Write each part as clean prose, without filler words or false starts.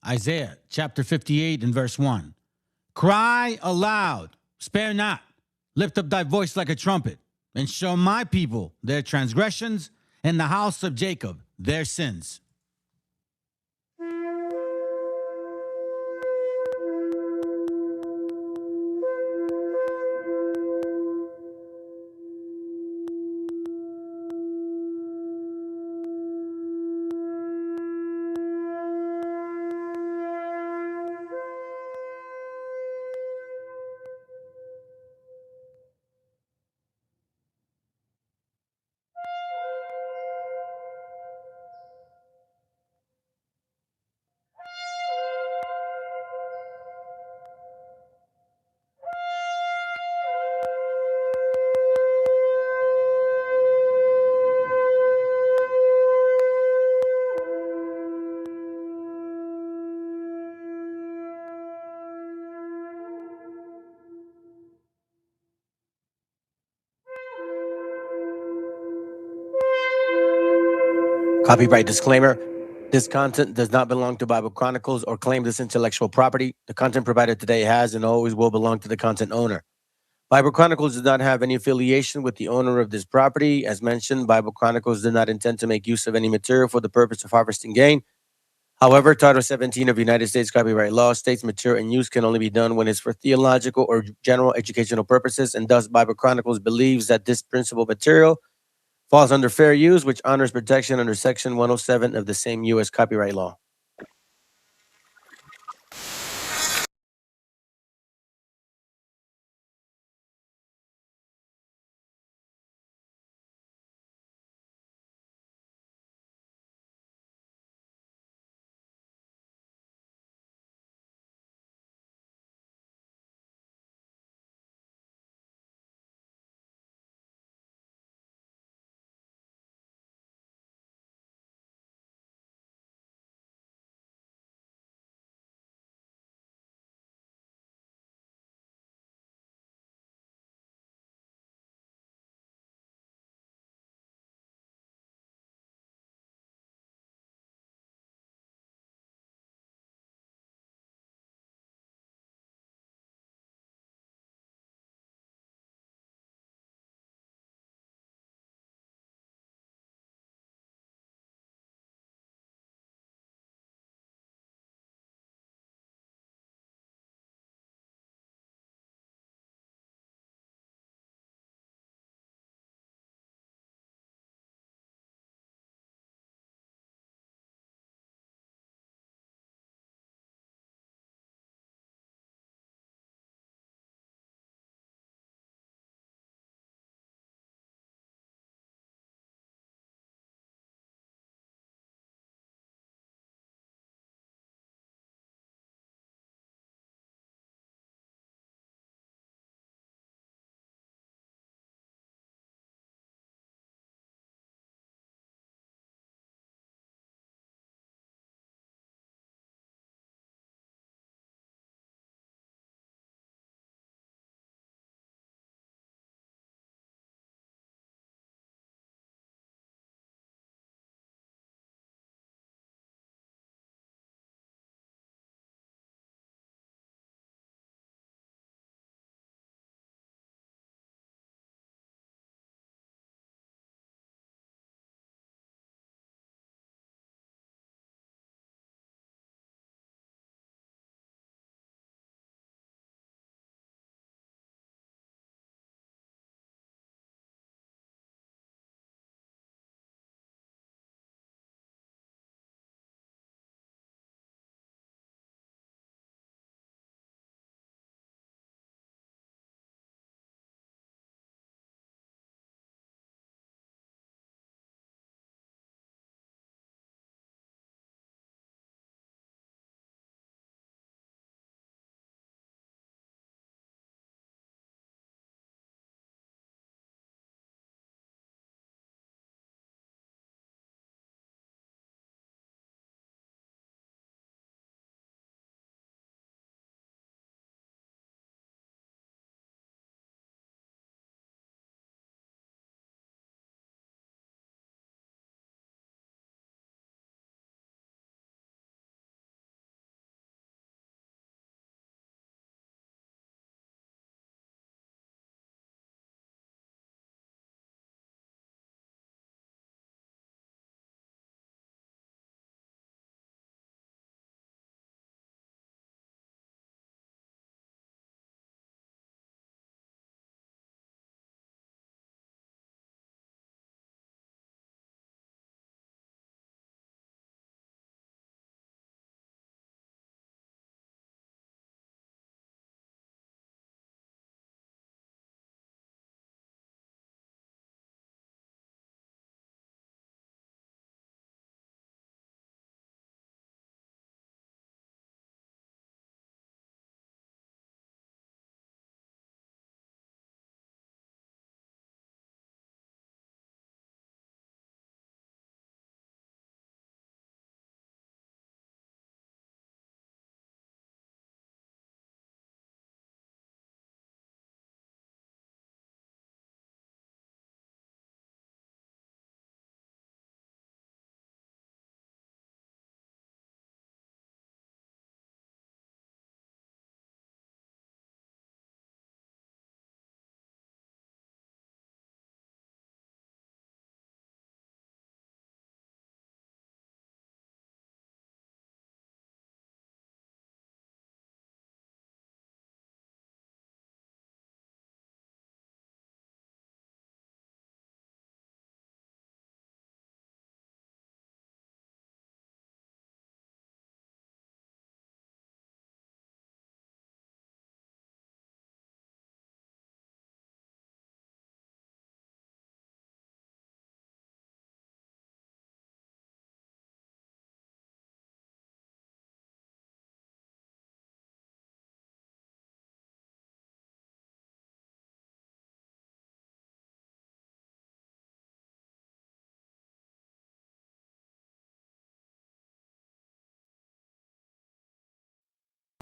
Isaiah chapter 58 and verse 1. Cry aloud, spare not, lift up thy voice like a trumpet, and show my people their transgressions, and the house of Jacob their sins. Copyright disclaimer. This content does not belong to Bible Chronicles or claim this intellectual property. The content provided today has and always will belong to the content owner. Bible Chronicles does not have any affiliation with the owner of this property. As mentioned, Bible Chronicles did not intend to make use of any material for the purpose of harvesting gain. However, Title 17 of United States copyright law states material and use can only be done when it's for theological or general educational purposes, and thus Bible Chronicles believes that this principal material falls under fair use, which honors protection under Section 107 of the same U.S. copyright law.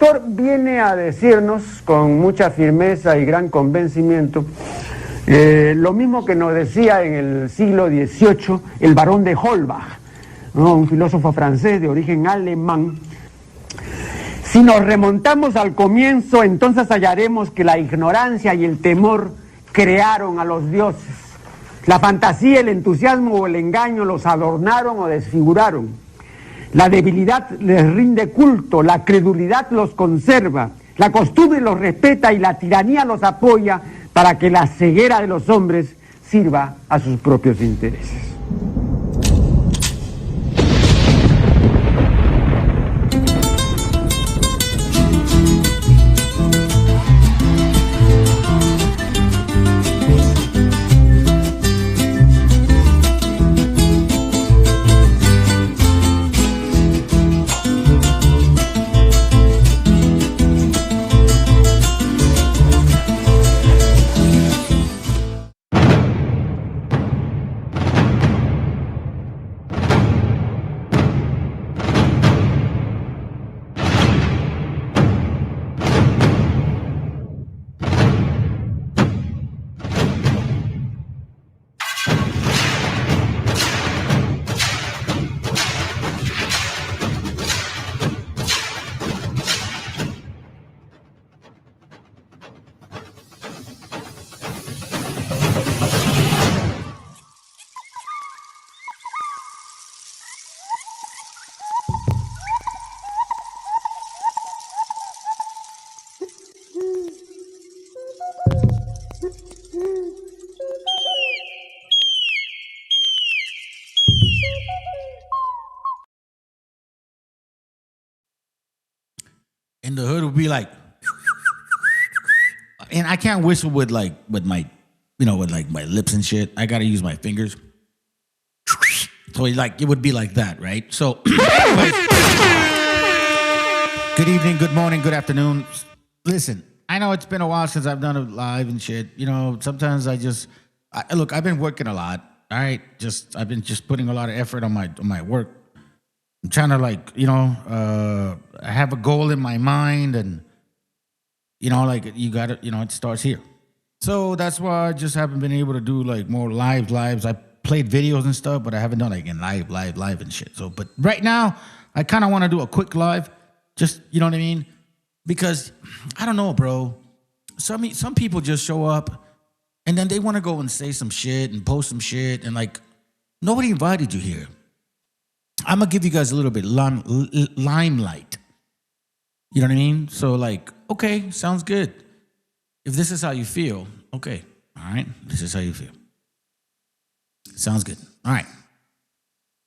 autor viene a decirnos con mucha firmeza y gran convencimiento lo mismo que nos decía en el siglo XVIII el barón de Holbach, ¿no? Un filósofo francés de origen alemán. Si nos remontamos al comienzo, entonces hallaremos que la ignorancia y el temor crearon a los dioses. La fantasía, el entusiasmo o el engaño los adornaron o desfiguraron. La debilidad les rinde culto, la credulidad los conserva, la costumbre los respeta y la tiranía los apoya para que la ceguera de los hombres sirva a sus propios intereses. And the hood would be like, and I can't whistle with my, with like my lips and shit. I gotta use my fingers. So like it would be like that, right? So, anyways, good evening, good morning, good afternoon. Listen, I know it's been a while since I've done a live and shit. You know, sometimes look, I've been working a lot. All right, I've been putting a lot of effort on my work. I'm trying to I have a goal in my mind, and you got to, it starts here. So that's why I just haven't been able to do like more lives. I played videos and stuff, but I haven't done like in live and shit. So, but right now I kind of want to do a quick live, just, you know what I mean? Because I don't know, bro. Some people just show up and then they want to go and say some shit and post some shit, and like nobody invited you here. I'm gonna give you guys a little bit limelight. You know what I mean? So like, okay, sounds good. If this is how you feel, okay, all right, this is how you feel. Sounds good. All right.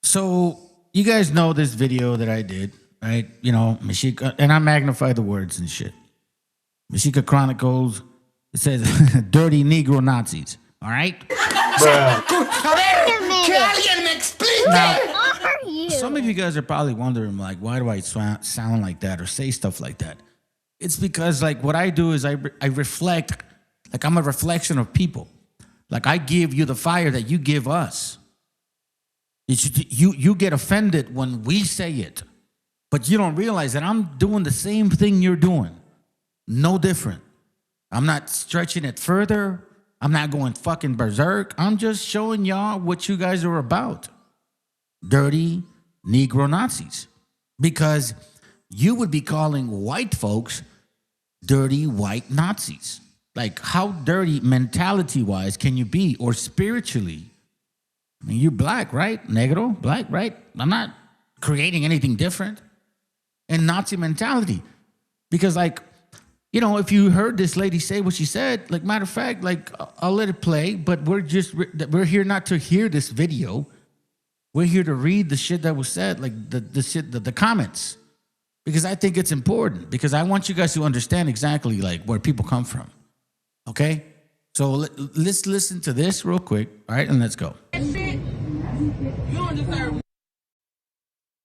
So you guys know this video that I did, right? You know, MESHIACHA, and I magnify the words and shit. MESHIACHA Chronicles. It says dirty Negro Nazis. All right. Now, some of you guys are probably wondering, like, why do I sound like that or say stuff like that? It's because, like, what I do is I reflect, like, I'm a reflection of people. Like, I give you the fire that you give us. You get offended when we say it, but you don't realize that I'm doing the same thing you're doing. No different. I'm not stretching it further. I'm not going fucking berserk. I'm just showing y'all what you guys are about. Dirty Negro Nazis. Because you would be calling white folks dirty white Nazis. Like, how dirty mentality-wise can you be, or spiritually? I mean, you're black, right? Negro, black, right? I'm not creating anything different. And Nazi mentality. Because, like, you know, if you heard this lady say what she said, like, matter of fact, like, I'll let it play, but we're here not to hear this video. We're here to read the shit that was said, like the comments, because I think it's important, because I want you guys to understand exactly like where people come from. Okay? So let's listen to this real quick, all right? And let's go.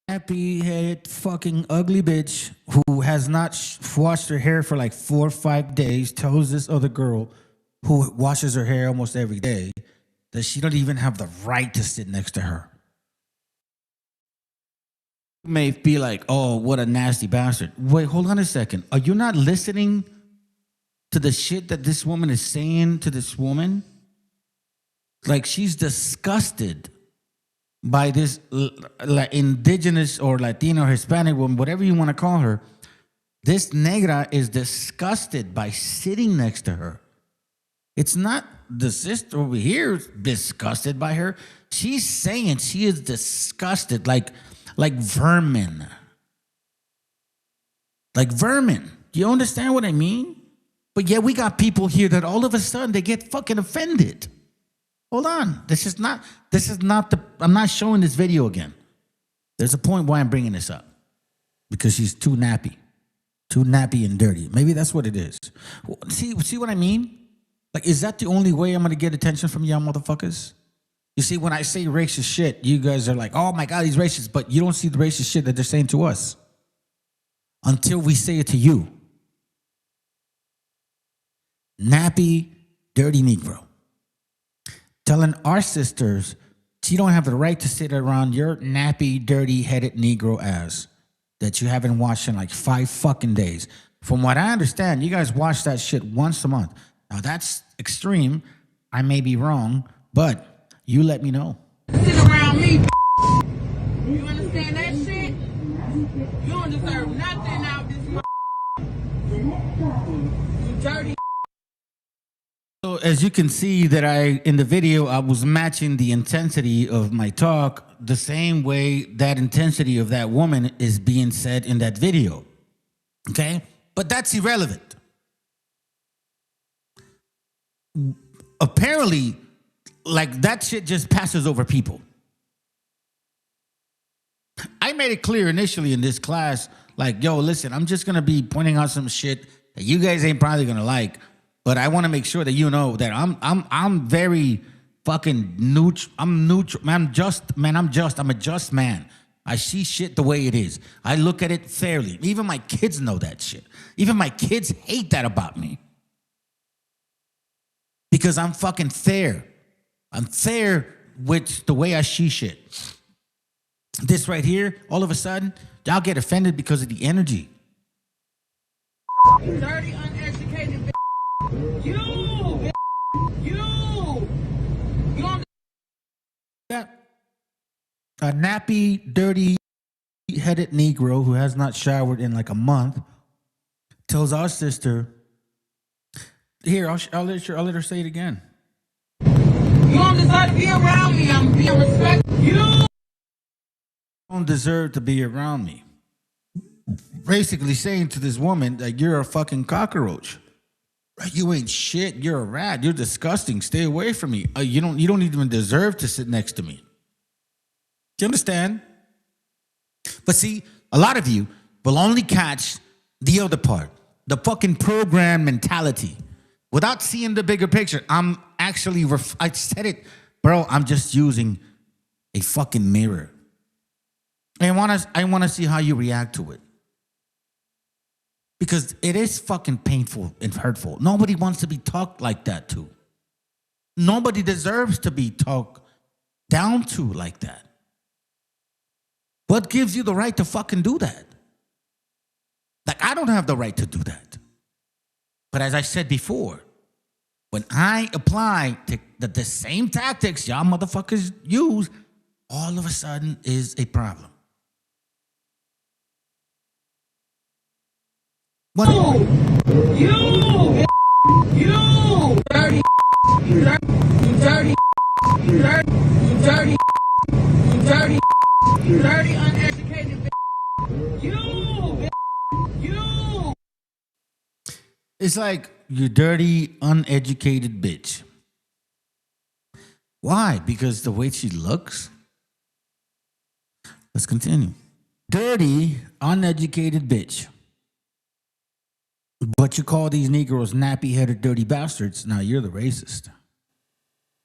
Happy-headed fucking ugly bitch who has not washed her hair for like 4 or 5 days tells this other girl who washes her hair almost every day that she don't even have the right to sit next to her. may be like, oh, what a nasty bastard. Wait, hold on a second. Are you not listening to the shit that this woman is saying to this woman? Like, she's disgusted by this indigenous or Latino or Hispanic woman, whatever you want to call her. This negra is disgusted by sitting next to her. It's not the sister over here is disgusted by her. She's saying she is disgusted like vermin. Like vermin. Do you understand what I mean? But yeah, we got people here that all of a sudden they get fucking offended. Hold on. This is not I'm not showing this video again. There's a point why I'm bringing this up. Because she's too nappy. Too nappy and dirty. Maybe that's what it is. See what I mean? Like, is that the only way I'm going to get attention from y'all motherfuckers? You see, when I say racist shit, you guys are like, oh my God, he's racist. But you don't see the racist shit that they're saying to us. Until we say it to you. Nappy, dirty Negro. Telling our sisters she don't have the right to sit around your nappy, dirty-headed Negro ass that you haven't watched in like 5 fucking days. From what I understand, you guys watch that shit once a month. Now, that's extreme. I may be wrong, but you let me know. Sit around me. You understand that shit? You don't deserve nothing out this you dirty. So as you can see that in the video, I was matching the intensity of my talk the same way that intensity of that woman is being said in that video. Okay? But that's irrelevant. Apparently, like, that shit just passes over people. I made it clear initially in this class, like, yo, listen, I'm just going to be pointing out some shit that you guys ain't probably going to like. But I want to make sure that you know that I'm very fucking neutral. I'm neutral. Man, I'm a just man. I see shit the way it is. I look at it fairly. Even my kids know that shit. Even my kids hate that about me. Because I'm fucking fair. I'm fair with the way I see shit. This right here, all of a sudden, y'all get offended because of the energy. Dirty, uneducated. You That a nappy, dirty-headed Negro who has not showered in like a month tells our sister, here, I'll let her say it again. You don't deserve to be around me. I'm being respectful. You don't deserve to be around me. Basically saying to this woman that you're a fucking cockroach. You ain't shit. You're a rat. You're disgusting. Stay away from me. You don't even deserve to sit next to me. Do you understand? But see, a lot of you will only catch the other part, the fucking program mentality, without seeing the bigger picture. I'm actually, I said it, bro. I'm just using a fucking mirror. I want to see how you react to it. Because it is fucking painful and hurtful. Nobody wants to be talked like that to. Nobody deserves to be talked down to like that. What gives you the right to fucking do that? Like, I don't have the right to do that. But as I said before, when I apply the same tactics y'all motherfuckers use, all of a sudden is a problem. What? You dirty, uneducated. You. It's like, you dirty, uneducated bitch. Why? Because the way she looks? Let's continue. Dirty, uneducated bitch. But you call these Negroes nappy-headed, dirty bastards. Now you're the racist.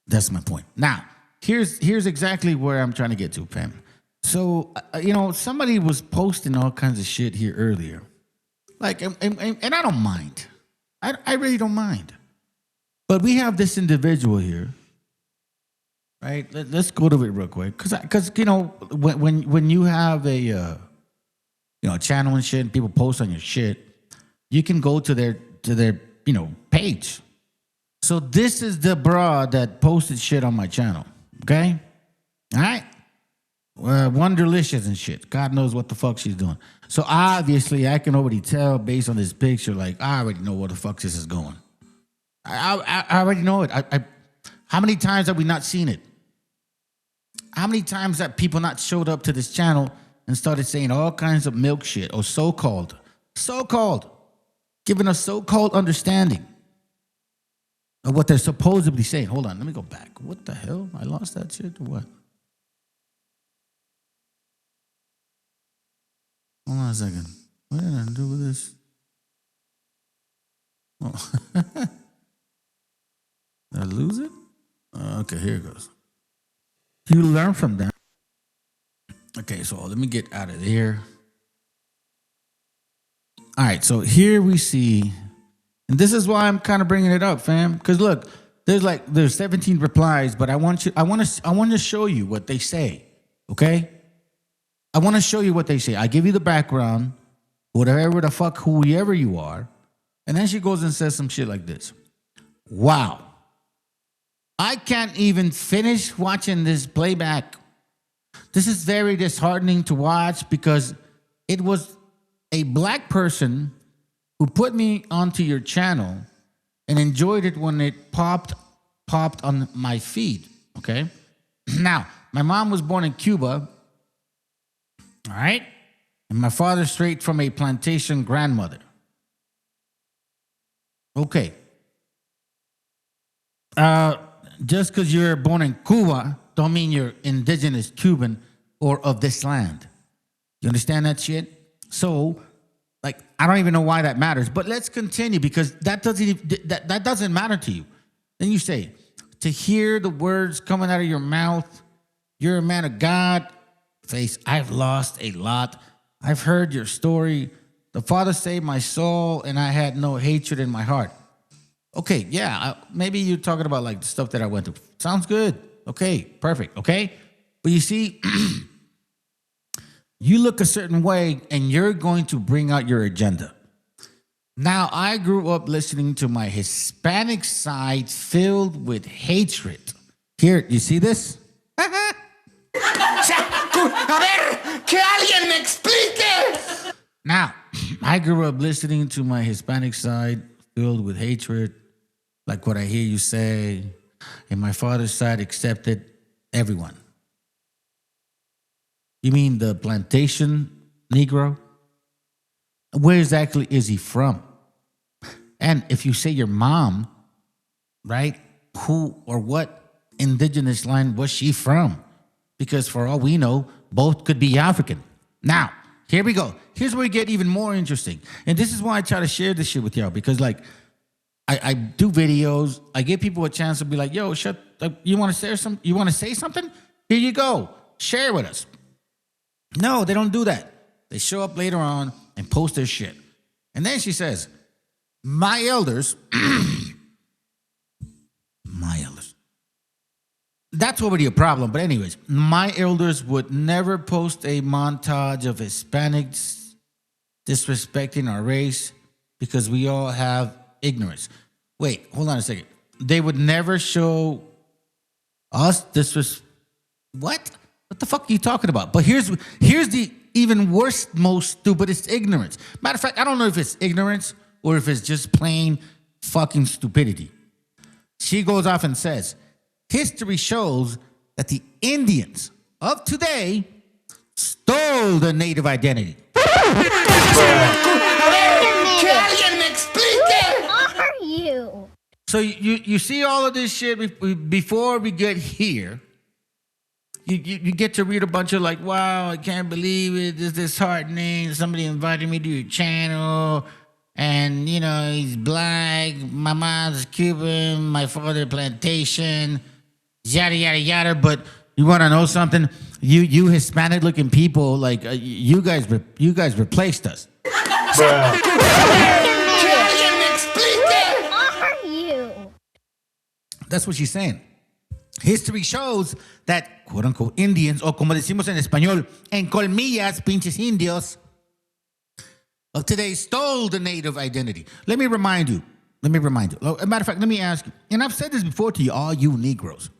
That's my point. Now, here's exactly where I'm trying to get to, fam. So, somebody was posting all kinds of shit here earlier. Like, and I don't mind. I really don't mind. But we have this individual here, right? Let's go to it real quick. Because when you have a channel and shit, and people post on your shit, you can go to their page. So this is the broad that posted shit on my channel. Okay? All right? One delicious and shit. God knows what the fuck she's doing. So obviously, I can already tell based on this picture, like, I already know where the fuck this is going. I already know it. How many times have we not seen it? How many times have people not showed up to this channel and started saying all kinds of milk shit, or so-called, giving us so-called understanding of what they're supposedly saying? Hold on, let me go back. What the hell? I lost that shit or what? Hold on a second. What did I do with this? Oh. Did I lose it? Okay, here it goes. You learn from that. Okay, so let me get out of there. All right, so here we see, and this is why I'm kind of bringing it up, fam. Because look, there's 17 replies, but I want to show you what they say. Okay, I want to show you what they say. I give you the background, whatever the fuck, whoever you are, and then she goes and says some shit like this. Wow, I can't even finish watching this playback. This is very disheartening to watch because it was a black person who put me onto your channel and enjoyed it when it popped on my feed, okay? Now, my mom was born in Cuba, all right? And my father straight from a plantation grandmother. Okay. Just because you're born in Cuba don't mean you're indigenous Cuban or of this land. You understand that shit? So, like, I don't even know why that matters, but let's continue because that doesn't matter to you. Then you say, to hear the words coming out of your mouth, you're a man of God. Face, I've lost a lot. I've heard your story. The Father saved my soul and I had no hatred in my heart. Okay, yeah, maybe you're talking about like the stuff that I went through. Sounds good. Okay, perfect. Okay, but you see, you look a certain way and you're going to bring out your agenda. Now, I grew up listening to my Hispanic side filled with hatred. Here, you see this? A ver, que alguien me explique. Now, I grew up listening to my Hispanic side filled with hatred, like what I hear you say, and my father's side accepted everyone. You mean the plantation Negro? Where exactly is he from? And if you say your mom, right, who or what indigenous line was she from? Because for all we know, both could be African. Now, here we go. Here's where we get even more interesting. And this is why I try to share this shit with y'all, because like I do videos. I give people a chance to be like, yo, you want to share some? You want to say something? Here you go. Share with us. No, they don't do that. They show up later on and post their shit. And then she says, my elders, my elders. That's already a problem. But anyways, my elders would never post a montage of Hispanics disrespecting our race because we all have ignorance. Wait, hold on a second. They would never show us what? What the fuck are you talking about? But here's the even worse, most stupidest ignorance. Matter of fact, I don't know if it's ignorance or if it's just plain fucking stupidity. She goes off and says, history shows that the Indians of today stole the native identity. Are you? So you see all of this shit before we get here. You get to read a bunch of like, wow, I can't believe it. This is disheartening. Somebody invited me to your channel. And, you know, he's black. My mom's Cuban. My father plantation. Yada, yada, yada. But you want to know something? You Hispanic looking people, like, you guys replaced us. Are you? That's what she's saying. History shows that, quote unquote, Indians, o como decimos en español, en colmillas, pinches indios, of today stole the native identity. Let me remind you. As a matter of fact, let me ask you, and I've said this before to you, all you Negroes,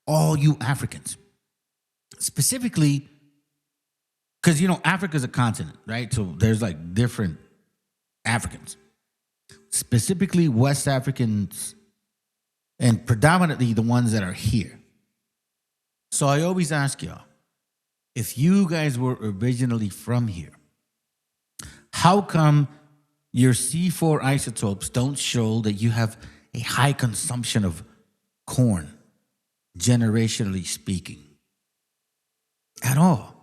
all you Africans, specifically, because, you know, Africa's a continent, right? So there's like different Africans, specifically West Africans, and predominantly the ones that are here. So I always ask y'all, if you guys were originally from here, how come your C4 isotopes don't show that you have a high consumption of corn, generationally speaking? At all.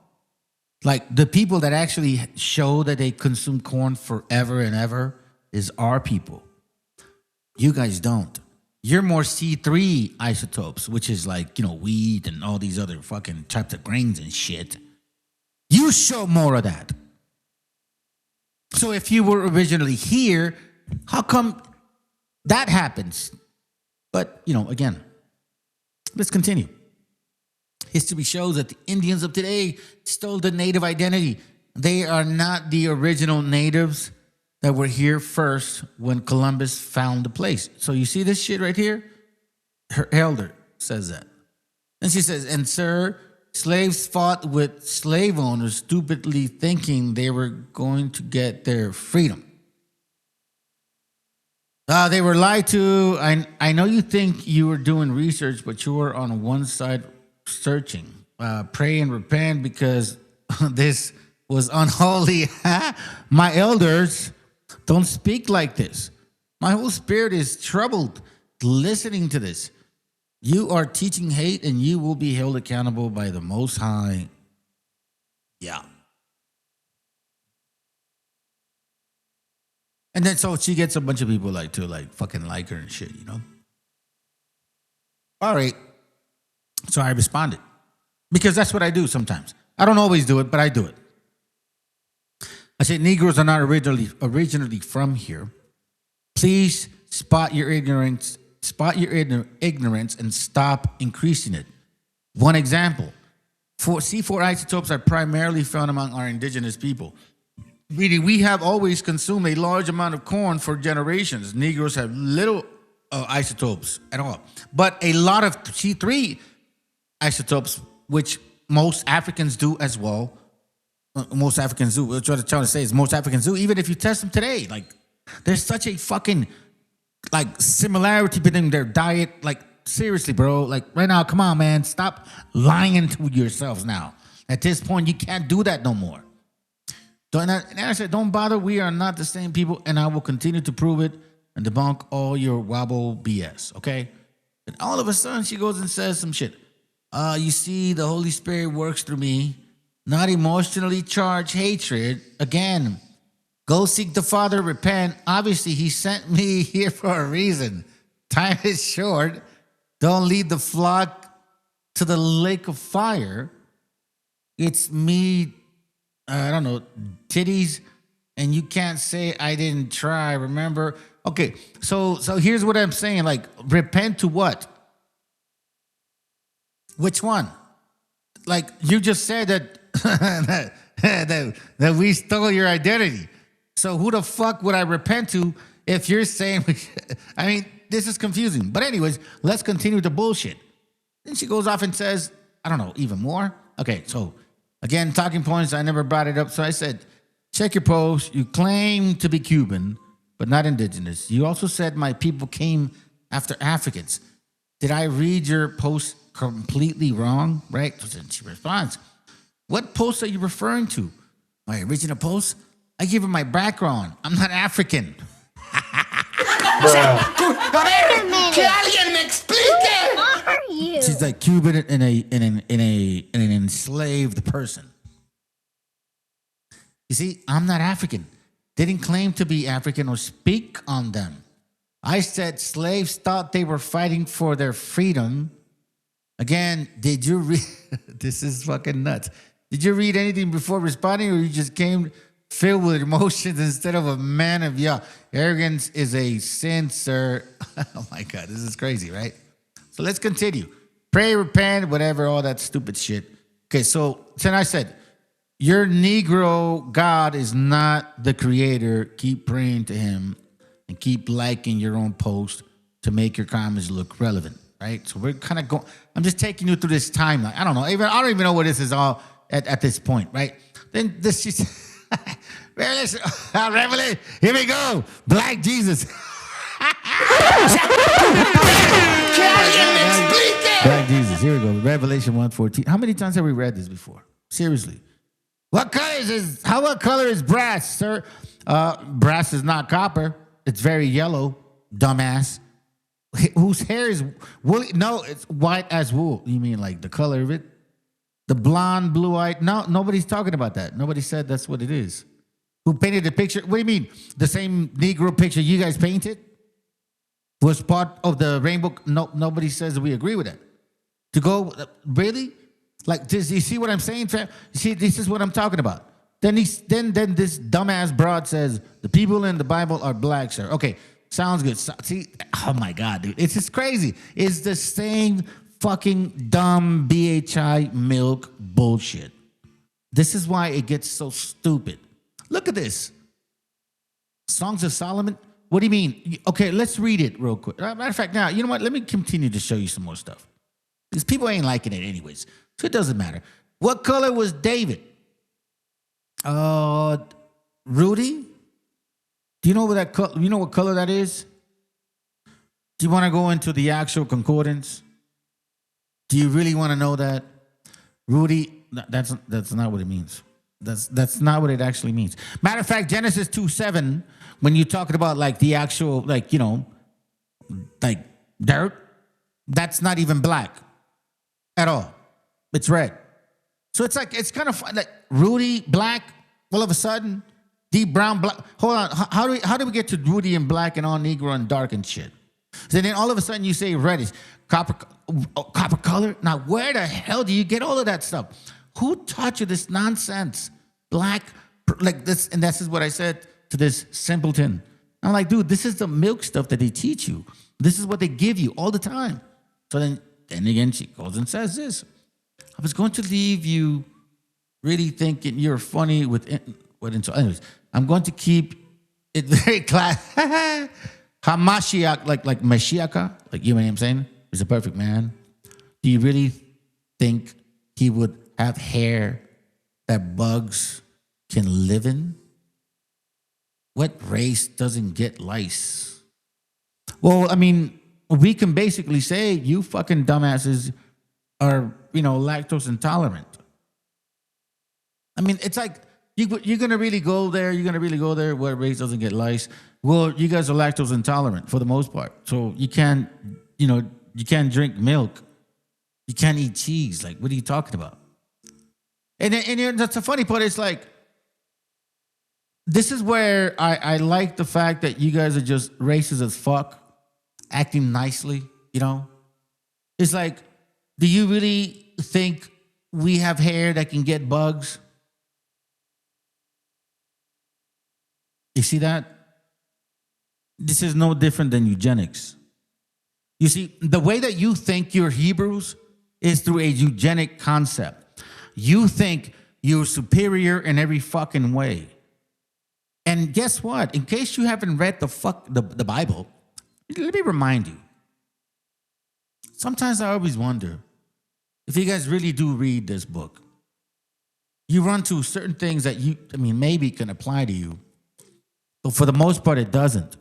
Like, the people that actually show that they consume corn forever and ever is our people. You guys don't. You're more C3 isotopes, which is like, you know, wheat and all these other fucking types of grains and shit. You show more of that. So if you were originally here, how come that happens? But, you know, again, let's continue. History shows that the Indians of today stole the native identity. They are not the original natives that were here first when Columbus found the place. So you see this shit right here? Her elder says that. And she says, and sir, slaves fought with slave owners stupidly thinking they were going to get their freedom. They were lied to. I know you think you were doing research, but you were on one side searching. Pray and repent because this was unholy. My elders, don't speak like this. My whole spirit is troubled listening to this. You are teaching hate and you will be held accountable by the Most High. Yeah. And then so she gets a bunch of people to fucking like her and shit, you know? All right. So I responded. Because that's what I do sometimes. I don't always do it, but I do it. I said, Negroes are not originally from here. Please spot your ignorance and stop increasing it. One example, C4 isotopes are primarily found among our indigenous people. Meaning we have always consumed a large amount of corn for generations. Negroes have little isotopes at all. But a lot of C3 isotopes, which most Africans do as well. Most Africans do. What I'm trying to say is most Africans do. Even if you test them today, like, there's such a fucking similarity between their diet. Like, seriously, bro. Like, right now, come on, man. Stop lying to yourselves now. At this point, you can't do that no more. And I said, don't bother. We are not the same people, and I will continue to prove it and debunk all your wobble BS, okay? And all of a sudden, she goes and says some shit. You see, the Holy Spirit works through me, not emotionally charged hatred. Again, go seek the Father, repent. Obviously, he sent me here for a reason. Time is short. Don't lead the flock to the lake of fire. It's me, I don't know, titties, and you can't say I didn't try, remember? Okay, so here's what I'm saying. Like, repent to what? Which one? Like, you just said that that we stole your identity. So who the fuck would I repent to if you're saying, I mean, this is confusing. But anyways, let's continue the bullshit. Then she goes off and says, I don't know, even more? Okay, so again, talking points, I never brought it up. So I said, check your post. You claim to be Cuban, but not indigenous. You also said my people came after Africans. Did I read your post completely wrong? Right? So then she responds, what post are you referring to? My original post? I give her my background. I'm not African. A ver, que alguien me explique. Who are you? She's like Cuban and an enslaved person. You see, I'm not African. Didn't claim to be African or speak on them. I said slaves thought they were fighting for their freedom. Again, did you read? This is fucking nuts. Did you read anything before responding, or you just came filled with emotions instead of a man of Yah? Arrogance is a sin, sir. Oh my God, this is crazy, right? So let's continue. Pray, repent, whatever, all that stupid shit. Okay, so then I said, your Negro God is not the creator. Keep praying to him and keep liking your own post to make your comments look relevant, right? So we're kind of going, I'm just taking you through this timeline. I don't know. I don't even know what this is all at this point, right? Then this is Revelation, Revelation, here we go. Black Jesus. Black Jesus, here we go. Revelation 1:14. How many times have we read this before? Seriously. What color is brass, sir? Brass is not copper. It's very yellow, dumbass. Whose hair is woolly? No, it's white as wool. You mean like the color of it? The blonde, blue-eyed? No, nobody's talking about that. Nobody said that's what it is. Who painted the picture? What do you mean? The same Negro picture you guys painted was part of the rainbow? No, nobody says we agree with that. To go, really? Like, you see what I'm saying, fam? You see, this is what I'm talking about. Then this dumbass broad says, the people in the Bible are black, sir. Okay, sounds good. See, oh my God, dude. It's just crazy. It's the same fucking dumb BHI milk bullshit. This is why it gets so stupid. Look at this. Songs of Solomon. What do you mean? Okay, let's read it real quick. Matter of fact, now, you know what? Let me continue to show you some more stuff. Because people ain't liking it anyways. So it doesn't matter. What color was David? Rudy? Do you know what color that is? Do you want to go into the actual concordance? Do you really want to know that? Rudy, that's not what it means. That's not what it actually means. Matter of fact, Genesis 2:7, when you're talking about like the actual, like, you know, like dirt, that's not even black at all. It's red. So it's like, it's kind of fun. Like Rudy, black, all of a sudden, deep brown, black. Hold on. How do we get to Rudy and black and all Negro and dark and shit? So then all of a sudden you say reddish, copper color. Now where the hell do you get all of that stuff? Who taught you this nonsense? Black, like this, and this is what I said to this simpleton. I'm like, dude, this is the milk stuff that they teach you. This is what they give you all the time. So then again, she goes and says this. I was going to leave you really thinking you're funny with so anyways, I'm going to keep it very class. Hamashiach, like Meshiacha, like, you know what I'm saying? He's a perfect man. Do you really think he would have hair that bugs can live in? What race doesn't get lice? Well, I mean, we can basically say you fucking dumbasses are, you know, lactose intolerant. I mean, it's like, you're going to really go there? You're going to really go there where race doesn't get lice? Well, you guys are lactose intolerant for the most part. So you can't, you know, you can't drink milk. You can't eat cheese. Like, what are you talking about? And that's the funny part. It's like, this is where I like the fact that you guys are just racist as fuck, acting nicely, you know? It's like, do you really think we have hair that can get bugs? You see that? This is no different than eugenics. You see, the way that you think you're Hebrews is through a eugenic concept. You think you're superior in every fucking way. And guess what? In case you haven't read the Bible, let me remind you. Sometimes I always wonder if you guys really do read this book. You run to certain things that maybe can apply to you. But for the most part, it doesn't.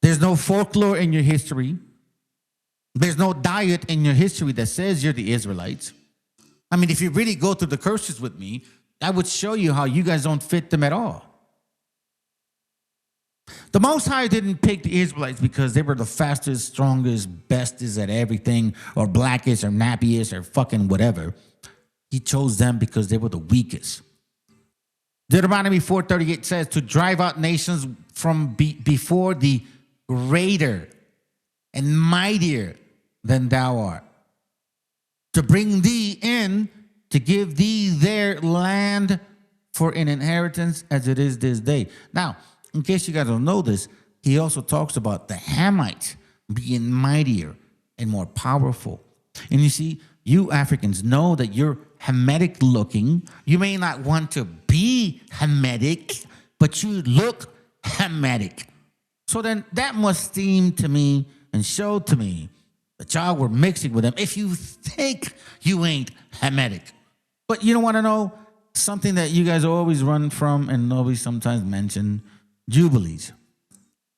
There's no folklore in your history. There's no diet in your history that says you're the Israelites. I mean, if you really go through the curses with me, I would show you how you guys don't fit them at all. The Most High didn't pick the Israelites because they were the fastest, strongest, bestest at everything, or blackest, or nappiest, or fucking whatever. He chose them because they were the weakest. Deuteronomy 4:38 says to drive out nations from before the greater and mightier than thou art, to bring thee in, to give thee their land for an inheritance as it is this day. Now, in case you guys don't know this, he also talks about the Hamites being mightier and more powerful. And you see, you Africans know that you're Hamitic looking. You may not want to be Hamitic, but you look Hamitic. So then that must seem to me and show to me that y'all were mixing with them if you think you ain't Hamitic. But you don't want to know something that you guys always run from and always sometimes mention? Jubilees.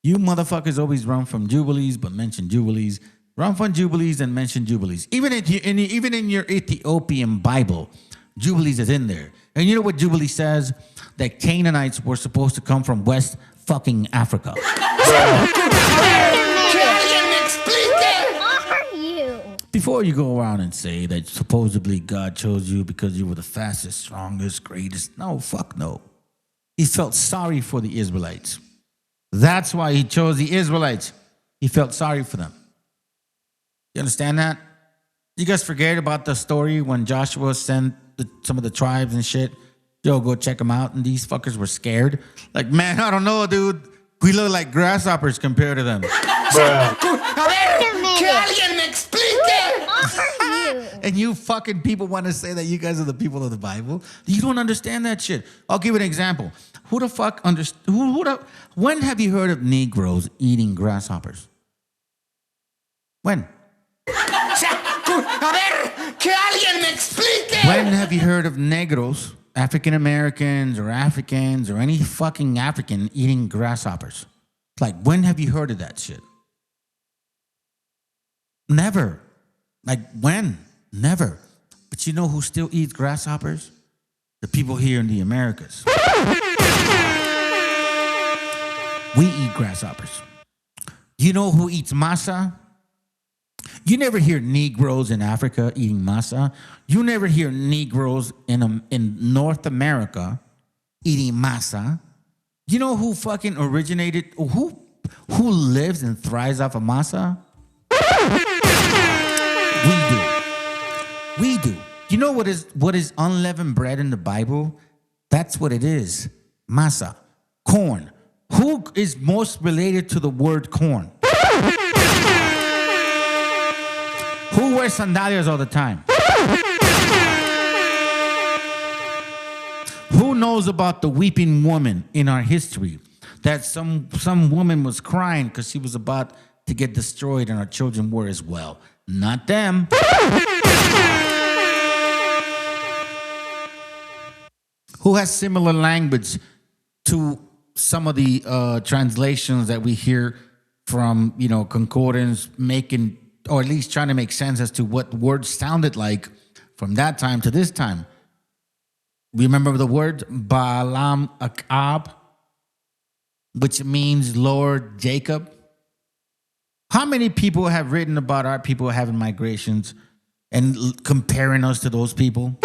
You motherfuckers always run from Jubilees but mention Jubilees. Run from Jubilees and mention Jubilees. Even in your Ethiopian Bible, Jubilees is in there. And you know what Jubilee says? That Canaanites were supposed to come from West fucking Africa. Before you go around and say that supposedly God chose you because you were the fastest, strongest, greatest. No, fuck no. He felt sorry for the Israelites. That's why he chose the Israelites. He felt sorry for them. You understand that? You guys forget about the story when Joshua sent some of the tribes and shit? Yo, go check them out. And these fuckers were scared. Like, man, I don't know, dude. We look like grasshoppers compared to them. And you fucking people want to say that you guys are the people of the Bible? You don't understand that shit. I'll give you an example. Who the fuck when have you heard of Negroes eating grasshoppers? When? When have you heard of Negros, African Americans or Africans or any fucking African eating grasshoppers? Like, when have you heard of that shit? Never. Like, when? Never. But you know who still eats grasshoppers? The people here in the Americas. We eat grasshoppers. You know who eats masa? You never hear Negroes in Africa eating masa. You never hear Negroes in North America eating masa. You know who fucking originated, who lives and thrives off of masa? We do. You know what is unleavened bread in the Bible? That's what it is. Masa. Corn. Who is most related to the word corn? Who wears sandalias all the time? Who knows about the weeping woman in our history? That some woman was crying because she was about to get destroyed and our children were as well. Not them. Who has similar language to some of the translations that we hear from, concordance, making, or at least trying to make sense as to what words sounded like from that time to this time? Remember the word Balaam Akab, which means Lord Jacob? How many people have written about our people having migrations and comparing us to those people?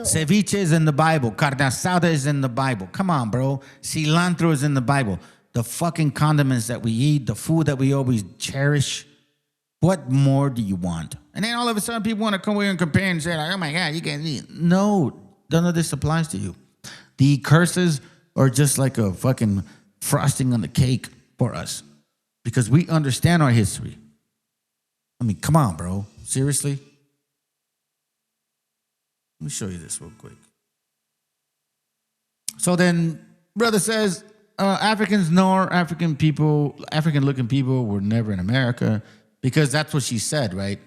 Ceviche is in the Bible. Carne asada is in the Bible. Come on, bro. Cilantro is in the Bible. The fucking condiments that we eat, the food that we always cherish. What more do you want? And then all of a sudden people want to come here and compare and say, like, oh my God, you can't eat. No, none of this applies to you. The curses are just like a fucking frosting on the cake for us because we understand our history. I mean, come on, bro. Seriously? Let me show you this real quick. So then, brother says, Africans nor African-looking people were never in America because that's what she said, right?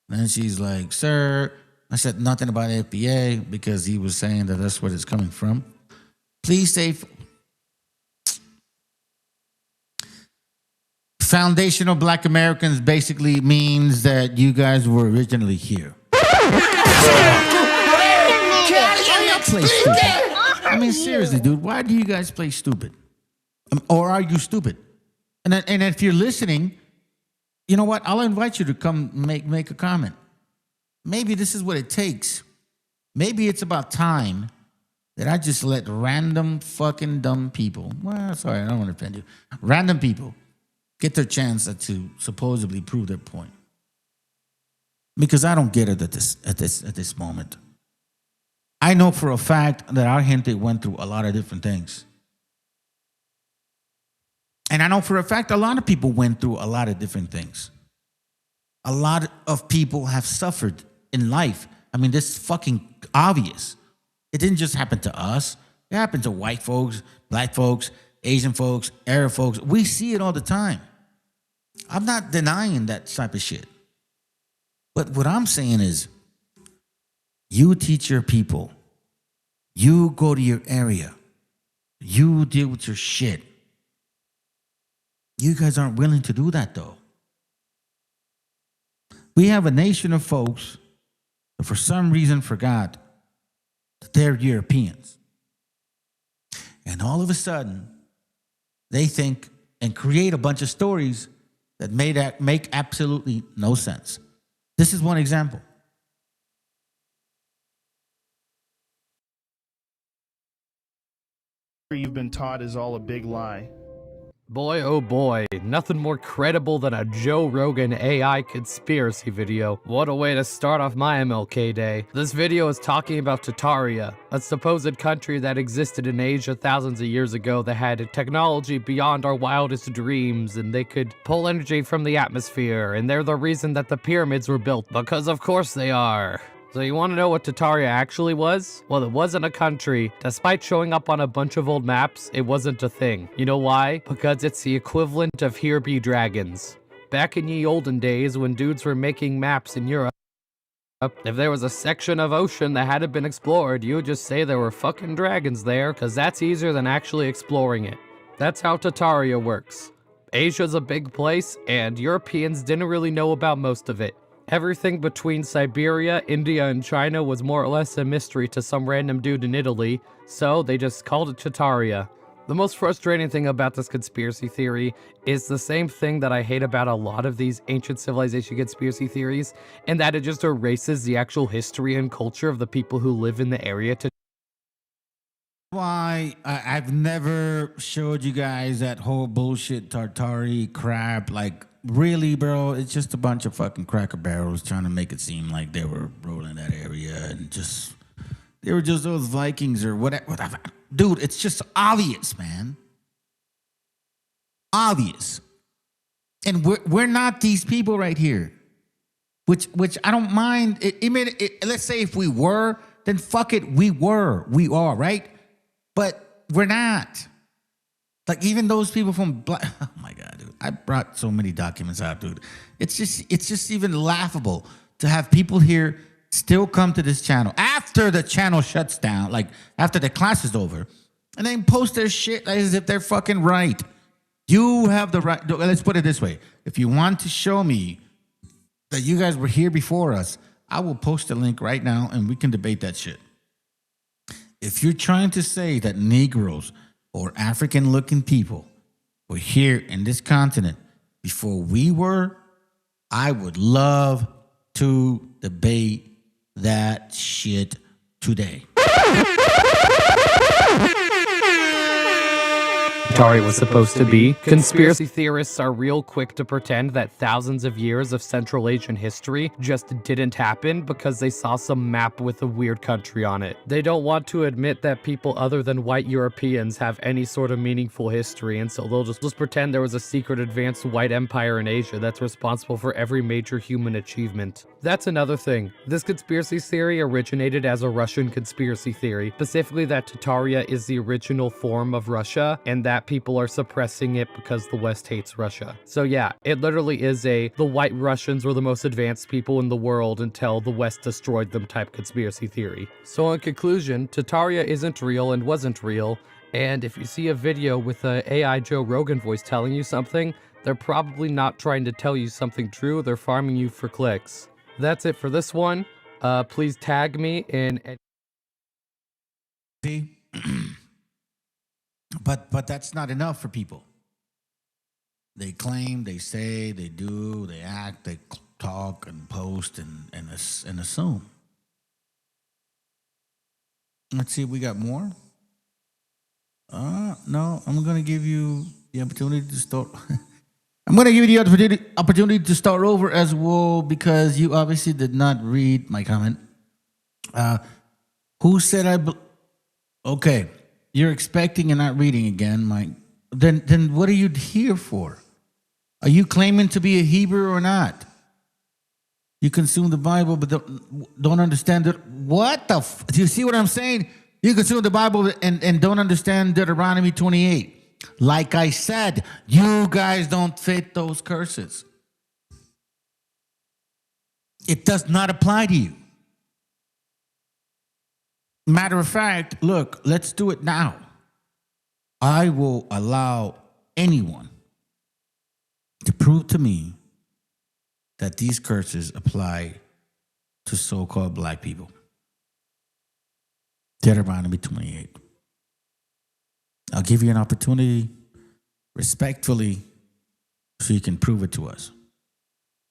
And then she's like, sir, I said nothing about FBA because he was saying that that's where it's coming from. Please say foundational Black Americans basically means that you guys were originally here. Play stupid. I mean, seriously, dude, why do you guys play stupid? Or are you stupid? And if you're listening, you know what? I'll invite you to come make a comment. Maybe this is what it takes. Maybe it's about time that I just let random fucking dumb people, well, sorry, I don't want to offend you, random people get their chance to supposedly prove their point. Because I don't get it at this moment. I know for a fact that our gente went through a lot of different things. And I know for a fact a lot of people went through a lot of different things. a lot of people have suffered in life. I mean, this is fucking obvious. It didn't just happen to us. It happened to white folks, black folks, Asian folks, Arab folks. We see it all the time. I'm not denying that type of shit. But what I'm saying is, you teach your people. You go to your area. You deal with your shit. You guys aren't willing to do that, though. We have a nation of folks that for some reason forgot that they're Europeans. And all of a sudden, they think and create a bunch of stories that make absolutely no sense. This is one example. You've been taught is all a big lie. Boy, oh boy, nothing more credible than a Joe Rogan AI conspiracy video. What a way to start off my MLK day. This video is talking about Tartaria, a supposed country that existed in Asia thousands of years ago that had technology beyond our wildest dreams, and they could pull energy from the atmosphere, and they're the reason that the pyramids were built, because of course they are. So you want to know what Tartaria actually was? Well, it wasn't a country. Despite showing up on a bunch of old maps, it wasn't a thing. You know why? Because it's the equivalent of here be dragons. Back in ye olden days when dudes were making maps in Europe, if there was a section of ocean that hadn't been explored, you would just say there were fucking dragons there, because that's easier than actually exploring it. That's how Tartaria works. Asia's a big place, and Europeans didn't really know about most of it. Everything between Siberia, India, and China was more or less a mystery to some random dude in Italy, so they just called it Tartaria. The most frustrating thing about this conspiracy theory is the same thing that I hate about a lot of these ancient civilization conspiracy theories, and that it just erases the actual history and culture of the people who live in the area. Why I've never showed you guys that whole bullshit Tartari crap. Like, really, bro? It's just a bunch of fucking Cracker Barrels trying to make it seem like they were ruling that area, and they were just those Vikings or whatever. Dude, it's just obvious, man. Obvious. And we're not these people right here. Which I don't mind. Let's say if we were, then fuck it, we are, right? But we're not. Like, even those people from oh my God, dude. I brought so many documents out, dude. It's just even laughable to have people here still come to this channel after the channel shuts down, like after the class is over, and then post their shit as if they're fucking right. You have the right. Let's put it this way. If you want to show me that you guys were here before us, I will post a link right now and we can debate that shit. If you're trying to say that Negroes or African-looking people were here in this continent before we were, I would love to debate that shit today. Tartaria was supposed to be. Conspiracy theorists are real quick to pretend that thousands of years of Central Asian history just didn't happen because they saw some map with a weird country on it. They don't want to admit that people other than white Europeans have any sort of meaningful history, and so they'll just pretend there was a secret advanced white empire in Asia that's responsible for every major human achievement. That's another thing. This conspiracy theory originated as a Russian conspiracy theory, specifically that Tartaria is the original form of Russia, and that people are suppressing it because the West hates Russia. So yeah, it literally is the white Russians were the most advanced people in the world until the West destroyed them type conspiracy theory. So in conclusion, Tartaria isn't real and wasn't real, and if you see a video with a AI Joe Rogan voice telling you something, they're probably not trying to tell you something true, they're farming you for clicks. That's it for this one. Please tag me in. See? But that's not enough for people. They claim, they say, they do, they act, they talk and post and assume. Let's see if we got more. No, I'm going to give you the opportunity to start. I'm going to give you the opportunity to start over as well because you obviously did not read my comment. Who said okay, you're expecting and not reading again, Mike. Then what are you here for? Are you claiming to be a Hebrew or not? You consume the Bible, but don't understand it. What the? Do you see what I'm saying? You consume the Bible and don't understand Deuteronomy 28. Like I said, you guys don't fit those curses. It does not apply to you. Matter of fact, look, let's do it now. I will allow anyone to prove to me that these curses apply to so-called black people. Deuteronomy 28. I'll give you an opportunity respectfully so you can prove it to us.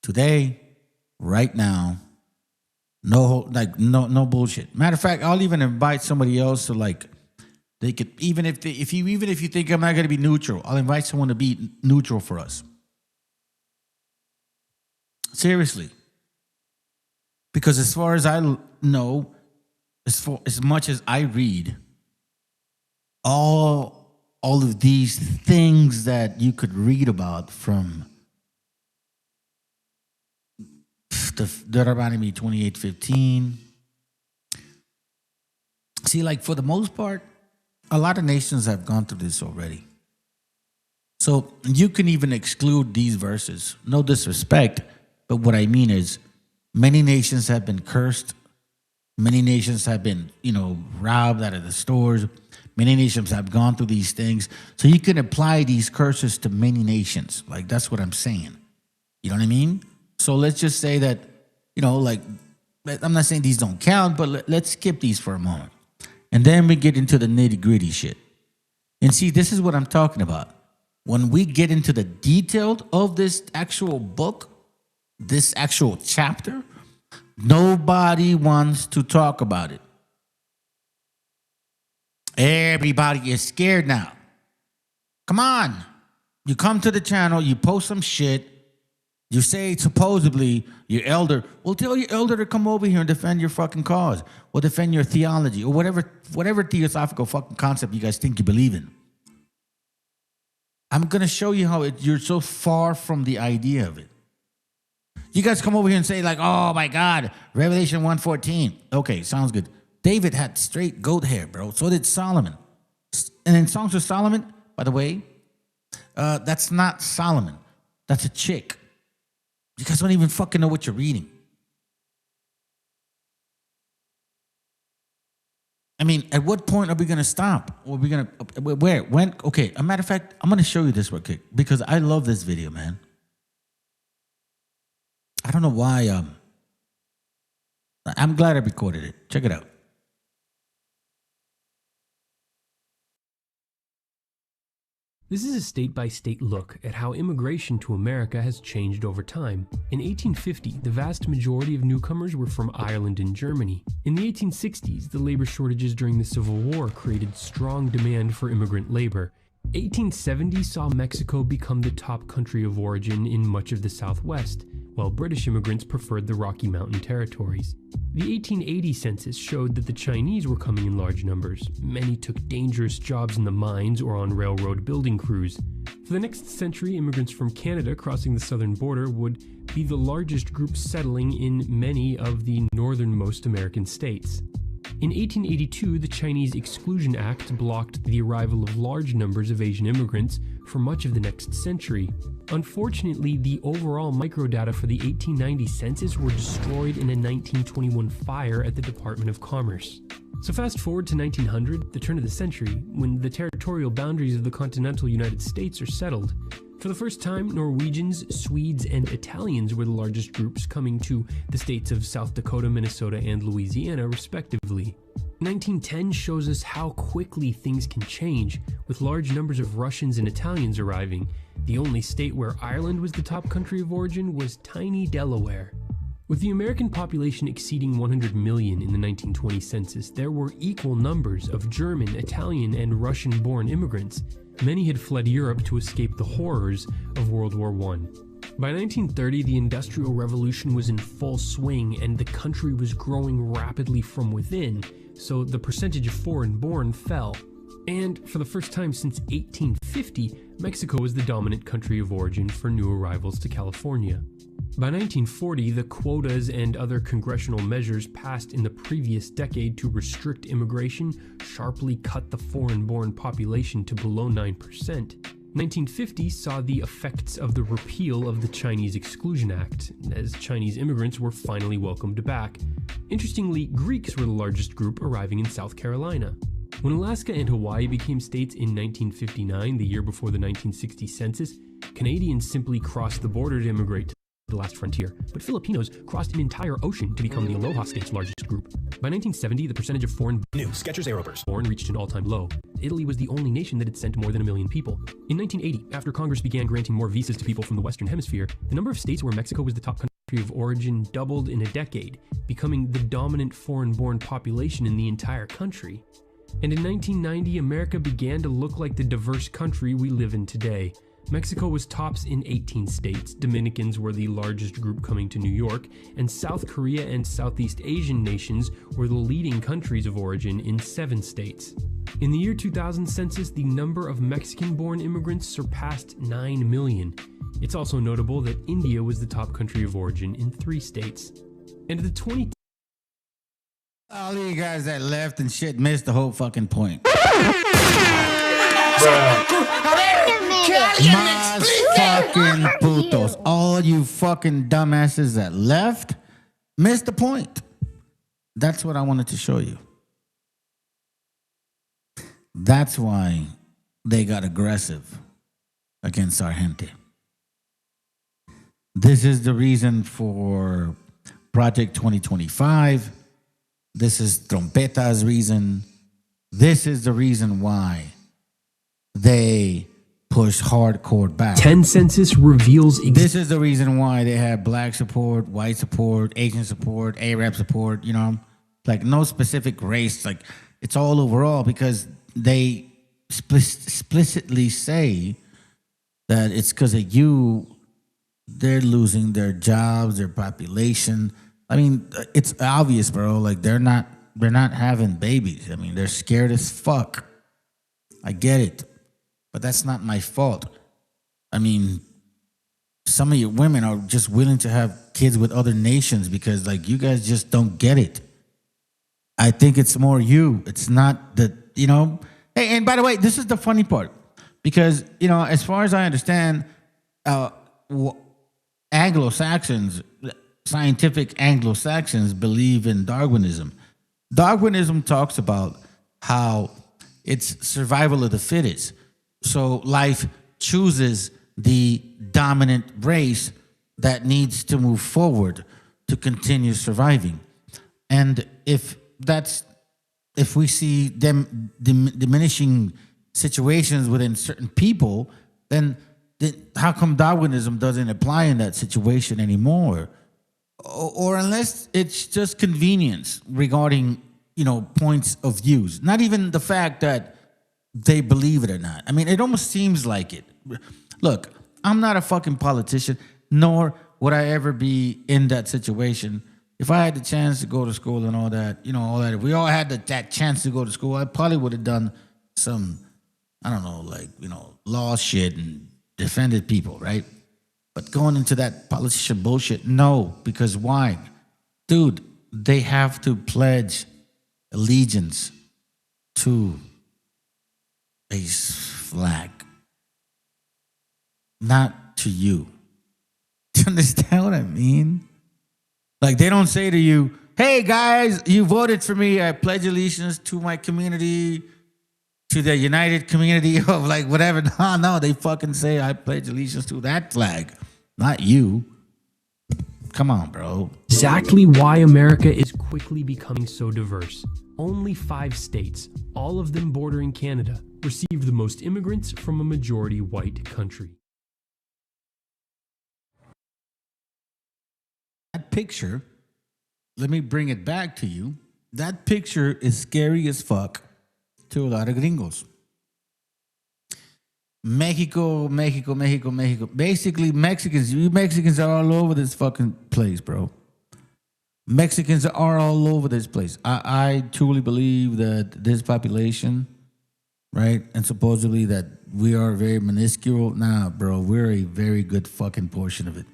Today, right now, no bullshit. Matter of fact, I'll even invite somebody else to they could even if you think I'm not going to be neutral, I'll invite someone to be neutral for us. Seriously. Because as far as I know, as much as I read, all of these things that you could read about from the Deuteronomy 28:15. See, for the most part, a lot of nations have gone through this already. So you can even exclude these verses. No disrespect, but what I mean is many nations have been cursed. Many nations have been, robbed out of the stores. Many nations have gone through these things. So you can apply these curses to many nations. That's what I'm saying. You know what I mean? So let's just say that, I'm not saying these don't count, but let's skip these for a moment. And then we get into the nitty-gritty shit. And see, this is what I'm talking about. When we get into the detail of this actual book, this actual chapter, nobody wants to talk about it. Everybody is scared now. Come on. You come to the channel, you post some shit, you say supposedly your elder, well, tell your elder to come over here and defend your fucking cause or defend your theology or whatever theosophical fucking concept you guys think you believe in. I'm going to show you how you're so far from the idea of it. You guys come over here and say oh my God, Revelation 1:14. Okay, sounds good. David had straight goat hair, bro. So did Solomon. And in Songs of Solomon, by the way, that's not Solomon. That's a chick. You guys don't even fucking know what you're reading. I mean, at what point are we going to stop? Or are we going to, where, when? Okay, a matter of fact, I'm going to show you this real quick because I love this video, man. I don't know why. I'm glad I recorded it. Check it out. This is a state-by-state look at how immigration to America has changed over time. In 1850, the vast majority of newcomers were from Ireland and Germany. In the 1860s, the labor shortages during the Civil War created strong demand for immigrant labor. 1870 saw Mexico become the top country of origin in much of the Southwest, while British immigrants preferred the Rocky Mountain territories. The 1880 census showed that the Chinese were coming in large numbers. Many took dangerous jobs in the mines or on railroad building crews. For the next century, immigrants from Canada crossing the southern border would be the largest group settling in many of the northernmost American states. In 1882, the Chinese Exclusion Act blocked the arrival of large numbers of Asian immigrants for much of the next century. Unfortunately, the overall microdata for the 1890 census were destroyed in a 1921 fire at the Department of Commerce. So fast forward to 1900, the turn of the century, when the territorial boundaries of the continental United States are settled. For the first time, Norwegians, Swedes, and Italians were the largest groups coming to the states of South Dakota, Minnesota, and Louisiana, respectively. 1910 shows us how quickly things can change, with large numbers of Russians and Italians arriving. The only state where Ireland was the top country of origin was tiny Delaware. With the American population exceeding 100 million in the 1920 census, there were equal numbers of German, Italian, and Russian-born immigrants. Many had fled Europe to escape the horrors of World War I. By 1930, the Industrial Revolution was in full swing and the country was growing rapidly from within, so the percentage of foreign-born fell. And for the first time since 1850, Mexico was the dominant country of origin for new arrivals to California. By 1940, the quotas and other congressional measures passed in the previous decade to restrict immigration sharply cut the foreign-born population to below 9%. 1950 saw the effects of the repeal of the Chinese Exclusion Act, as Chinese immigrants were finally welcomed back. Interestingly, Greeks were the largest group arriving in South Carolina. When Alaska and Hawaii became states in 1959, the year before the 1960 census, Canadians simply crossed the border to immigrate to the last frontier, but Filipinos crossed an entire ocean to become the Aloha State's largest group. By 1970, the percentage of foreign New Skechers Aeroburst born reached an all-time low. Italy was the only nation that had sent more than 1 million people. In 1980, after Congress began granting more visas to people from the Western Hemisphere, the number of states where Mexico was the top country of origin doubled in a decade, becoming the dominant foreign-born population in the entire country. And in 1990, America began to look like the diverse country we live in today. Mexico was tops in 18 states, Dominicans were the largest group coming to New York, and South Korea and Southeast Asian nations were the leading countries of origin in 7 states. In the year 2000 census, the number of Mexican-born immigrants surpassed 9 million. It's also notable that India was the top country of origin in 3 states. And the 20 All you guys that left and shit missed the whole fucking point. Más fucking putos. All you fucking dumbasses that left missed the point. That's what I wanted to show you. That's why they got aggressive against our gente. This is the reason for Project 2025. This is Trompeta's reason. This is the reason why they push hardcore back. 10 census reveals... This is the reason why they have black support, white support, Asian support, Arab support, you know, like no specific race. Like it's all overall because they explicitly say that it's because of you, they're losing their jobs, their population. I mean, it's obvious, bro. Like they're not having babies. I mean, they're scared as fuck. I get it, but that's not my fault. I mean, some of your women are just willing to have kids with other nations because, like, you guys just don't get it. I think it's more you. It's not that, you know. Hey, and by the way, this is the funny part because, you know, as far as I understand, Anglo-Saxons, scientific Anglo-Saxons believe in Darwinism. Darwinism talks about how it's survival of the fittest. So life chooses the dominant race that needs to move forward to continue surviving. And if we see them diminishing situations within certain people, then how come Darwinism doesn't apply in that situation anymore? Or unless it's just convenience regarding, you know, points of views. Not even the fact that they believe it or not. I mean, it almost seems like it. Look, I'm not a fucking politician, nor would I ever be in that situation. If I had the chance to go to school and all that, you know, all that, if we all had that chance to go to school, I probably would have done some, I don't know, like, you know, law shit and defended people, right? But going into that politician bullshit, no, because why? Dude, they have to pledge allegiance to a flag, not to you. Do you understand what I mean? Like, they don't say to you, hey guys, you voted for me, I pledge allegiance to my community, to the united community of like whatever. No, they fucking say I pledge allegiance to that flag, not you. Come on, bro. Exactly why America is quickly becoming so diverse. Only 5 states, all of them bordering Canada, received the most immigrants from a majority white country. That picture, let me bring it back to you. That picture is scary as fuck to a lot of gringos. Mexico. Basically, you Mexicans are all over this fucking place, bro. Mexicans are all over this place. I truly believe that this population, right, and supposedly that we are very minuscule. Nah, bro, we're a very good fucking portion of it.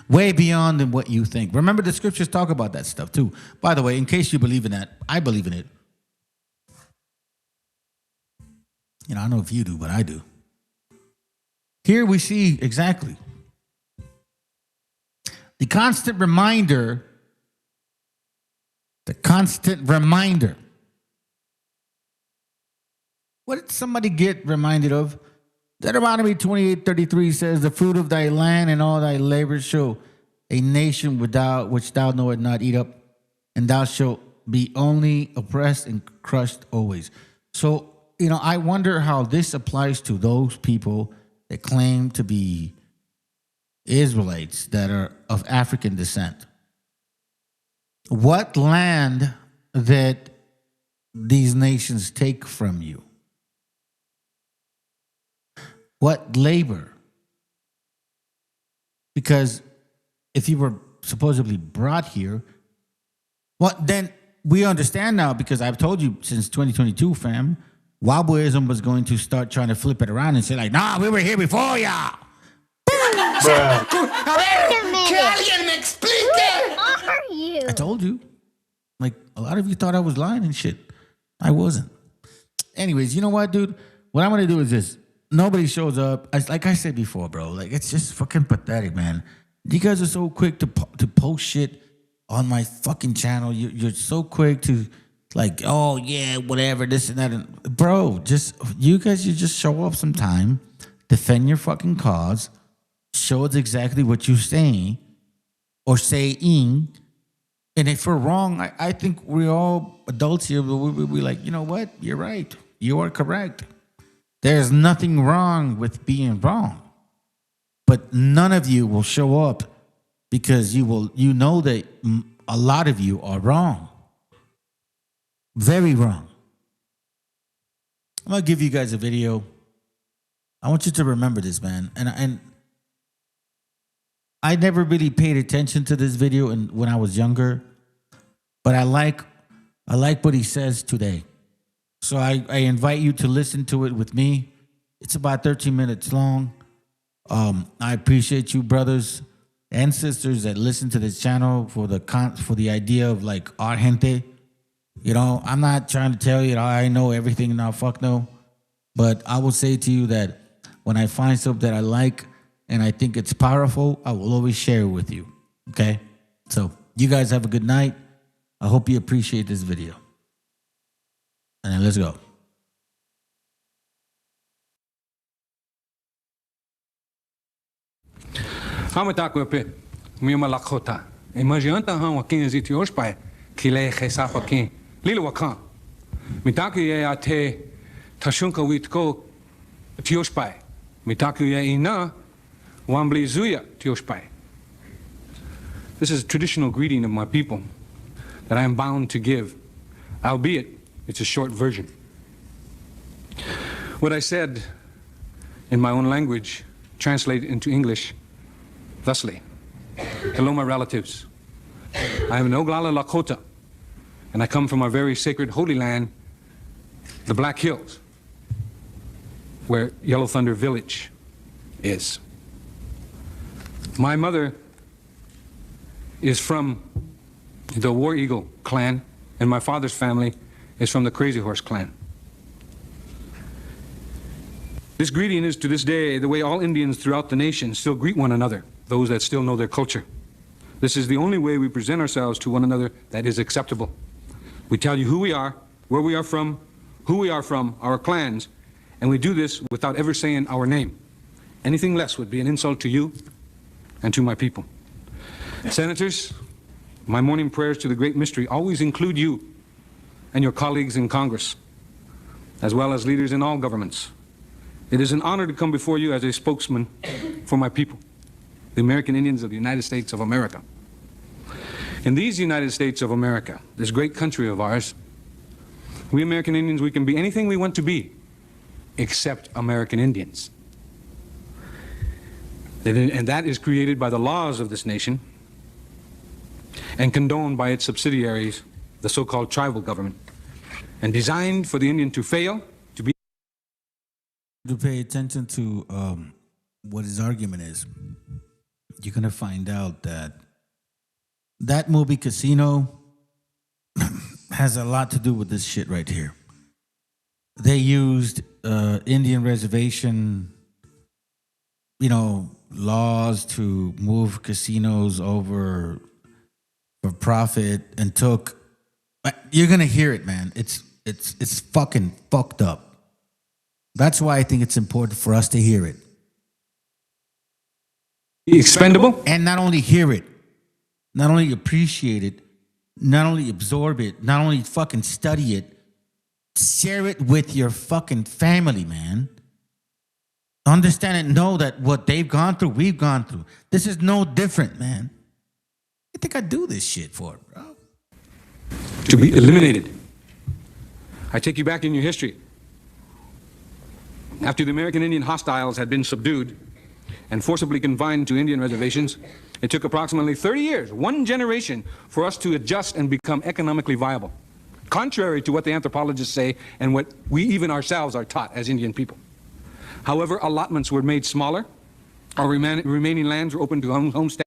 Way beyond than what you think. Remember, the scriptures talk about that stuff too. By the way, in case you believe in that, I believe in it. You know, I don't know if you do, but I do. Here we see exactly the constant reminder. The constant reminder. What did somebody get reminded of? Deuteronomy 28:33 says, the fruit of thy land and all thy labor shall a nation without which thou knowest not eat up, and thou shalt be only oppressed and crushed always. So, you know, I wonder how this applies to those people that claim to be Israelites that are of African descent. What land that these nations take from you? What labor? Because if you were supposedly brought here, well, then we understand now, because I've told you since 2022, fam, Wabuism was going to start trying to flip it around and say like, nah, we were here before y'all. A ver, que alguien me explique. Who are you? I told you. Like, a lot of you thought I was lying and shit. I wasn't. Anyways, you know what, dude? What I'm going to do is this. Nobody shows up. Like I said before, bro. Like, it's just fucking pathetic, man. You guys are so quick to post shit on my fucking channel. You're so quick to, like, oh, yeah, whatever, this and that. And, bro, you just show up sometime, defend your fucking cause, show us exactly what you're saying or saying. And if we're wrong, I think we're all adults here, but we're like, you know what? You're right. You are correct. There's nothing wrong with being wrong. But none of you will show up because you know that a lot of you are wrong. Very wrong. I'm going to give you guys a video. I want you to remember this, man. And I never really paid attention to this video when I was younger, but I like what he says today. So I invite you to listen to it with me. It's about 13 minutes long. I appreciate you, brothers and sisters, that listen to this channel for the idea of like our gente. You know, I'm not trying to tell you that I know everything now. Fuck no. But I will say to you that when I find something that I like and I think it's powerful, I will always share it with you. Okay? So you guys have a good night. I hope you appreciate this video. And then let's go. Hamatakupe, Mimalakota. Imaganta Ham, King Zitioshpai, Kile Hesapakin, Lilawakan. Mitaku ate Tashunka Witko Tioshpai. Mitaku ina Wambli Zuya Tioshpai. This is a traditional greeting of my people that I am bound to give, albeit it's a short version. What I said in my own language, translated into English thusly. Hello, my relatives. I am an Oglala Lakota, and I come from our very sacred holy land, the Black Hills, where Yellow Thunder Village is. My mother is from the War Eagle clan, and my father's family is from the Crazy Horse clan. This greeting is to this day the way all Indians throughout the nation still greet one another, those that still know their culture. This is the only way we present ourselves to one another that is acceptable. We tell you who we are, where we are from, who we are from, our clans, and we do this without ever saying our name. Anything less would be an insult to you and to my people. Senators, my morning prayers to the Great Mystery always include you and your colleagues in Congress, as well as leaders in all governments. It is an honor to come before you as a spokesman for my people, the American Indians of the United States of America. In these United States of America, this great country of ours, we American Indians, we can be anything we want to be, except American Indians. And that is created by the laws of this nation and condoned by its subsidiaries, the so-called tribal government, and designed for the Indian to fail, to be... To pay attention to what his argument is. you're going to find out that that movie Casino has a lot to do with this shit right here. They used Indian reservation, laws to move casinos over for profit and took. You're gonna hear it, man. It's fucking fucked up. That's why I think it's important for us to hear it. Expendable? And not only hear it, not only appreciate it, not only absorb it, not only fucking study it, share it with your fucking family, man. Understand and know that what they've gone through, we've gone through. This is no different, man. You think I do this shit for, bro? To be eliminated. I take you back in your history. After the American Indian hostiles had been subdued and forcibly confined to Indian reservations, it took approximately 30 years, one generation, for us to adjust and become economically viable, contrary to what the anthropologists say and what we even ourselves are taught as Indian people. However, allotments were made smaller. Our remaining lands were open to homestead.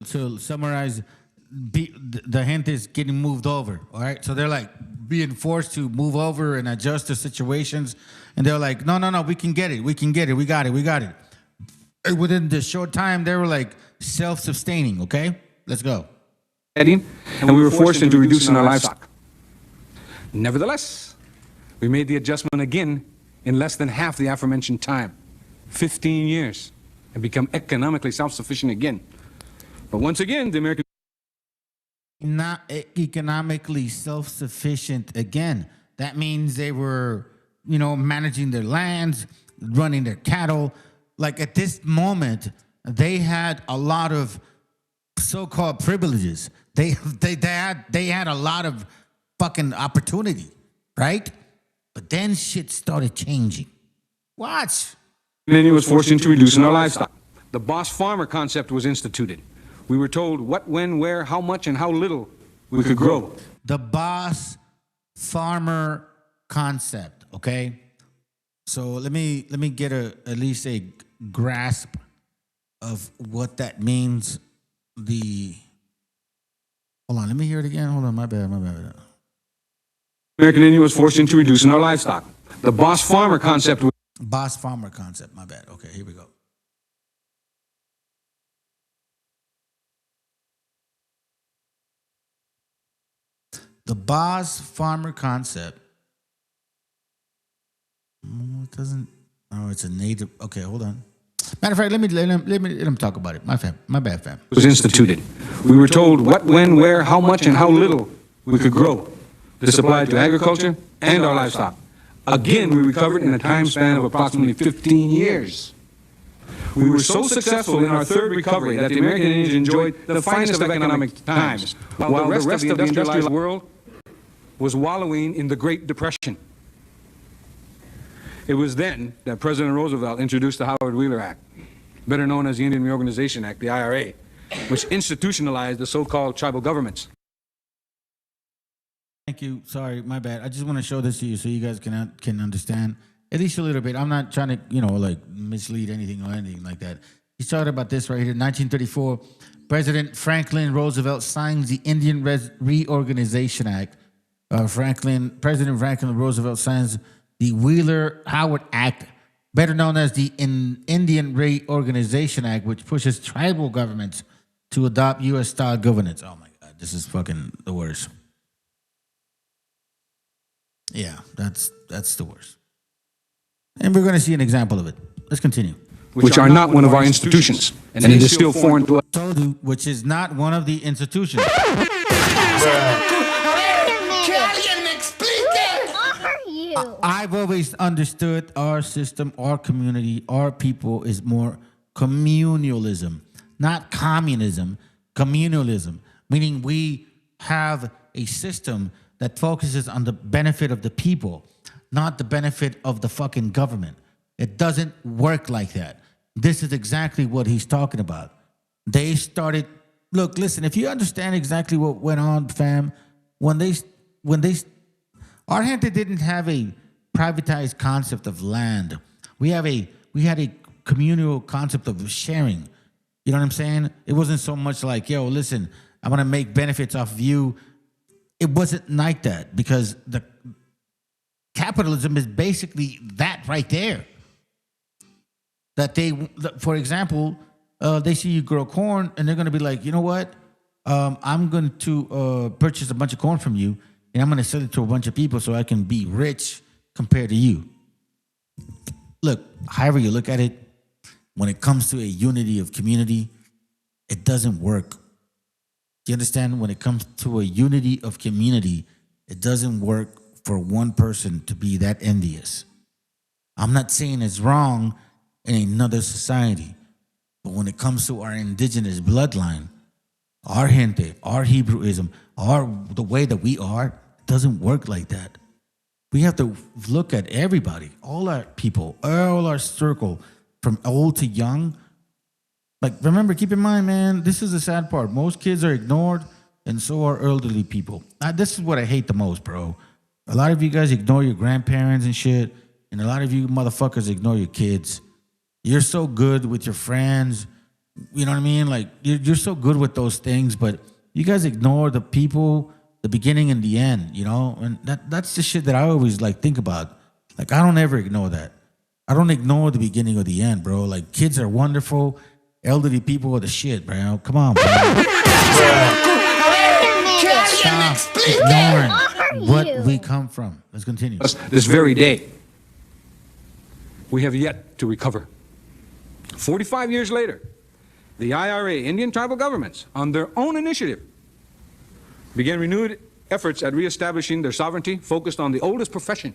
To summarize, the gente is getting moved over, all right? So they're like being forced to move over and adjust to situations. And they're like, no, we can get it. We got it. And within the short time, they were like self-sustaining, okay? Let's go. And we were forced into reducing our livestock. Nevertheless, we made the adjustment again in less than half the aforementioned time, 15 years, and become economically self-sufficient again. But once again, the American... Not economically self-sufficient again. That means they were, managing their lands, running their cattle. Like at this moment, they had a lot of so-called privileges. They had a lot of fucking opportunity, right? But then shit started changing. Watch. Then he was forced into reducing our livestock. The boss farmer concept was instituted. We were told what, when, where, how much, and how little we could grow. The boss farmer concept, okay? So let me get at least a grasp of what that means. Hold on, let me hear it again. Hold on, my bad. American Indian was forced into reducing our livestock. The boss farmer concept was... Boss farmer concept, my bad. Okay, here we go. The boss farmer concept. It doesn't. Oh, it's a native. Okay, hold on. Matter of fact, let him talk about it. My bad, fam. Was instituted. We were told what, when, where, how much, and how little we could grow. This applied to agriculture and our livestock. Again, we recovered in a time span of approximately 15 years. We were so successful in our third recovery that the American Indians enjoyed the finest of economic times, while the rest of the industrialized world was wallowing in the Great Depression. It was then that President Roosevelt introduced the Howard Wheeler Act, better known as the Indian Reorganization Act, the IRA, which institutionalized the so-called tribal governments. Thank you. Sorry, my bad. I just want to show this to you so you guys can understand at least a little bit. I'm not trying to, mislead anything or anything like that. He's talking about this right here. 1934, President Franklin Roosevelt signs the Indian Reorganization Act. President Franklin Roosevelt signs the Wheeler-Howard Act, better known as the Indian Reorganization Act, which pushes tribal governments to adopt U.S.-style governance. Oh my God, this is fucking the worst. Yeah, that's the worst. And we're going to see an example of it. Let's continue. Which are not one of our institutions, and it is still foreign to us. Told you, which is not one of the institutions. I've always understood our system, our community, our people is more communalism, not communism, communalism, meaning we have a system that focuses on the benefit of the people, not the benefit of the fucking government. It doesn't work like that. This is exactly what he's talking about. They started, look, listen, if you understand exactly what went on, fam, our gente didn't have a privatized concept of land. We had a communal concept of sharing. You know what I'm saying? It wasn't so much like, yo, listen, I'm gonna make benefits off of you. It wasn't like that, because the capitalism is basically that right there. That for example, they see you grow corn and they're gonna be like, you know what? I'm going to purchase a bunch of corn from you, and I'm going to sell it to a bunch of people so I can be rich compared to you. Look, however you look at it, when it comes to a unity of community, it doesn't work. Do you understand? When it comes to a unity of community, it doesn't work for one person to be that envious. I'm not saying it's wrong in another society, but when it comes to our indigenous bloodline, our gente, our Hebrewism, the way that we are, doesn't work like that. We have to look at everybody, all our people, all our circle, from old to young. Like, remember, keep in mind, man, this is the sad part. Most kids are ignored, and so are elderly people. This is what I hate the most, bro. A lot of you guys ignore your grandparents and shit, and a lot of you motherfuckers ignore your kids. You're so good with your friends. You know what I mean? Like, you're so good with those things, but you guys ignore the people, the beginning and the end, you know? And that's the shit that I always, like, think about. Like, I don't ever ignore that. I don't ignore the beginning or the end, bro. Like, kids are wonderful. Elderly people are the shit, bro. Come on, bro. Stop ignoring what we come from. Let's continue. This very day, we have yet to recover. 45 years later, the IRA, Indian tribal governments, on their own initiative, began renewed efforts at reestablishing their sovereignty focused on the oldest profession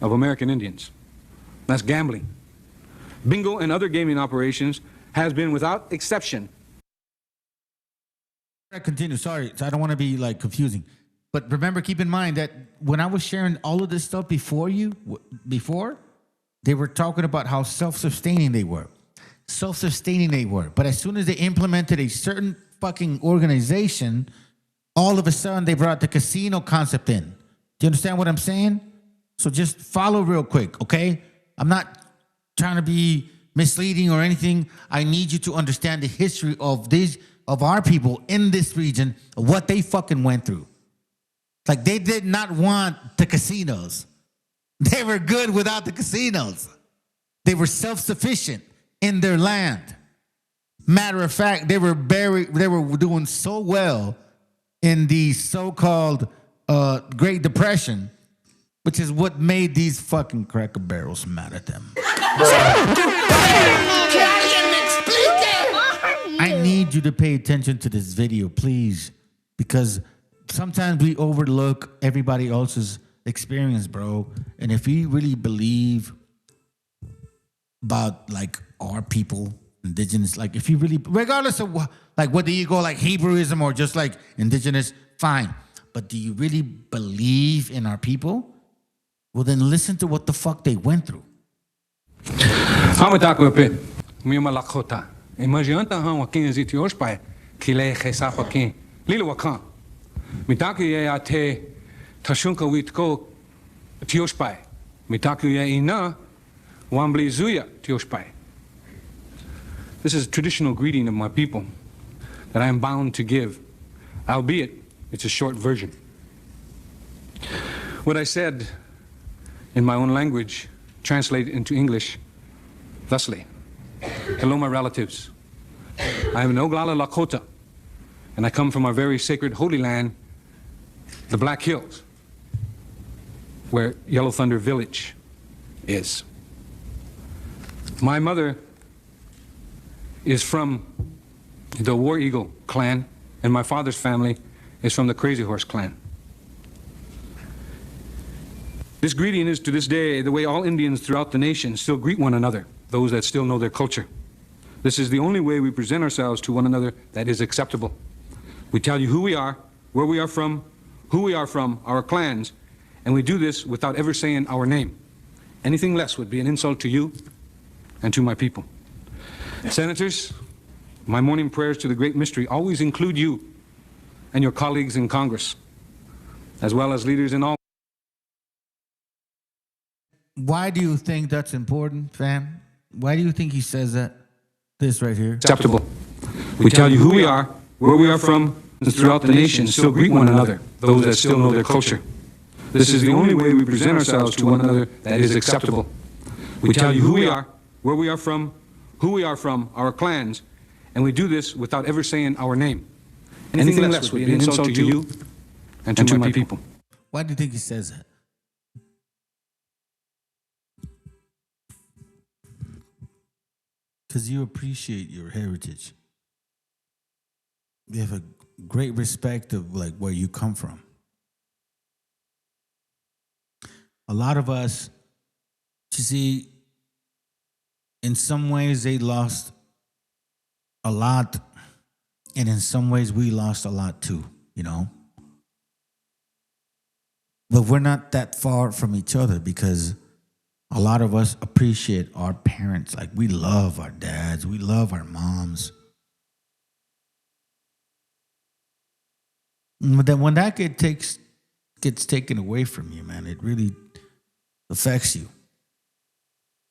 of American Indians. That's gambling. Bingo and other gaming operations has been, without exception. I continue. Sorry, I don't want to be like confusing. But remember, keep in mind that when I was sharing all of this stuff before, they were talking about how self-sustaining they were. But as soon as they implemented a certain fucking organization, all of a sudden they brought the casino concept in. Do you understand what I'm saying? So just follow real quick, okay? I'm not trying to be misleading or anything. I need you to understand the history of our people in this region, what they fucking went through. Like, they did not want the casinos. They were good without the casinos. They were self-sufficient in their land. Matter of fact, they were doing so well in the so-called Great Depression, which is what made these fucking Cracker Barrels mad at them. I need you to pay attention to this video, please, because sometimes we overlook everybody else's experience, bro. And if you really believe about, like, our people, indigenous, like, if you really, regardless of like whether you go like Hebrewism or just like indigenous, fine. But do you really believe in our people? Well, then listen to what the fuck they went through. This is a traditional greeting of my people that I am bound to give, albeit it's a short version. What I said in my own language translated into English thusly. Hello, my relatives. I am an Oglala Lakota, and I come from our very sacred holy land, the Black Hills, where Yellow Thunder Village is. My mother is from the War Eagle clan, and my father's family is from the Crazy Horse clan. This greeting is to this day the way all Indians throughout the nation still greet one another, those that still know their culture. This is the only way we present ourselves to one another that is acceptable. We tell you who we are, where we are from, who we are from, our clans, and we do this without ever saying our name. Anything less would be an insult to you and to my people. Senators, my morning prayers to the Great Mystery always include you and your colleagues in Congress, as well as leaders in all. Why do you think that's important, fam? Why do you think he says that? This right here. Acceptable. We tell you who we are, where we are from, and throughout the nation still greet one another, those that still know their culture. This is the only way we present ourselves to one another that is acceptable. We tell you who we are, where we are from, who we are from, our clans, and we do this without ever saying our name. Anything less would be an insult to you and to my people. Why do you think he says that? Because you appreciate your heritage. You have a great respect of like where you come from. A lot of us, you see, in some ways they lost a lot, and in some ways we lost a lot too, you know? But we're not that far from each other because a lot of us appreciate our parents. Like, we love our dads, we love our moms. But then when that gets taken away from you, man, it really affects you.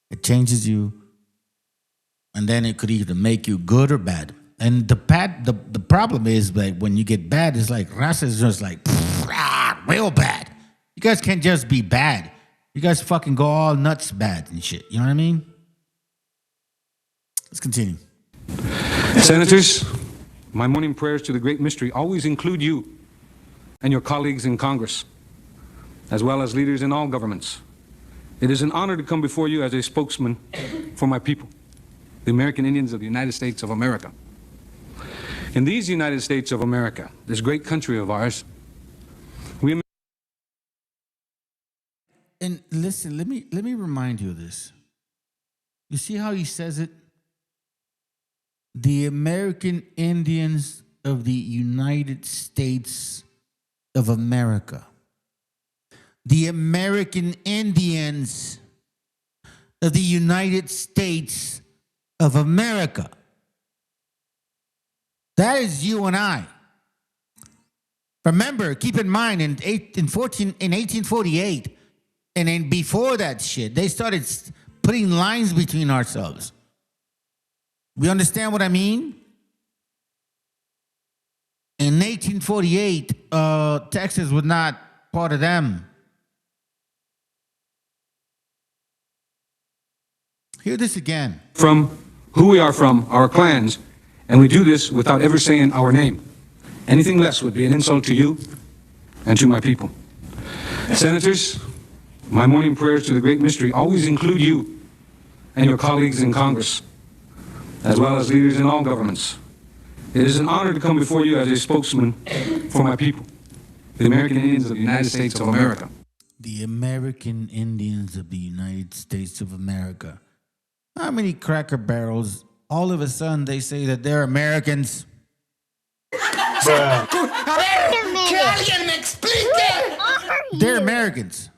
It changes you. And then it could either make you good or bad. And the problem is, like, when you get bad, it's like raza is just like real bad. You guys can't just be bad. You guys fucking go all nuts bad and shit. You know what I mean? Let's continue. Senators, my morning prayers to the great mystery always include you and your colleagues in Congress, as well as leaders in all governments. It is an honor to come before you as a spokesman for my people, the American Indians of the United States of America. In these United States of America, this great country of ours, we... And listen, let me remind you of this. You see how he says it? The American Indians of the United States of America. The American Indians of the United States of America. That is you and I. Remember, keep in mind, in 1848, and then before that shit, they started putting lines between ourselves. We understand what I mean? In 1848, Texas was not part of them. Hear this again. From who we are from, our clans, and we do this without ever saying our name. Anything less would be an insult to you and to my people. Senators, my morning prayers to the great mystery always include you and your colleagues in Congress, as well as leaders in all governments. It is an honor to come before you as a spokesman for my people, the American Indians of the United States of America. The American Indians of the United States of America. How many Cracker Barrels, all of a sudden they say that they're Americans? A ver, que alguien me explique. They're Americans.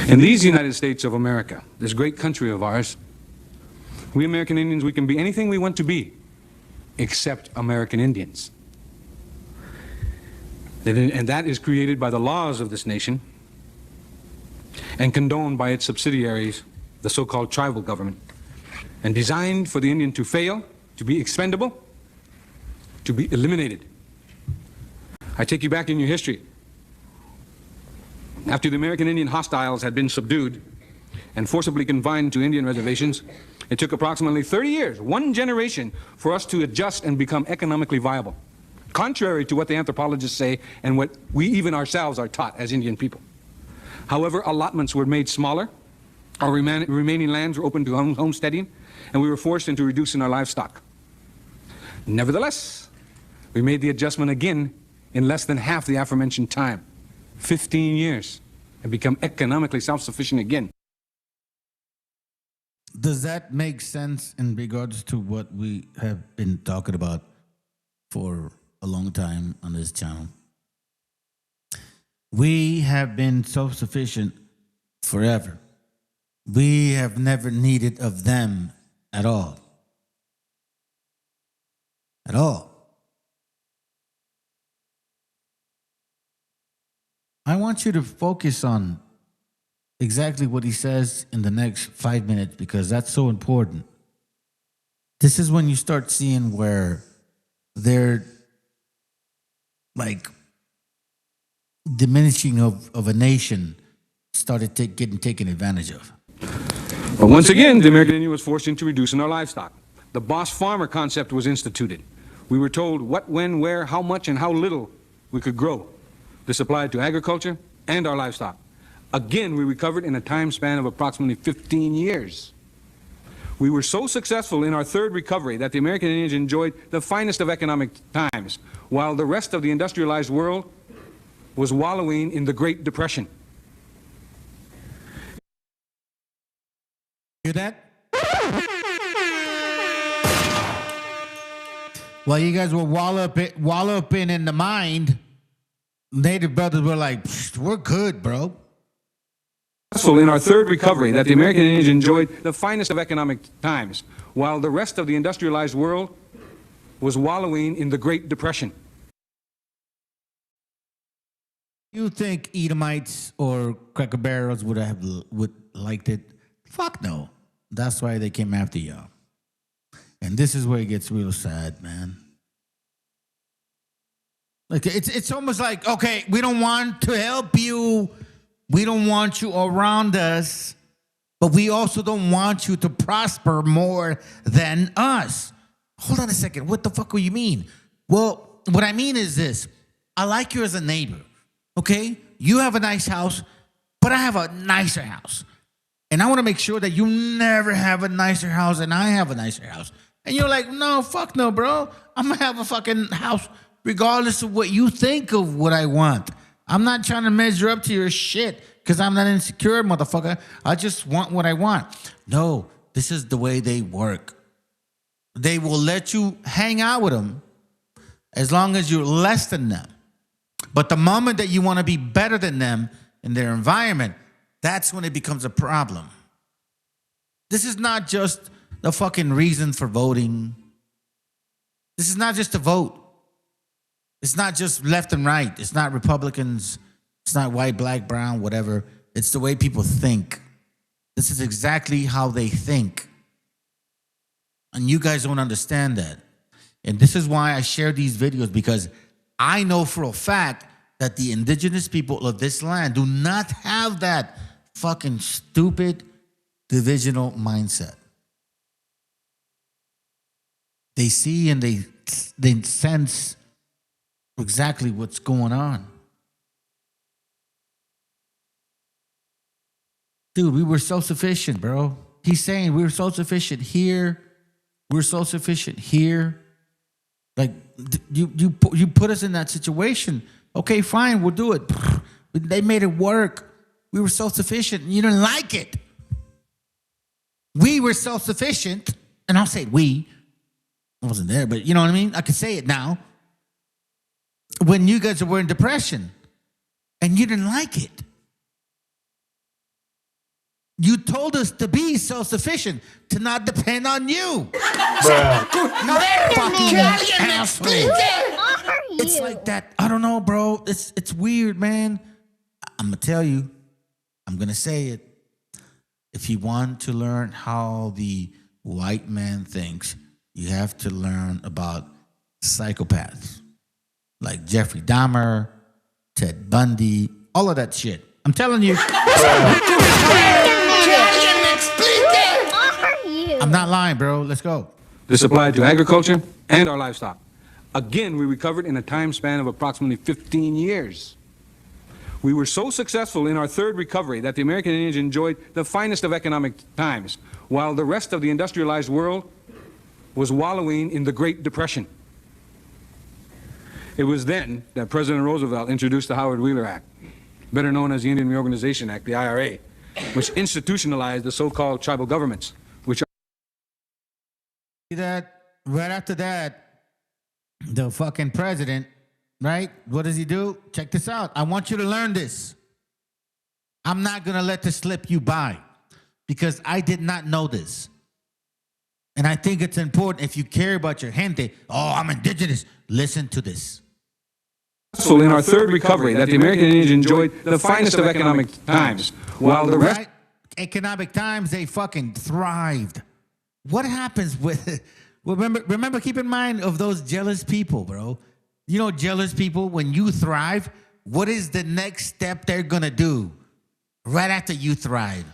In these United States of America, this great country of ours, we American Indians, we can be anything we want to be, except American Indians. And that is created by the laws of this nation and condoned by its subsidiaries, the so-called tribal government, and designed for the Indian to fail, to be expendable, to be eliminated. I take you back in your history. After the American Indian hostiles had been subdued and forcibly confined to Indian reservations, it took approximately 30 years, one generation, for us to adjust and become economically viable, contrary to what the anthropologists say and what we even ourselves are taught as Indian people. However, allotments were made smaller, our remaining lands were open to homesteading, and we were forced into reducing our livestock. Nevertheless, we made the adjustment again in less than half the aforementioned time. 15 years, and become economically self-sufficient again. Does that make sense in regards to what we have been talking about for a long time on this channel? We have been self-sufficient forever. We have never needed of them at all. At all. I want you to focus on exactly what he says in the next 5 minutes because that's so important. This is when you start seeing where they're like diminishing of a nation started getting taken advantage of. But once again, the American Indian was forced into reducing our livestock. The boss farmer concept was instituted. We were told what, when, where, how much, and how little we could grow. This applied to agriculture and our livestock. Again, we recovered in a time span of approximately 15 years. We were so successful in our third recovery that the American Indians enjoyed the finest of economic times, while the rest of the industrialized world was wallowing in the Great Depression. Hear that? While you guys were walloping in the mind, Native brothers were like, we're good, bro. In our third recovery that the American Indians enjoyed the finest of economic times, while the rest of the industrialized world was wallowing in the Great Depression. You think Edomites or Cracker Barrels would liked it? Fuck no. That's why they came after y'all. And this is where it gets real sad, man. Like it's almost like, okay, we don't want to help you. We don't want you around us, but we also don't want you to prosper more than us. Hold on a second. What the fuck do you mean? Well, what I mean is this. I like you as a neighbor, okay? You have a nice house, but I have a nicer house. And I want to make sure that you never have a nicer house and I have a nicer house. And you're like, no, fuck no, bro. I'm going to have a fucking house regardless of what you think of what I want. I'm not trying to measure up to your shit because I'm not insecure, motherfucker. I just want what I want. No, this is the way they work. They will let you hang out with them as long as you're less than them. But the moment that you want to be better than them in their environment, that's when it becomes a problem. This is not just the fucking reason for voting. This is not just a vote. It's not just left and right. It's not Republicans. It's not white, black, brown, whatever. It's the way people think. This is exactly how they think. And you guys don't understand that. And this is why I share these videos, because I know for a fact that the indigenous people of this land do not have that fucking stupid divisional mindset. They see and they sense exactly what's going on. Dude, we were self-sufficient, bro. He's saying we're self-sufficient here. We're self-sufficient here. Like, you put us in that situation. Okay, fine, we'll do it. They made it work. We were self-sufficient, and you didn't like it. We were self-sufficient, and I'll say we. I wasn't there, but you know what I mean? I can say it now. When you guys were in depression, and you didn't like it. You told us to be self-sufficient, to not depend on you. It's like that. I don't know, bro. It's weird, man. I'm going to tell you. I'm going to say it. If you want to learn how the white man thinks, you have to learn about psychopaths. Like Jeffrey Dahmer, Ted Bundy, all of that shit. I'm telling you. I'm not lying, bro. Let's go. This applied to agriculture and our livestock. Again, we recovered in a time span of approximately 15 years. We were so successful in our third recovery that the American Indians enjoyed the finest of economic times, while the rest of the industrialized world was wallowing in the Great Depression. It was then that President Roosevelt introduced the Howard Wheeler Act, better known as the Indian Reorganization Act, the IRA, which institutionalized the so-called tribal governments, which are... See that? Right after that, the fucking president, right? What does he do? Check this out. I want you to learn this. I'm not going to let this slip you by because I did not know this. And I think it's important if you care about your gente. Oh, I'm indigenous. Listen to this. So in our third recovery, that the American Indians enjoyed the finest of economic times, while the rest... Right? Economic times, they fucking thrived. What happens with... Remember, keep in mind of those jealous people, bro. You know, jealous people, when you thrive, what is the next step they're gonna do? Right after you thrive,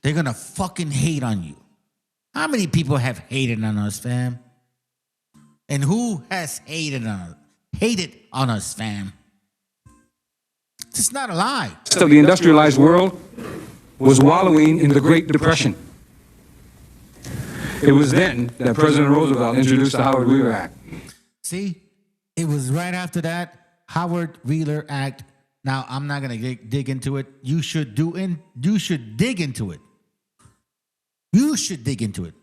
they're gonna fucking hate on you. How many people have hated on us, fam? And who has hated on us, fam? It's not a lie. Of the industrialized world was wallowing in the Great Depression. It was then that President Roosevelt introduced the Howard Wheeler Act. See, it was right after that Howard Wheeler Act. Now, I'm not gonna dig into it. You should dig into it. You should dig into it.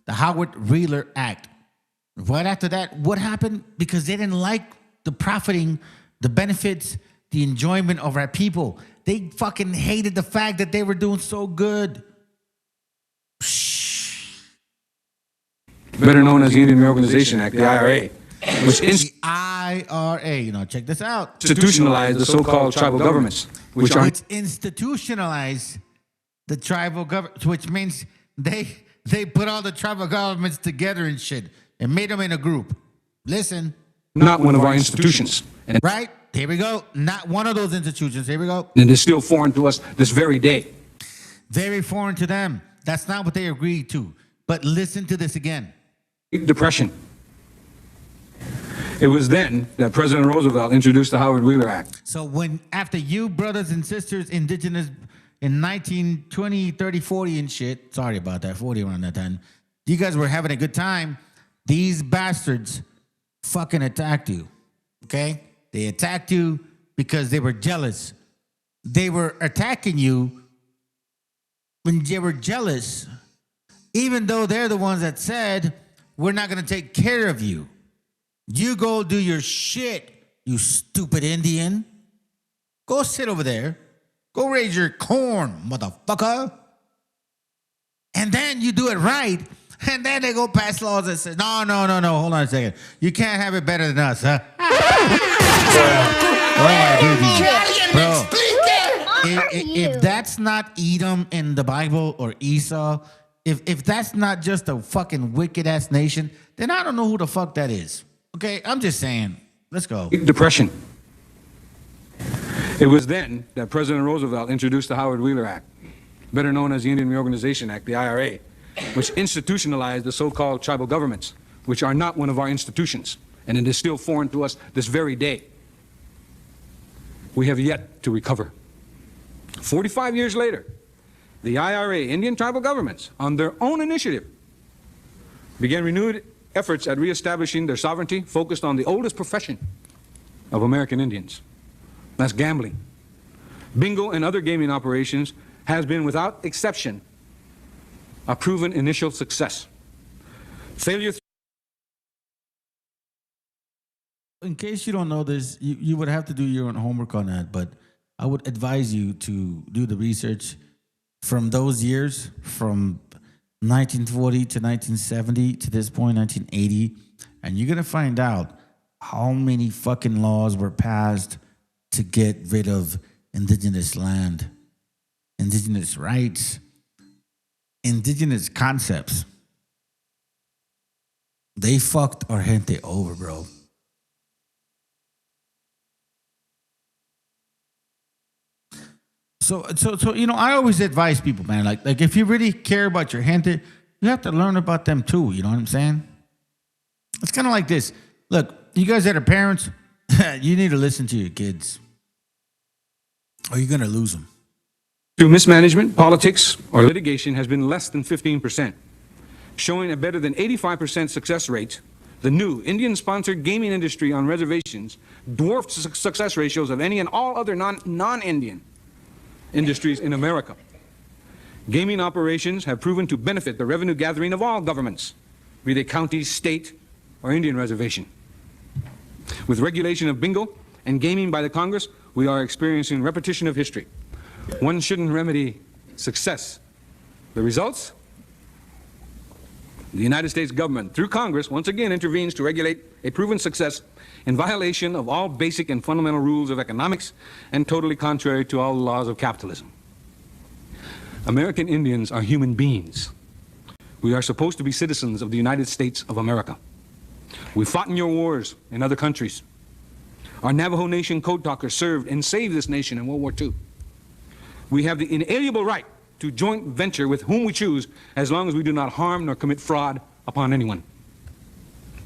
The Howard Wheeler Act. Right after that, what happened? Because they didn't like the profiting, the benefits, the enjoyment of our people. They fucking hated the fact that they were doing so good. Better known as the Indian Reorganization Act, the IRA, which The IRA, you know, check this out. institutionalized the so-called tribal governments, which are... Which institutionalized the tribal government, which means they put all the tribal governments together and shit and made them in a group. Listen. Not one of our institutions. And Right? Here we go. Not one of those institutions. Here we go. it is still foreign to us this very day. Very foreign to them. That's not what they agreed to. But listen to this again. Depression. It was then that President Roosevelt introduced the Howard Wheeler Act. So when, after you brothers and sisters, indigenous, in 1920, 30, 40 and shit, sorry about that, 40 around that time, you guys were having a good time, these bastards fucking attacked you, okay? They attacked you because they were jealous. They were attacking you when they were jealous, even though they're the ones that said, we're not gonna take care of you. You go do your shit, you stupid Indian. Go sit over there. Go raise your corn, motherfucker. And then you do it right. And then they go pass laws that say, no, hold on a second. You can't have it better than us, huh? Bro, if that's not Edom in the Bible or Esau, if that's not just a fucking wicked ass nation, then I don't know who the fuck that is. Okay, I'm just saying. Let's go. Depression. It was then that President Roosevelt introduced the Howard Wheeler Act, better known as the Indian Reorganization Act, the IRA, which institutionalized the so-called tribal governments, which are not one of our institutions, and it is still foreign to us this very day. We have yet to recover. 45 years later, the IRA, Indian tribal governments, on their own initiative, began renewed efforts at reestablishing their sovereignty focused on the oldest profession of American Indians. That's gambling. Bingo and other gaming operations has been, without exception, a proven initial success. Failure. In case you don't know this, you would have to do your own homework on that, but I would advise you to do the research from those years, from 1940 to 1970 to this point, 1980, and you're gonna find out how many fucking laws were passed to get rid of indigenous land, indigenous rights, indigenous concepts. They fucked our gente over, bro. So you know, I always advise people, man, like if you really care about your gente, you have to learn about them too, you know what I'm saying? It's kind of like this. Look, you guys that are parents, you need to listen to your kids, or you're gonna lose them. Through mismanagement, politics, or litigation has been less than 15%, showing a better than 85% success rate. The new Indian-sponsored gaming industry on reservations dwarfs success ratios of any and all other non-Indian industries in America. Gaming operations have proven to benefit the revenue gathering of all governments, be they county, state, or Indian reservation. With regulation of bingo and gaming by the Congress, we are experiencing repetition of history. One shouldn't remedy success. The results? The United States government, through Congress, once again intervenes to regulate a proven success in violation of all basic and fundamental rules of economics and totally contrary to all laws of capitalism. American Indians are human beings. We are supposed to be citizens of the United States of America. We fought in your wars in other countries. Our Navajo Nation code talkers served and saved this nation in World War II. We have the inalienable right to joint venture with whom we choose, as long as we do not harm nor commit fraud upon anyone.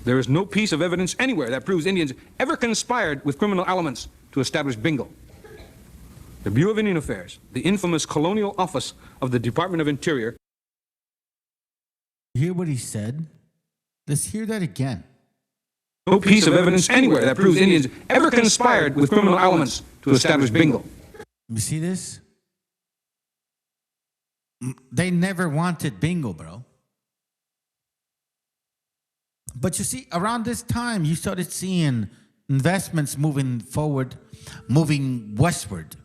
There is no piece of evidence anywhere that proves Indians ever conspired with criminal elements to establish bingo. The Bureau of Indian Affairs, the infamous colonial office of the Department of Interior. You hear what he said? Let's hear that again. No piece of evidence anywhere that proves Indians ever conspired with criminal elements to establish bingo. You see this? They never wanted bingo, bro. But you see, around this time, you started seeing investments moving forward, moving westward.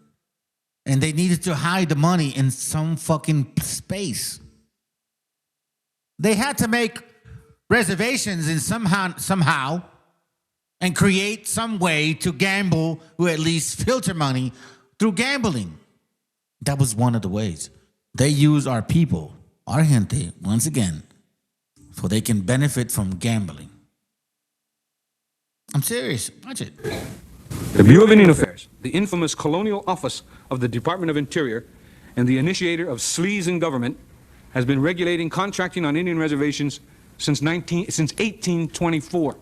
And they needed to hide the money in some fucking space. They had to make reservations in somehow and create some way to gamble, or at least filter money through gambling. That was one of the ways. They use our people, our gente, once again, so they can benefit from gambling. I'm serious. Watch it. The Bureau of Indian Affairs, the infamous colonial office of the Department of Interior and the initiator of sleaze in government, has been regulating contracting on Indian reservations since 1824.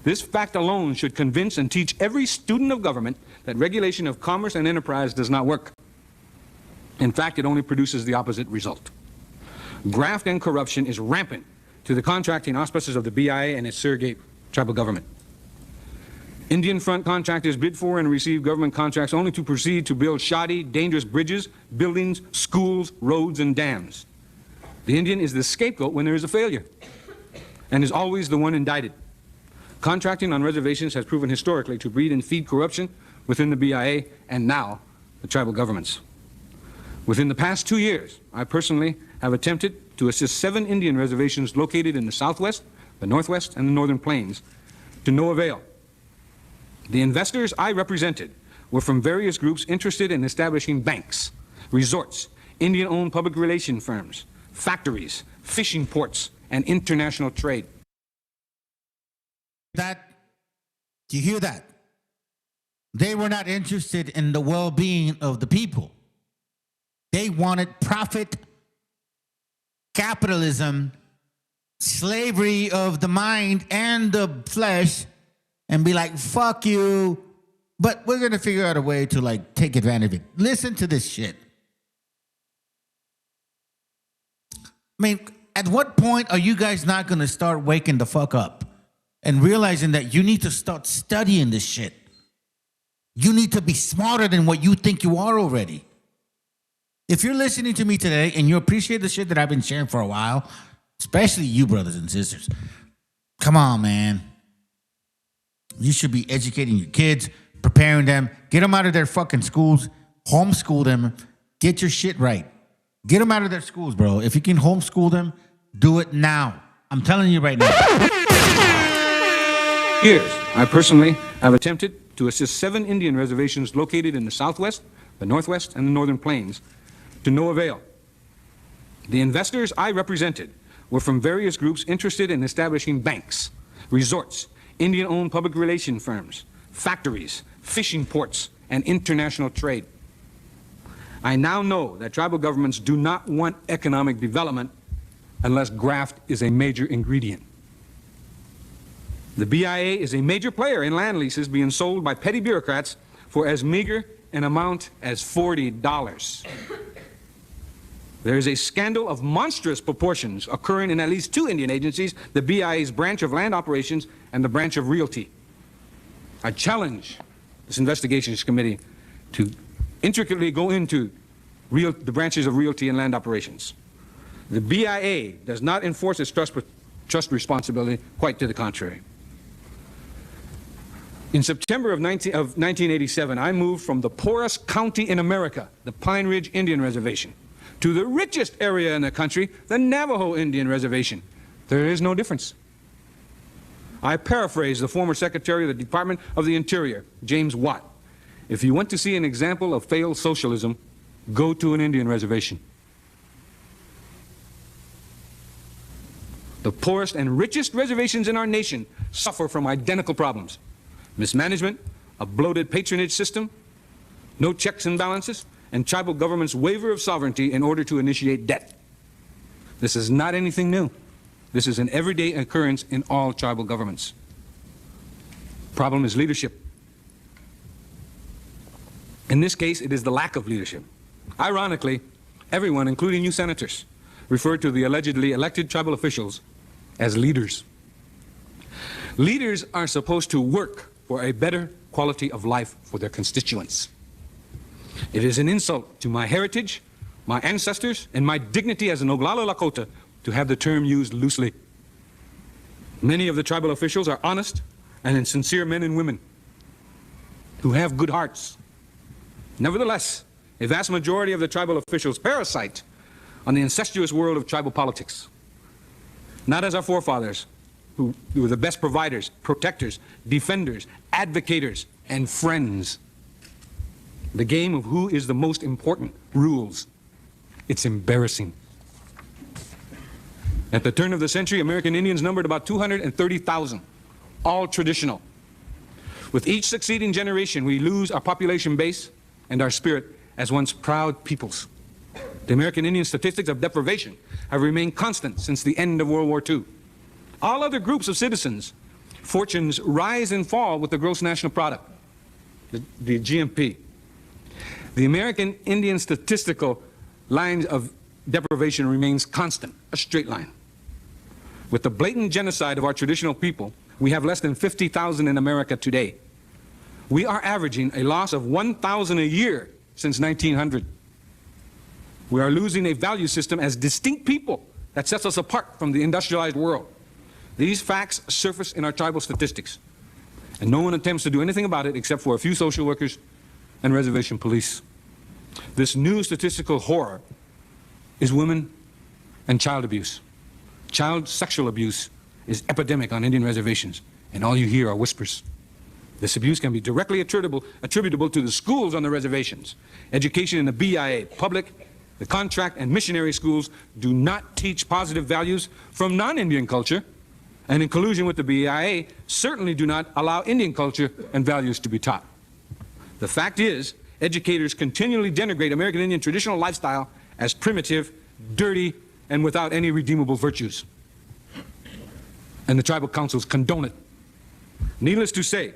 This fact alone should convince and teach every student of government that regulation of commerce and enterprise does not work. In fact, it only produces the opposite result. Graft and corruption is rampant to the contracting auspices of the BIA and its surrogate tribal government. Indian front contractors bid for and receive government contracts only to proceed to build shoddy, dangerous bridges, buildings, schools, roads, and dams. The Indian is the scapegoat when there is a failure and is always the one indicted. Contracting on reservations has proven historically to breed and feed corruption within the BIA and now the tribal governments. Within the past 2 years, I personally have attempted to assist 7 Indian reservations located in the Southwest, the Northwest, and the Northern Plains to no avail. The investors I represented were from various groups interested in establishing banks, resorts, Indian-owned public relation firms, factories, fishing ports, and international trade. Do you hear that? They were not interested in the well-being of the people. They wanted profit, capitalism, slavery of the mind and the flesh, and be like, fuck you. But we're going to figure out a way to like take advantage of it. Listen to this shit. I mean, at what point are you guys not going to start waking the fuck up and realizing that you need to start studying this shit? You need to be smarter than what you think you are already. If you're listening to me today and you appreciate the shit that I've been sharing for a while, especially you brothers and sisters, come on, man. You should be educating your kids, preparing them, get them out of their fucking schools, homeschool them, get your shit right. Get them out of their schools, bro. If you can homeschool them, do it now. I'm telling you right now. Years, I personally have attempted to assist 7 Indian reservations located in the Southwest, the Northwest, and the Northern Plains to no avail. The investors I represented were from various groups interested in establishing banks, resorts, Indian-owned public relation firms, factories, fishing ports, and international trade. I now know that tribal governments do not want economic development unless graft is a major ingredient. The BIA is a major player in land leases being sold by petty bureaucrats for as meager an amount as $40. There is a scandal of monstrous proportions occurring in at least 2 Indian agencies, the BIA's branch of land operations and the branch of realty. I challenge this investigations committee to intricately go into the branches of realty and land operations. The BIA does not enforce its trust responsibility, quite to the contrary. In September of 1987, I moved from the poorest county in America, the Pine Ridge Indian Reservation, to the richest area in the country, the Navajo Indian Reservation. There is no difference. I paraphrase the former Secretary of the Department of the Interior, James Watt. If you want to see an example of failed socialism, go to an Indian reservation. The poorest and richest reservations in our nation suffer from identical problems: mismanagement, a bloated patronage system, no checks and balances, and tribal government's waiver of sovereignty in order to initiate debt. This is not anything new. This is an everyday occurrence in all tribal governments. Problem is leadership. In this case, it is the lack of leadership. Ironically, everyone, including you senators, refer to the allegedly elected tribal officials as leaders. Leaders are supposed to work for a better quality of life for their constituents. It is an insult to my heritage, my ancestors, and my dignity as an Oglala Lakota to have the term used loosely. Many of the tribal officials are honest and sincere men and women who have good hearts. Nevertheless, a vast majority of the tribal officials parasite on the incestuous world of tribal politics. Not as our forefathers, who were the best providers, protectors, defenders, advocators, and friends. The game of who is the most important rules. It's embarrassing. At the turn of the century, American Indians numbered about 230,000, all traditional. With each succeeding generation, we lose our population base and our spirit as once proud peoples. The American Indian statistics of deprivation have remained constant since the end of World War II. All other groups of citizens, fortunes rise and fall with the gross national product, the GNP. The American Indian statistical lines of deprivation remains constant, a straight line. With the blatant genocide of our traditional people, we have less than 50,000 in America today. We are averaging a loss of 1,000 a year since 1900. We are losing a value system as distinct people that sets us apart from the industrialized world. These facts surface in our tribal statistics, and no one attempts to do anything about it except for a few social workers and reservation police. This new statistical horror is women and child abuse. Child sexual abuse is epidemic on Indian reservations, and all you hear are whispers. This abuse can be directly attributable to the schools on the reservations. Education in the BIA, public, the contract, and missionary schools do not teach positive values from non-Indian culture, and in collusion with the BIA, certainly do not allow Indian culture and values to be taught. The fact is, educators continually denigrate American Indian traditional lifestyle as primitive, dirty, and without any redeemable virtues. And the tribal councils condone it. Needless to say,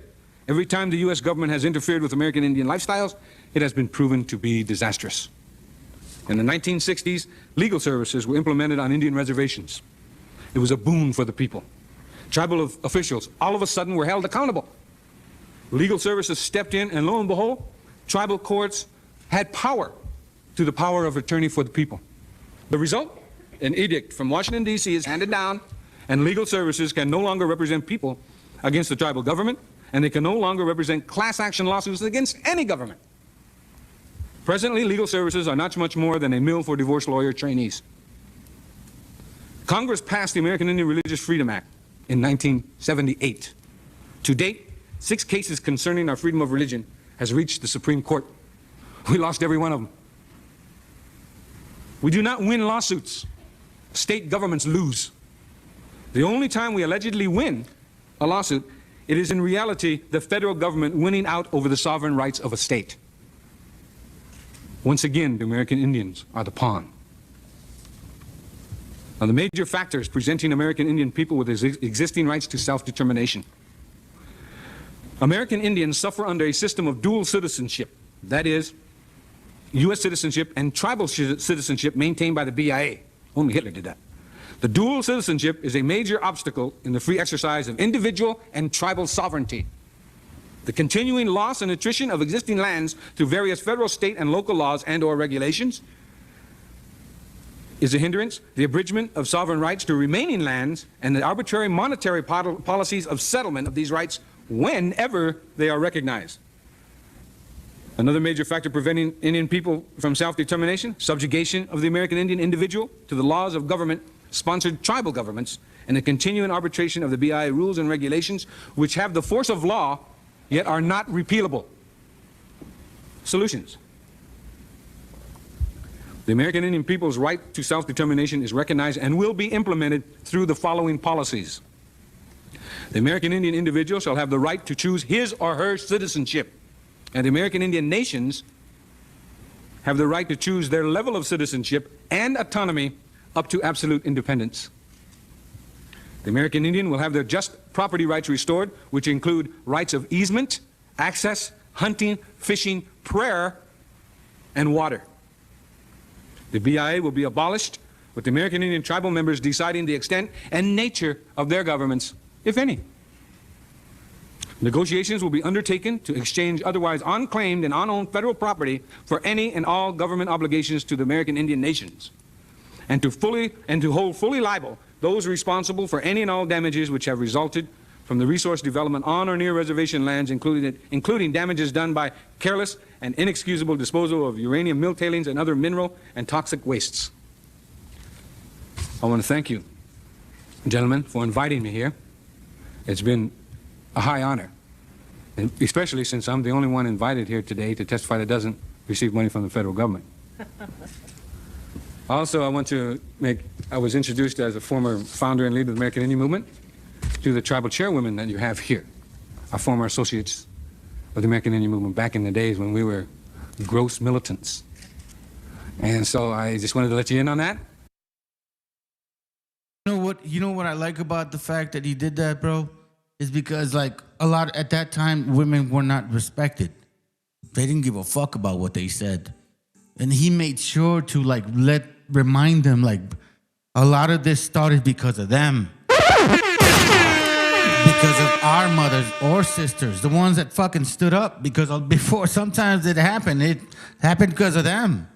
every time the U.S. government has interfered with American Indian lifestyles, it has been proven to be disastrous. In the 1960s, legal services were implemented on Indian reservations. It was a boon for the people. Tribal officials all of a sudden were held accountable. Legal services stepped in, and lo and behold, tribal courts had power to the power of attorney for the people. The result? An edict from Washington, D.C. is handed down, and legal services can no longer represent people against the tribal government, and they can no longer represent class action lawsuits against any government. Presently, legal services are not much more than a mill for divorce lawyer trainees. Congress passed the American Indian Religious Freedom Act in 1978. To date, 6 cases concerning our freedom of religion has reached the Supreme Court. We lost every one of them. We do not win lawsuits. State governments lose. The only time we allegedly win a lawsuit, it is in reality the federal government winning out over the sovereign rights of a state. Once again, the American Indians are the pawn. Now, the major factors presenting American Indian people with existing rights to self-determination. American Indians suffer under a system of dual citizenship, that is, U.S. citizenship and tribal citizenship maintained by the BIA. Only Hitler did that. The dual citizenship is a major obstacle in the free exercise of individual and tribal sovereignty. The continuing loss and attrition of existing lands through various federal, state, and local laws and/or regulations is a hindrance. The abridgment of sovereign rights to remaining lands and the arbitrary monetary policies of settlement of these rights whenever they are recognized. Another major factor preventing Indian people from self-determination, subjugation of the American Indian individual to the laws of government-sponsored tribal governments, and the continuing arbitration of the BIA rules and regulations, which have the force of law, yet are not repealable. Solutions. The American Indian people's right to self-determination is recognized and will be implemented through the following policies. The American Indian individual shall have the right to choose his or her citizenship, and the American Indian nations have the right to choose their level of citizenship and autonomy up to absolute independence. The American Indian will have their just property rights restored, which include rights of easement, access, hunting, fishing, prayer, and water. The BIA will be abolished, with the American Indian tribal members deciding the extent and nature of their governments, if any. Negotiations will be undertaken to exchange otherwise unclaimed and unowned federal property for any and all government obligations to the American Indian nations, and to hold fully liable those responsible for any and all damages which have resulted from the resource development on or near reservation lands, including damages done by careless and inexcusable disposal of uranium mill tailings and other mineral and toxic wastes. I want to thank you, gentlemen, for inviting me here. It's been a high honor, and especially since I'm the only one invited here today to testify that doesn't receive money from the federal government. Also, I was introduced as a former founder and leader of the American Indian Movement to the tribal chairwomen that you have here, our former associates of the American Indian Movement back in the days when we were gross militants. And so I just wanted to let you in on that. You know what I like about the fact that he did that, bro? Is because, like, at that time, women were not respected. They didn't give a fuck about what they said. And he made sure to, like, remind them, like, a lot of this started because of them. Because of our mothers or sisters, the ones that fucking stood up, because before sometimes it happened because of them.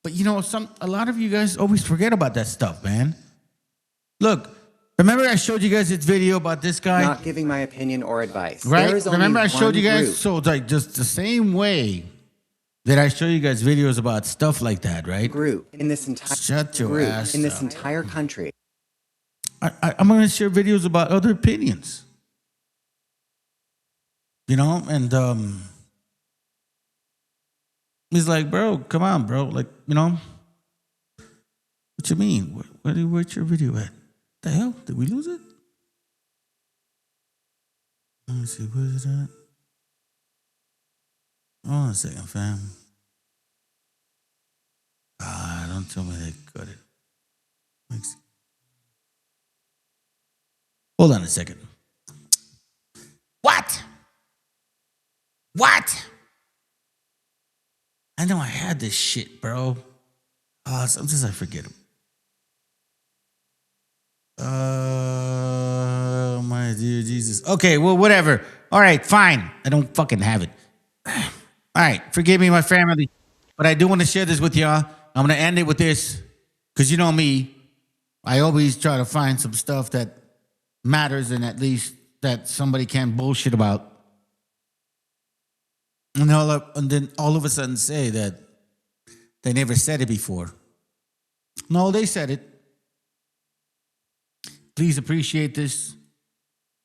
But you know, a lot of you guys always forget about that stuff, man. Look, remember I showed you guys this video about this guy? Not giving my opinion or advice. Right? Remember I showed you guys? So it's like just the same way that I show you guys videos about stuff like that, right? Group in this entire Shut your ass in this up. entire country. I'm going to share videos about other opinions. You know, and he's like, bro, come on, bro. Like, you know, what you mean? Where's your video at? The hell? Did we lose it? Let me see, where is it at? Hold on a second, fam. Don't tell me they cut it. Let me see. Hold on a second. What? I know I had this shit, bro. Sometimes I forget it. My dear Jesus. Okay, well, whatever. All right, fine. I don't fucking have it. All right, forgive me, my family. But I do want to share this with y'all. I'm going to end it with this. Because you know me. I always try to find some stuff that matters and at least that somebody can't bullshit about. And then all of a sudden say that they never said it before. No, they said it. Please appreciate this.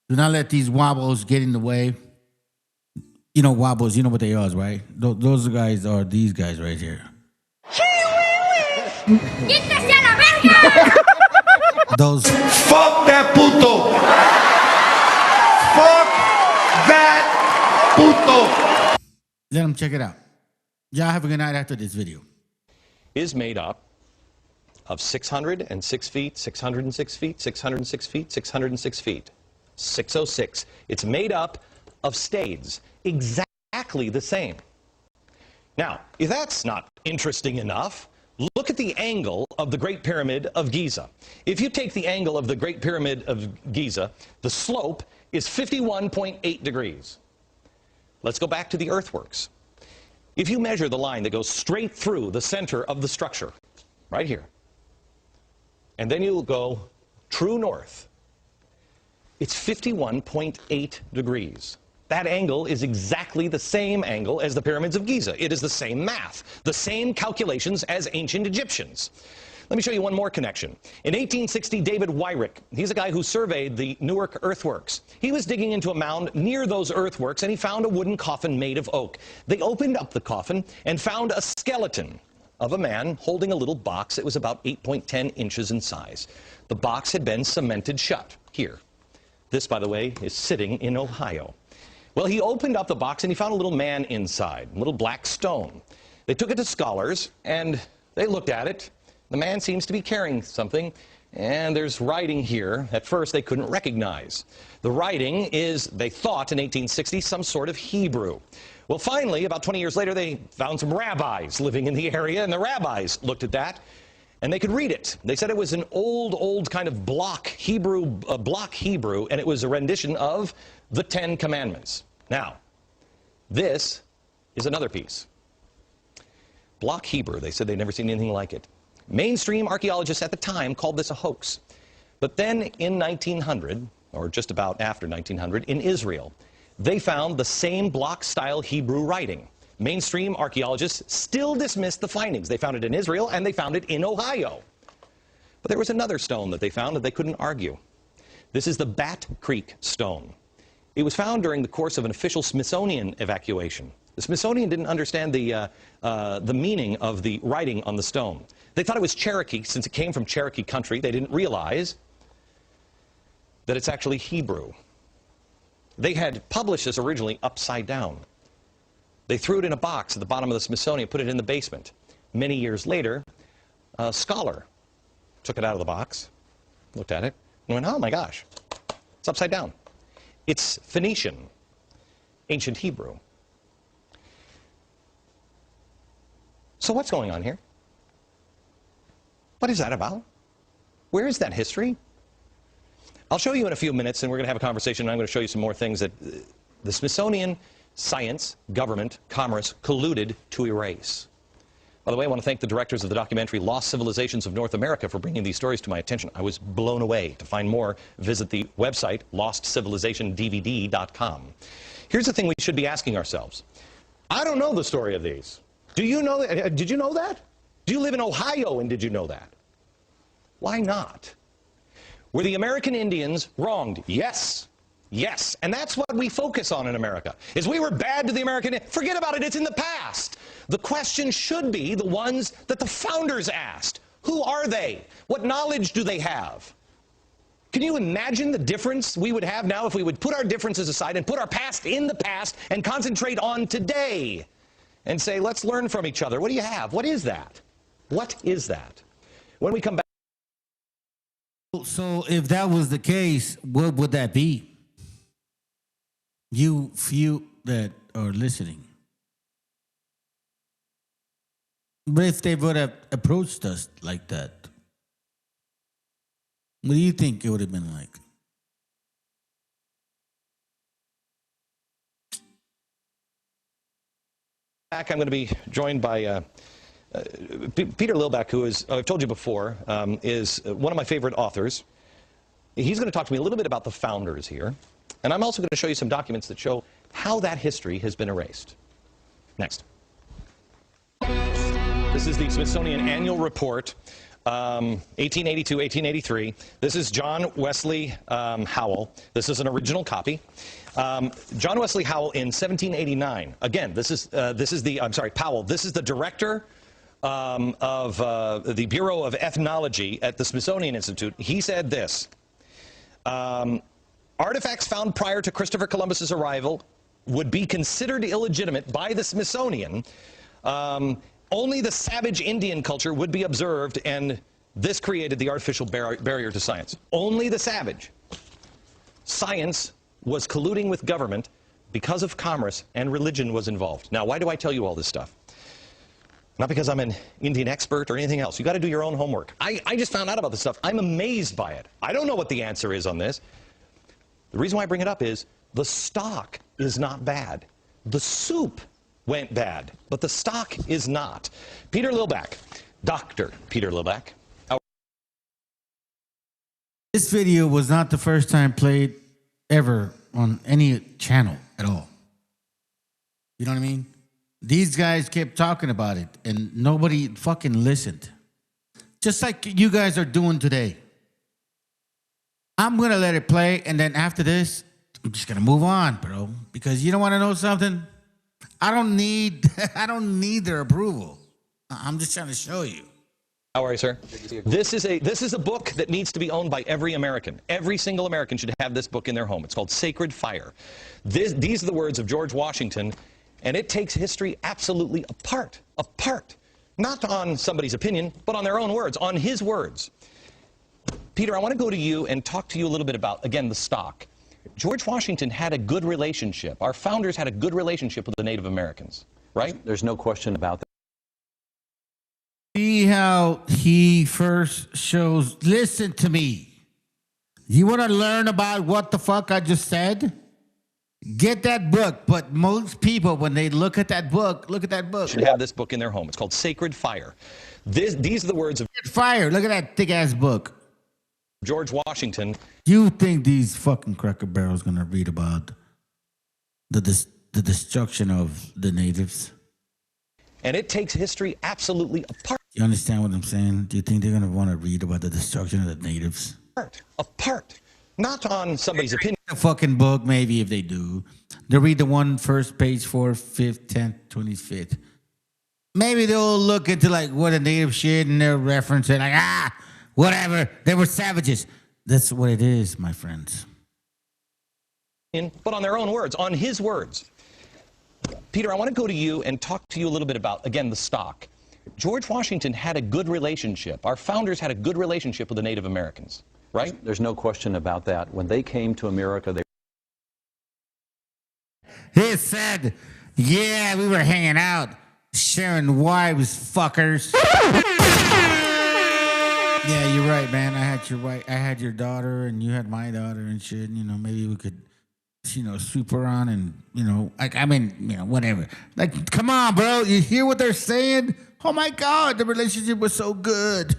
Do not let these wobbles get in the way. You know wobbles, you know what they are, right? Those guys are these guys right here. Those. Fuck that puto. Fuck that puto. Let them check it out. Y'all have a good night after this video. Is made up of 606 feet, 606 feet, 606 feet, 606 feet. 606. It's made up of stades, exactly the same. Now, if that's not interesting enough, look at the angle of the Great Pyramid of Giza. If you take the angle of the Great Pyramid of Giza, the slope is 51.8 degrees. Let's go back to the earthworks. If you measure the line that goes straight through the center of the structure, right here, and then you'll go true north, it's 51.8 degrees. That angle is exactly the same angle as the pyramids of Giza. It is the same math, the same calculations as ancient Egyptians. Let me show you one more connection. In 1860, David Wyrick, he's a guy who surveyed the Newark earthworks. He was digging into a mound near those earthworks, and he found a wooden coffin made of oak. They opened up the coffin and found a skeleton of a man holding a little box that was about 8.10 inches in size. The box had been cemented shut here. This, by the way, is sitting in Ohio. Well, he opened up the box and he found a little man inside, a little black stone. They took it to scholars and they looked at it. The man seems to be carrying something, and there's writing here. At first, they couldn't recognize. The writing is, they thought in 1860, some sort of Hebrew. Well, finally, about 20 years later, they found some rabbis living in the area, and the rabbis looked at that, and they could read it. They said it was an old kind of block Hebrew, and it was a rendition of the 10 Commandments. Now, this is another piece. Block Hebrew, they said they'd never seen anything like it. Mainstream archaeologists at the time called this a hoax. But then in 1900, or just about after 1900, in Israel, they found the same block-style Hebrew writing. Mainstream archaeologists still dismissed the findings. They found it in Israel, and they found it in Ohio. But there was another stone that they found that they couldn't argue. This is the Bat Creek stone. It was found during the course of an official Smithsonian evacuation. The Smithsonian didn't understand the meaning of the writing on the stone. They thought it was Cherokee, since it came from Cherokee country. They didn't realize that it's actually Hebrew. They had published this originally upside down. They threw it in a box at the bottom of the Smithsonian, put it in the basement. Many years later, a scholar took it out of the box, looked at it, and went, oh my gosh, it's upside down. It's Phoenician, ancient Hebrew. So what's going on here? What is that about? Where is that history? I'll show you in a few minutes, and we're going to have a conversation, and I'm going to show you some more things that the Smithsonian, science, government, commerce colluded to erase. By the way, I want to thank the directors of the documentary Lost Civilizations of North America for bringing these stories to my attention. I was blown away. To find more, visit the website lostcivilizationdvd.com. Here's the thing we should be asking ourselves. I don't know the story of these. Do you know that? Did you know that? Do you live in Ohio, and did you know that? Why not? Were the American Indians wronged? Yes. Yes. And that's what we focus on in America, is we were bad to the American Indians. Forget about it. It's in the past. The question should be the ones that the founders asked. Who are they? What knowledge do they have? Can you imagine the difference we would have now if we would put our differences aside and put our past in the past and concentrate on today and say, let's learn from each other. What do you have? What is that? What is that? When we come back. So if that was the case, what would that be? You few that are listening. But if they would have approached us like that, what do you think it would have been like? Back, I'm going to be joined by Peter Lilbeck, who is, I've told you before, is one of my favorite authors. He's going to talk to me a little bit about the founders here. And I'm also going to show you some documents that show how that history has been erased. Next. This is the Smithsonian Annual Report, 1882, 1883. This is John Wesley Howell. This is an original copy. John Wesley Howell in 1789. Again, this is Powell. This is the director of the Bureau of Ethnology at the Smithsonian Institute. He said this: artifacts found prior to Christopher Columbus's arrival would be considered illegitimate by the Smithsonian. Only the savage Indian culture would be observed, and this created the artificial barrier to science. Only the savage. Science was colluding with government because of commerce, and religion was involved. Now, why do I tell you all this stuff? Not because I'm an Indian expert or anything else. You got to do your own homework. I just found out about this stuff. I'm amazed by it. I don't know what the answer is on this. The reason why I bring it up is the stock is not bad. The soup went bad, but the stock is not. Peter Lilbeck, Dr. Peter Lilbeck. This video was not the first time played ever on any channel at all. You know what I mean? These guys kept talking about it and nobody fucking listened. Just like you guys are doing today. I'm going to let it play, and then after this, I'm just going to move on, bro. Because you don't want to know something? I don't need their approval. I'm just trying to show you. How are you, sir? This is a book that needs to be owned by every American. Every single American should have this book in their home. It's called Sacred Fire. These are the words of George Washington, and it takes history absolutely apart. Not on somebody's opinion, but on their own words, on his words. Peter, I want to go to you and talk to you a little bit about, again, the stock. George Washington had a good relationship. Our founders had a good relationship with the Native Americans, right? There's no question about that. See how he first shows, listen to me. You want to learn about what the fuck I just said? Get that book. But most people, when they look at that book, Should have this book in their home. It's called Sacred Fire. These are the words of Fire. Look at that thick ass book. George Washington. You think these fucking Cracker Barrels gonna read about the destruction of the natives? And it takes history absolutely apart. You understand what I'm saying? Do you think they're gonna want to read about the destruction of the natives? Apart. Not on somebody's opinion. A fucking book, maybe if they do. They read the one first page 4th, 5th, 10th, 25th. Maybe they'll look into like what a native shit and they'll reference it like, whatever. They were savages. That's what it is, my friends. But on their own words, on his words. Peter, I want to go to you and talk to you a little bit about, again, the stock. George Washington had a good relationship. Our founders had a good relationship with the Native Americans, right? There's no question about that. When they came to America, He said, yeah, we were hanging out, sharing wives, fuckers. Yeah, you're right, man. I had your daughter and you had my daughter and shit. You know, maybe we could, swoop her on and, whatever. Like, come on, bro. You hear what they're saying? Oh, my God, the relationship was so good.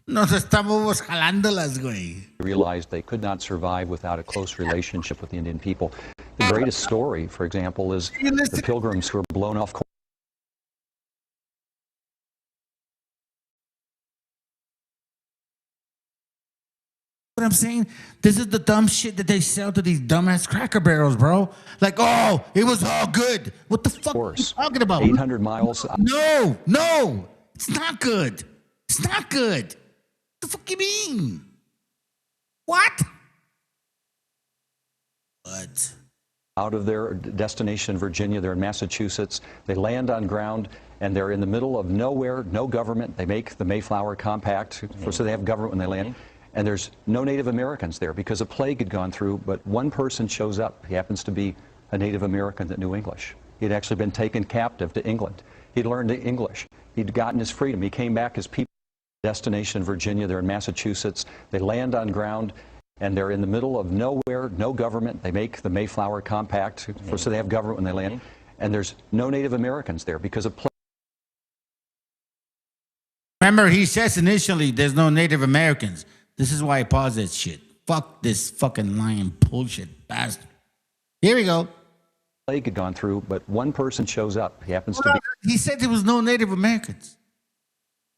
Nos estamos jalándolas, güey. realized they could not survive without a close relationship with the Indian people. The greatest story, for example, is the Pilgrims who were blown off course. What I'm saying, this is the dumb shit that they sell to these dumbass Cracker Barrels, bro. Like, oh, it was all good. What the fuck are you talking about? 800 miles. No, it's not good. It's not good. What the fuck you mean? What? What? Out of their destination in Virginia, they're in Massachusetts. They land on ground, and they're in the middle of nowhere, no government. They make the Mayflower Compact, so they have government when they land. And there's no Native Americans there because a plague had gone through, but one person shows up. He happens to be a Native American that knew English. He'd actually been taken captive to England. He'd learned English. He'd gotten his freedom. He came back as people. Destination in Virginia, they're in Massachusetts. They land on ground, and they're in the middle of nowhere, no government. They make the Mayflower Compact, so they have government when they land. And there's no Native Americans there because of plague. Remember, he says initially there's no Native Americans. This is why I paused that shit. Fuck this fucking lying bullshit bastard. Here we go. Plague had gone through, but one person shows up. He happens to be. He said there was no Native Americans.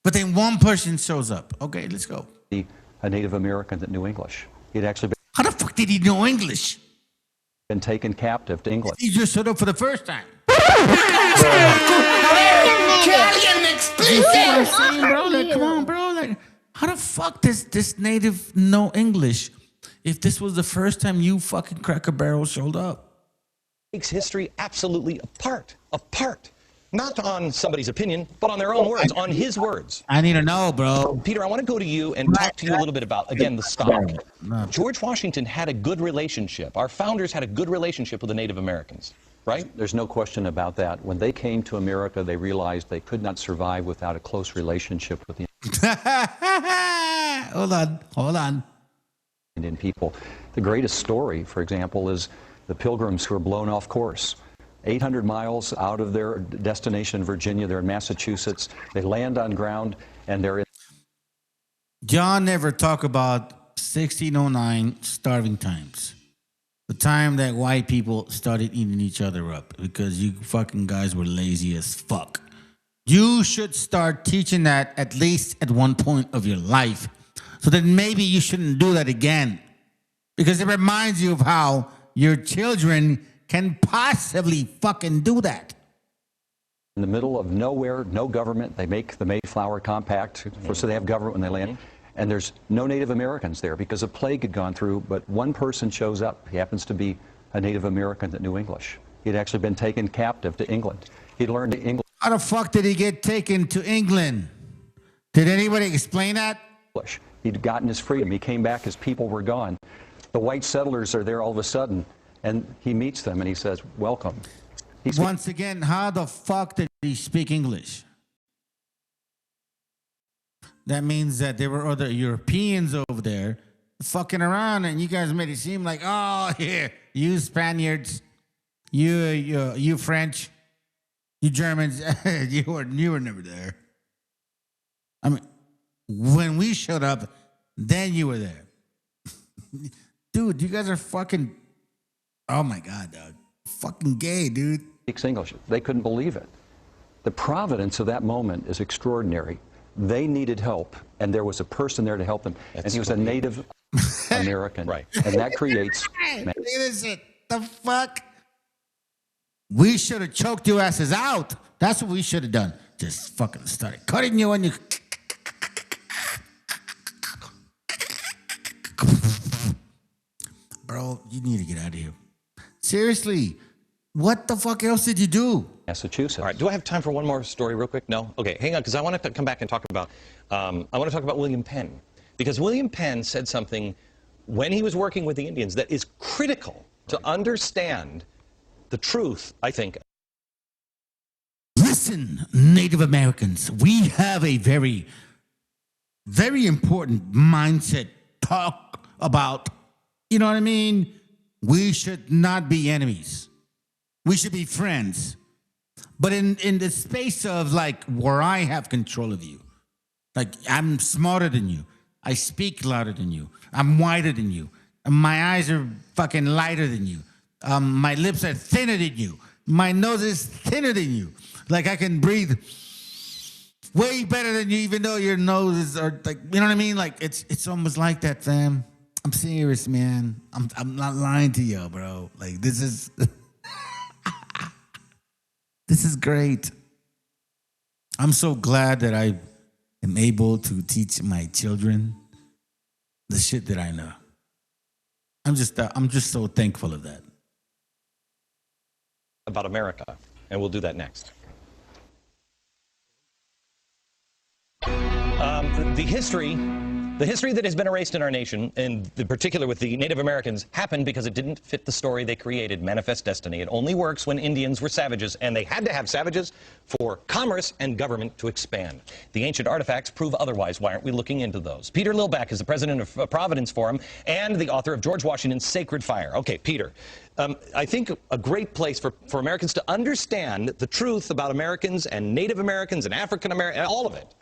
But then one person shows up. Okay, let's go. A Native American that knew English. He'd actually been. How the fuck did he know English? Been taken captive to England. He just showed up for the first time. Bro, like, come on, bro. Like, how the fuck does this native know English if this was the first time you fucking Cracker Barrel showed up? Makes history absolutely apart. Not on somebody's opinion, but on their own words, on his words. I need to know, bro. Peter, I want to go to you and talk to you a little bit about, again, the stock. George Washington had a good relationship. Our founders had a good relationship with the Native Americans, right? There's no question about that. When they came to America, they realized they could not survive without a close relationship with the Hold on. Indian people. The greatest story, for example, is the Pilgrims who were blown off course. 800 miles out of their destination in Virginia, they're in Massachusetts. They land on ground, and they're in. John never talked about 1609 starving times. The time that white people started eating each other up because you fucking guys were lazy as fuck. You should start teaching that at least at one point of your life. So that maybe you shouldn't do that again. Because it reminds you of how your children can possibly fucking do that. In the middle of nowhere, no government. They make the Mayflower Compact, so they have government when they land. And there's no Native Americans there because a plague had gone through, but one person shows up. He happens to be a Native American that knew English. He'd actually been taken captive to England. He'd learned English. How the fuck did he get taken to England? Did anybody explain that? He'd gotten his freedom. He came back, his people were gone. The white settlers are there all of a sudden, and he meets them and he says, welcome. Once again, how the fuck did he speak English? That means that there were other Europeans over there fucking around, and you guys made it seem like, oh, here, you Spaniards, you French, you Germans, you were never there. I mean, when we showed up, then you were there. Dude, you guys are fucking, oh my God, dog. Fucking gay, dude. Speaks English. They couldn't believe it. The providence of that moment is extraordinary. They needed help, and there was a person there to help them. And he was a Native American. Right. And that creates... Look at this shit. The fuck? We should have choked your asses out. That's what we should have done. Just fucking started cutting you and you... Bro, you need to get out of here. Seriously, what the fuck else did you do? Massachusetts. All right, do I have time for one more story real quick? No? Okay, hang on, because I want to come back and talk about, William Penn. Because William Penn said something when he was working with the Indians that is critical to understand the truth, I think. Listen, Native Americans, we have a very, very important mindset talk about, you know what I mean? We should not be enemies. We should be friends. But in the space of like where I have control of you, like I'm smarter than you, I speak louder than you, I'm whiter than you, my eyes are fucking lighter than you, my lips are thinner than you, my nose is thinner than you. Like I can breathe way better than you, even though your noses are like, you know what I mean? Like it's almost like that, fam. I'm serious, man. I'm not lying to you, bro. Like this is this is great. I'm so glad that I am able to teach my children the shit that I know. I'm just so thankful of that. About America, and we'll do that next. The history that has been erased in our nation, and in particular with the Native Americans, happened because it didn't fit the story they created, Manifest Destiny. It only works when Indians were savages, and they had to have savages for commerce and government to expand. The ancient artifacts prove otherwise. Why aren't we looking into those? Peter Lilback is the president of Providence Forum and the author of George Washington's Sacred Fire. Okay, Peter, I think a great place for Americans to understand the truth about Americans and Native Americans and African Americans, all of it.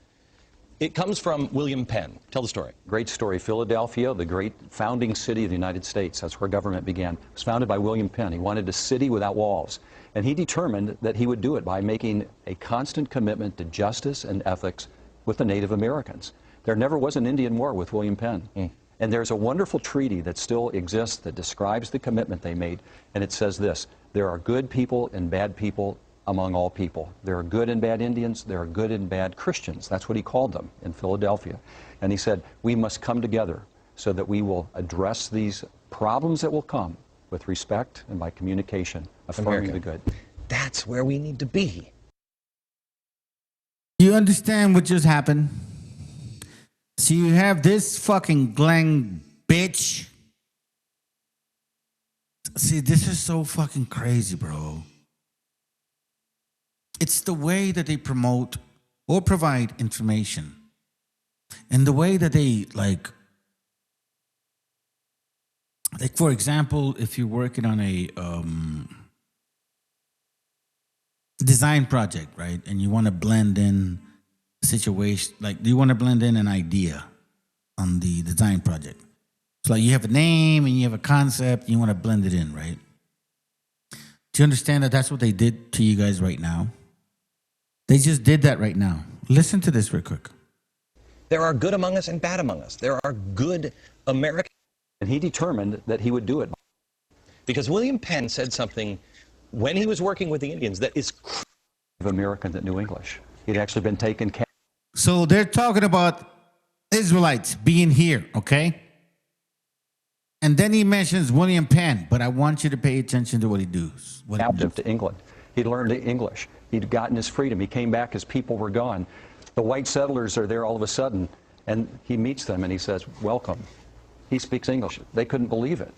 It comes from William Penn. Tell the story. Great story. Philadelphia, the great founding city of the United States. That's where government began. It was founded by William Penn. He wanted a city without walls. And he determined that he would do it by making a constant commitment to justice and ethics with the Native Americans. There never was an Indian war with William Penn. And there's a wonderful treaty that still exists that describes the commitment they made. And it says this: there are good people and bad people among all people. There are good and bad Indians, there are good and bad Christians. That's what he called them in Philadelphia. And he said, we must come together so that we will address these problems that will come with respect and by communication, affirming the good. That's where we need to be. You understand what just happened? So you have this fucking Glenn bitch. See, this is so fucking crazy, bro. It's the way that they promote or provide information, and the way that they like for example, if you're working on a design project, right, and you want to blend in a situation, like you want to blend in an idea on the design project, It's like you have a name and you have a concept, and you want to blend it in, right? Do you understand that that's what they did to you guys right now? They just did that right now. Listen to this real quick. There are good among us and bad among us. There are good Americans. And he determined that he would do it. Because William Penn said something when he was working with the Indians that is Of American that knew English. He'd actually been taken captive. So they're talking about Israelites being here, okay? And then he mentions William Penn, but I want you to pay attention to what he does. Captive to England. He'd learned English. He'd gotten his freedom. He came back, his people were gone. The white settlers are there all of a sudden, and he meets them and he says, welcome. He speaks English. They couldn't believe it.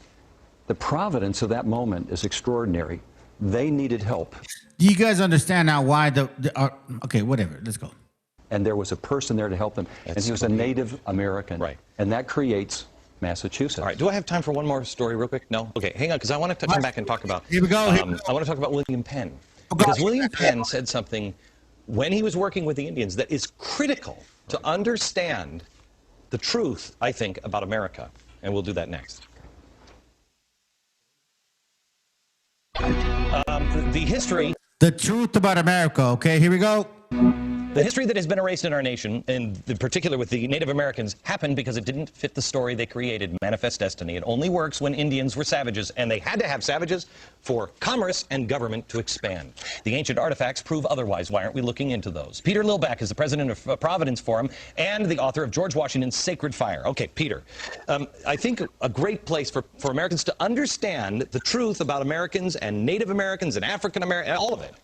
The providence of that moment is extraordinary. They needed help. Do you guys understand now why okay, whatever, let's go. And there was a person there to help them, and he was a Native American. Right. And that creates Massachusetts. All right, do I have time for one more story real quick? No? Okay, hang on, because I want to come back and talk about... Here we go. I want to talk about William Penn. Because William Penn said something when he was working with the Indians that is critical to understand the truth, I think, about America. And we'll do that next. The history... The truth about America, okay? Here we go. The history that has been erased in our nation, and in particular with the Native Americans, happened because it didn't fit the story they created, Manifest Destiny. It only works when Indians were savages, and they had to have savages for commerce and government to expand. The ancient artifacts prove otherwise. Why aren't we looking into those? Peter Lilback is the president of Providence Forum and the author of George Washington's Sacred Fire. Okay, Peter, I think a great place for Americans to understand the truth about Americans and Native Americans and African Americans, all of it.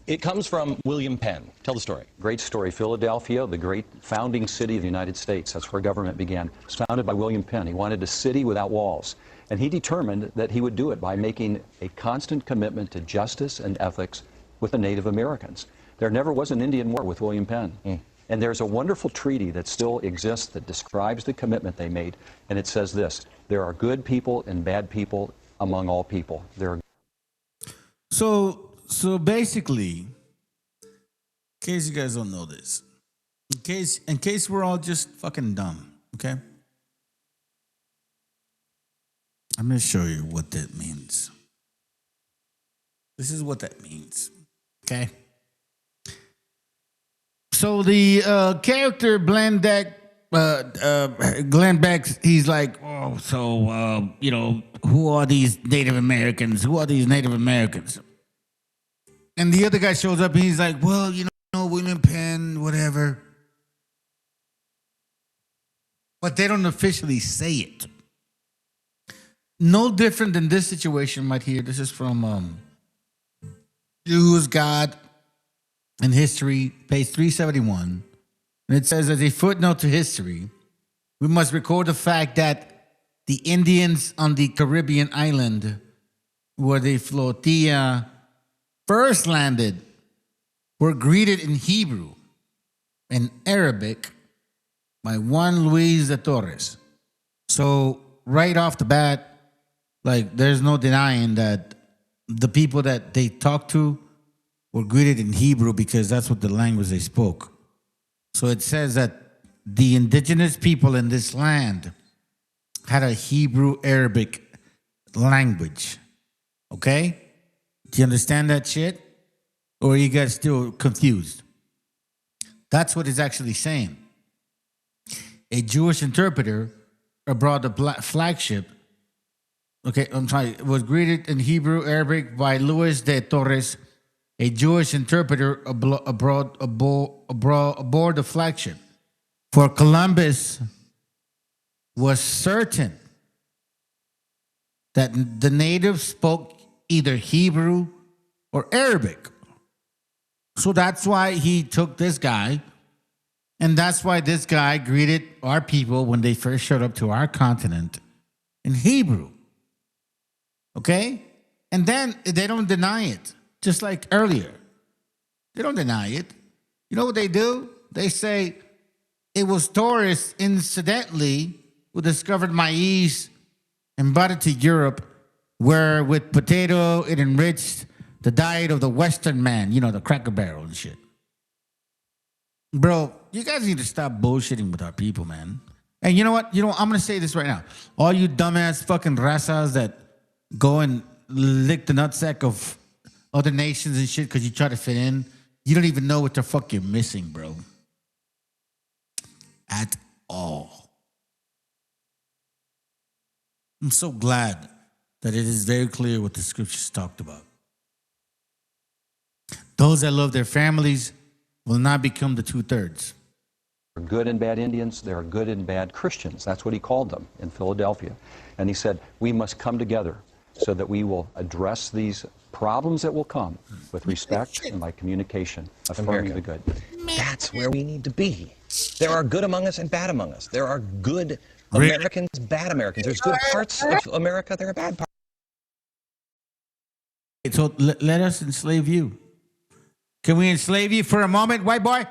It comes from William Penn. Tell the story. Great story. Philadelphia, the great founding city of the United States. That's where government began. It was founded by William Penn. He wanted a city without walls. And he determined that he would do it by making a constant commitment to justice and ethics with the Native Americans. There never was an Indian war with William Penn. And there's a wonderful treaty that still exists that describes the commitment they made. And it says this: there are good people and bad people among all people. There are... So basically, in case you guys don't know this, in case we're all just fucking dumb, okay? I'm gonna show you what that means. This is what that means, okay? So the character Glenn Beck, he's like, oh, so who are these Native Americans? Who are these Native Americans? And the other guy shows up and he's like, well, William Penn, whatever. But they don't officially say it. No different than this situation right here. This is from Jews, God, and History, page 371. And it says, as a footnote to history, we must record the fact that the Indians on the Caribbean island where the flotilla first landed were greeted in Hebrew and Arabic by Juan Luis de Torres. So right off the bat, there's no denying that the people that they talked to were greeted in Hebrew because that's what the language they spoke. So it says that the indigenous people in this land had a Hebrew-Arabic language. Okay? Do you understand that shit? Or are you guys still confused? That's what it's actually saying. A Jewish interpreter aboard the flagship, was greeted in Hebrew, Arabic by Luis de Torres, a Jewish interpreter aboard the flagship. For Columbus was certain that the natives spoke either Hebrew or Arabic. So that's why he took this guy, and that's why this guy greeted our people when they first showed up to our continent in Hebrew. Okay? And then they don't deny it, just like earlier. They don't deny it. You know what they do? They say it was tourists, incidentally, who discovered maize and brought it to Europe, where with potato it enriched the diet of the Western man, the Cracker Barrel and shit. Bro, you guys need to stop bullshitting with our people, man. And you know what? I'm gonna say this right now. All you dumbass fucking razas that go and lick the nutsack of other nations and shit because you try to fit in, you don't even know what the fuck you're missing, bro. At all. I'm so glad that it is very clear what the scriptures talked about. Those that love their families will not become the 2/3. There are good and bad Indians. There are good and bad Christians. That's what he called them in Philadelphia. And he said, we must come together so that we will address these problems that will come with respect and by communication, affirming the good. That's where we need to be. There are good among us and bad among us. There are good Americans, bad Americans. There's good parts of America, there are bad parts. So let us enslave you. Can we enslave you for a moment, white boy?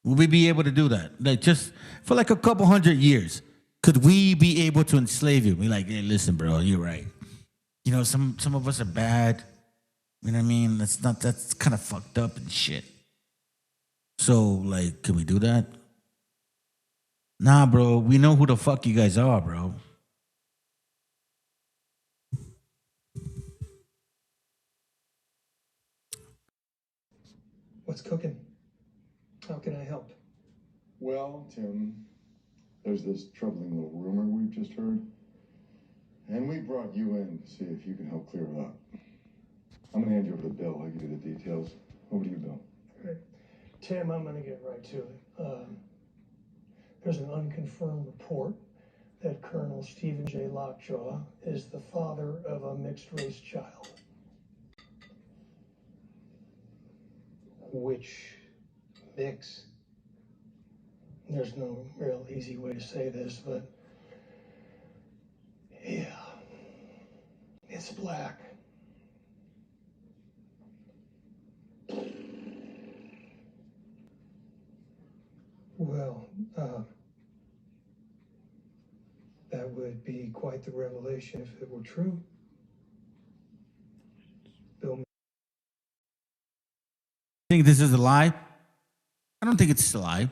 Will we be able to do that? Like just for like a couple hundred years, could we be able to enslave you? Be like, hey, listen, bro, you're right. You know, some of us are bad. You know what I mean? That's kind of fucked up and shit. So, like, can we do that? Nah, bro, we know who the fuck you guys are, bro. What's cooking? How can I help? Well, Tim, there's this troubling little rumor we've just heard. And we brought you in to see if you can help clear it up. I'm going to hand you over the bill. I'll give you the details. Over to you, Bill. Great. Tim, I'm going to get right to it. There's an unconfirmed report that Colonel Stephen J. Lockjaw is the father of a mixed-race child. Which mix? There's no real easy way to say this, but yeah, it's black. Well, that would be quite the revelation if it were true. Bill. Think this is a lie? I don't think it's a lie.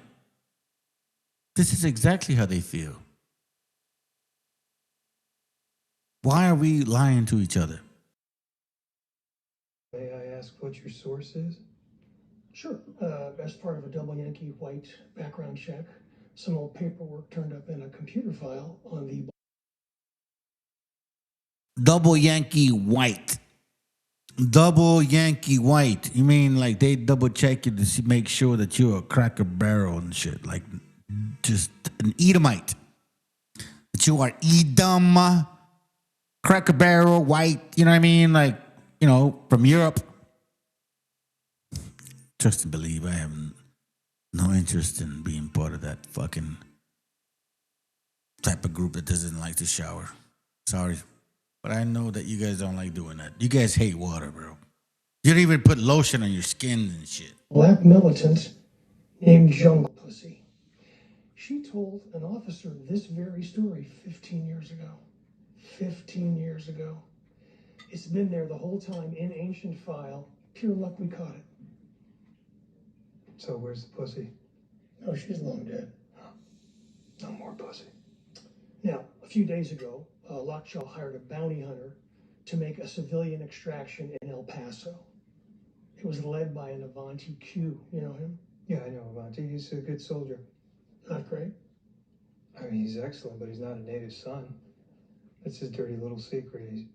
This is exactly how they feel. Why are we lying to each other? May I ask what your source is? Sure. As part of a double Yankee white background check, some old paperwork turned up in a computer file on the... Double Yankee white. Double Yankee white. You mean like they double check you to see, make sure that you're a Cracker Barrel and shit. Like just an Edomite. That you are Edom, Cracker Barrel, white. You know what I mean? Like, you know, from Europe. Trust and believe I have no interest in being part of that fucking type of group that doesn't like to shower. Sorry. But I know that you guys don't like doing that. You guys hate water, bro. You don't even put lotion on your skin and shit. Black militant named Jungle Pussy. She told an officer this very story 15 years ago. 15 years ago. It's been there the whole time in ancient file. Pure luck we caught it. So where's the pussy? Oh, she's long dead. No more pussy. Now, a few days ago, Lockjaw hired a bounty hunter to make a civilian extraction in El Paso. It was led by an Avanti Q. You know him? Yeah, I know Avanti. He's a good soldier. Not great? I mean, he's excellent, but he's not a native son. That's his dirty little secret.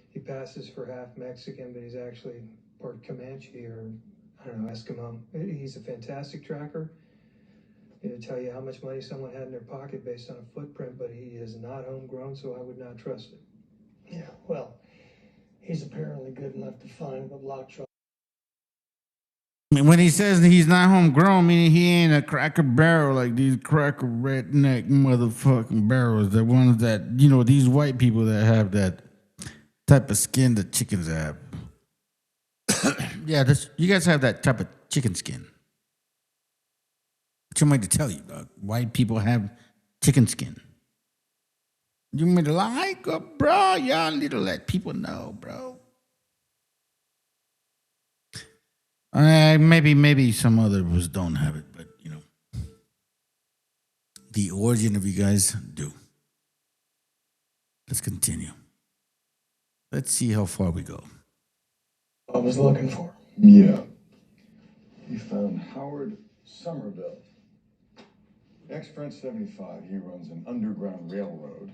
He passes for half Mexican, but he's actually part Comanche or, I don't know, Eskimo. He's a fantastic tracker. He'll tell you how much money someone had in their pocket based on a footprint, but he is not homegrown, so I would not trust it. Yeah, well, he's apparently good enough to find what Lockjaw... When he says that he's not homegrown, meaning he ain't a Cracker Barrel like these cracker redneck motherfucking barrels. The ones that, you know, these white people that have that type of skin that chickens have. Yeah, you guys have that type of chicken skin. What you want me to tell you, dog? White people have chicken skin. You want me to lie? Bro, y'all need to let people know, bro. Maybe some others don't have it, but, you know. the origin of you guys do. Let's continue. Let's see how far we go. I was looking for. Yeah. He found Howard Somerville. Ex-French 75. He runs an underground railroad,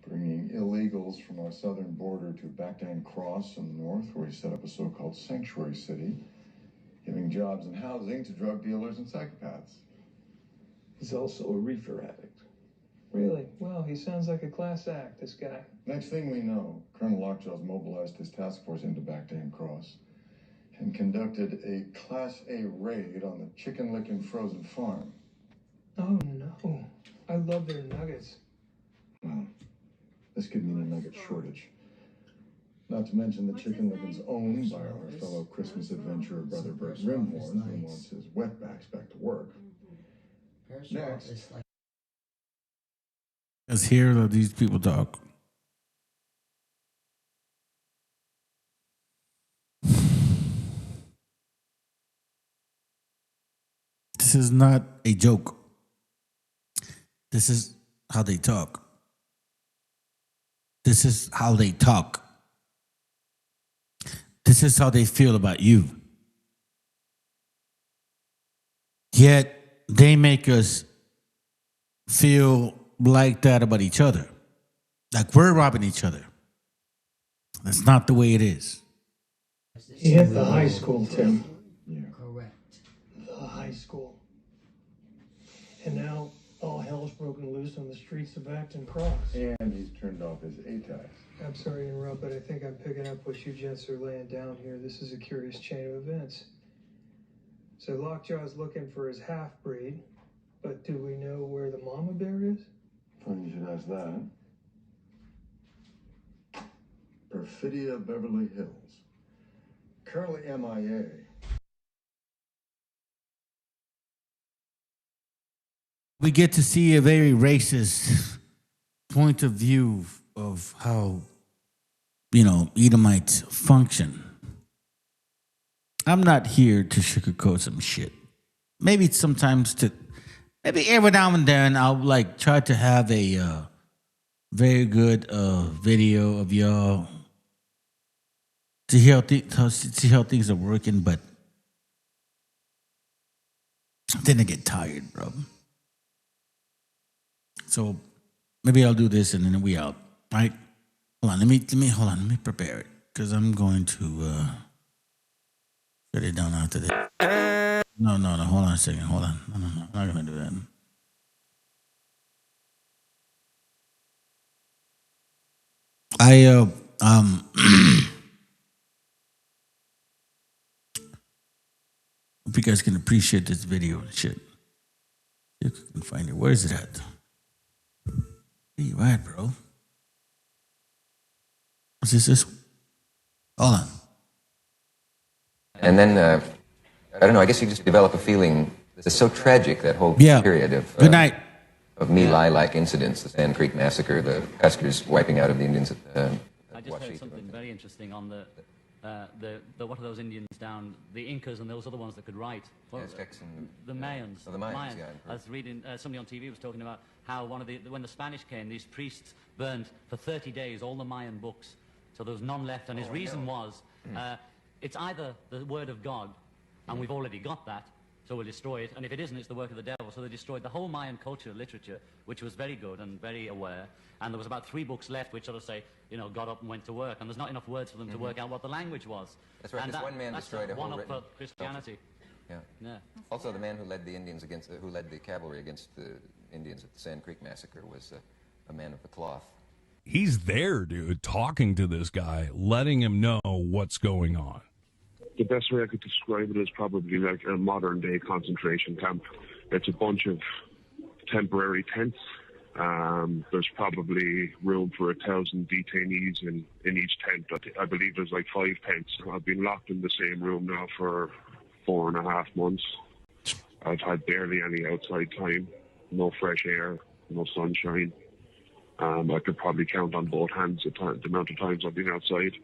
bringing illegals from our southern border to Bactan Cross in the north, where he set up a so-called sanctuary city, giving jobs and housing to drug dealers and psychopaths. He's also a reefer addict. Really? Well, he sounds like a class act, this guy. Next thing we know, Colonel Lockjaw's mobilized his task force into Bactan Cross and conducted a Class A raid on the chicken-licking frozen farm. Oh, no. I love their nuggets. Well, this could mean a nugget shortage. Not to mention the chicken licking's owned by our fellow Christmas adventurer brother Bert Rimhorn, who wants his wetbacks back to work. Next. Let's hear these people talk. This is not a joke. This is how they talk. This is how they talk. This is how they feel about you. Yet they make us feel like that about each other. Like we're robbing each other. That's not the way it is. He hit the high school, Tim. Yeah. Correct. The high school. And now all hell's broken loose on the streets of Acton Cross. And he's turned off his ATAX. I'm sorry to interrupt, but I think I'm picking up what you gents are laying down here. This is a curious chain of events. So Lockjaw's looking for his half-breed, but do we know where the mama bear is? Funny you should ask that. Perfidia Beverly Hills. Currently MIA. We get to see a very racist point of view of how, Edomites function. I'm not here to sugarcoat some shit. Maybe every now and then I'll try to have a very good video of y'all to see how things are working, but then I get tired, bro. So maybe I'll do this and then we out, right? Hold on, let me prepare it because I'm going to shut it down after this. No, hold on a second, hold on. No, I'm not gonna do that. Hope you guys can appreciate this video and shit. See if I can find it. Where is it at? Where you at, bro? Is this? Hold on. And then, I don't know, I guess you just develop a feeling it's so tragic, that whole period of good night. Of My Lai-like incidents, the Sand Creek Massacre, the Huskers wiping out of the Indians at I just heard something very interesting on the what are those Indians down, the Incas and those other ones that could write? Aztecs and the Mayans. Oh, the Mayans, yeah. I was reading, somebody on TV was talking about how when the Spanish came, these priests burned for 30 days all the Mayan books. So there was none left, and his reason was, it's either the word of God, and we've already got that, so we'll destroy it, and if it isn't, it's the work of the devil. So they destroyed the whole Mayan culture, literature, which was very good and very aware, and there was about 3 books left which sort of say, got up and went to work, and there's not enough words for them to work out what the language was. That's right, and this one man destroyed a whole one-up written for Christianity. Yeah. Also, the man who led the Indians who led the cavalry against the Indians at the Sand Creek Massacre was a man of the cloth. He's there, dude, talking to this guy, letting him know what's going on. The best way I could describe it is probably like a modern-day concentration camp. It's a bunch of temporary tents. There's probably room for 1,000 detainees in each tent. I believe there's like 5 tents. I've been locked in the same room now for 4.5 months. I've had barely any outside time, no fresh air, no sunshine. I could probably count on both hands the amount of times I've been outside.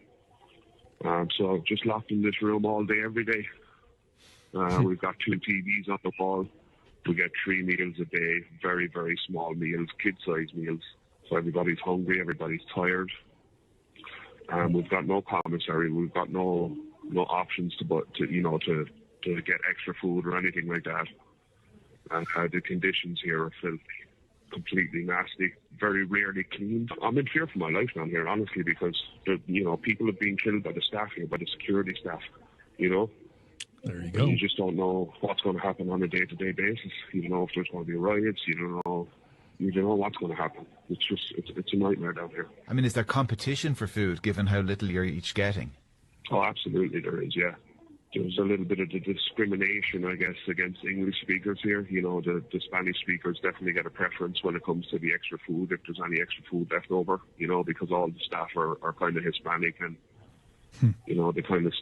So just locked in this room all day, every day. We've got 2 TVs on the wall. We get 3 meals a day, very, very small meals, kid-sized meals. So everybody's hungry, everybody's tired. We've got no commissary, we've got no options to get extra food or anything like that. And the conditions here are filthy, completely nasty, very rarely cleaned. I'm in fear for my life down here, honestly, because people have been killed by the staff here, by the security staff. There you go. You just don't know what's going to happen on a day-to-day basis. You don't know if there's going to be riots. You don't know what's going to happen. It's a nightmare down here. I mean, is there competition for food, given how little you're each getting? Oh, absolutely there is, yeah. There's a little bit of the discrimination, I guess, against English speakers here. The Spanish speakers definitely get a preference when it comes to the extra food, if there's any extra food left over, because all the staff are kind of Hispanic and, they kind of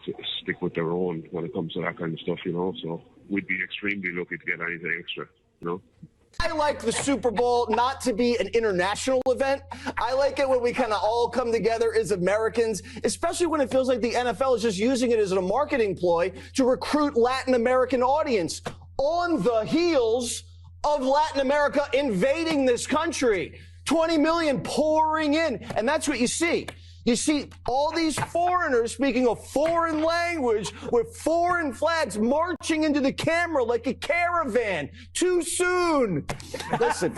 stick with their own when it comes to that kind of stuff, So we'd be extremely lucky to get anything extra, I like the Super Bowl not to be an international event. I like it when we kind of all come together as Americans, especially when it feels like the NFL is just using it as a marketing ploy to recruit Latin American audience on the heels of Latin America invading this country. 20 million pouring in, and that's what you see. You see all these foreigners speaking a foreign language with foreign flags marching into the camera like a caravan. Too soon. Listen,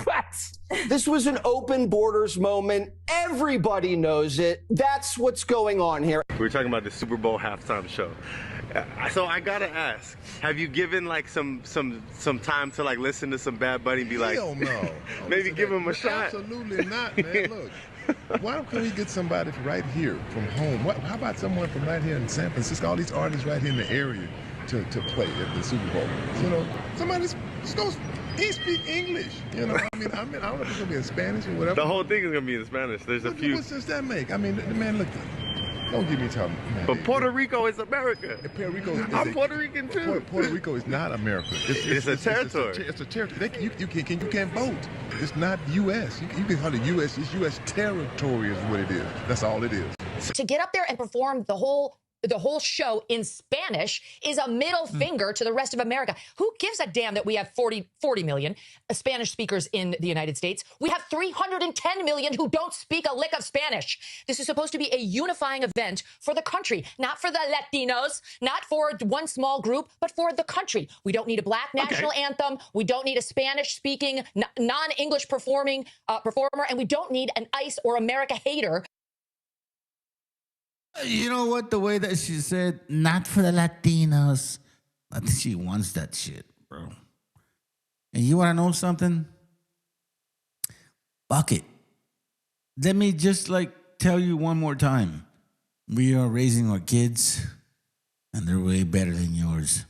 this was an open borders moment. Everybody knows it. That's what's going on here. We were talking about the Super Bowl halftime show. So I gotta ask, have you given like some time to like listen to some Bad Bunny and be like, hell no. maybe give him a shot? Absolutely not, man. Look. Why don't we get somebody right here from home? How about someone from right here in San Francisco? All these artists right here in the area to play at the Super Bowl. Somebody he speak English. I don't know if it's gonna be in Spanish or whatever. The whole thing is gonna be in Spanish. There's a few. What sense that make? I mean, man, look. Don't give me talking. Man, but Puerto Rico is America. Puerto Rico I'm Puerto Rican too. Puerto Rico is not America. It's a territory. It's a territory. You can't vote. It's not U.S. You can call it U.S. It's U.S. territory is what it is. That's all it is. To get up there and perform the whole show in Spanish is a middle finger to the rest of America. Who gives a damn that we have 40 million Spanish speakers in the United States? We have 310 million who don't speak a lick of Spanish. This is supposed to be a unifying event for the country, not for the Latinos, not for one small group, but for the country. We don't need a black national anthem. We don't need a Spanish-speaking, non-English performer, and we don't need an ICE or America hater. You know what? The way that she said, not for the Latinos. I think she wants that shit, bro. And you want to know something? Fuck it. Let me just tell you one more time. We are raising our kids, and they're way better than yours.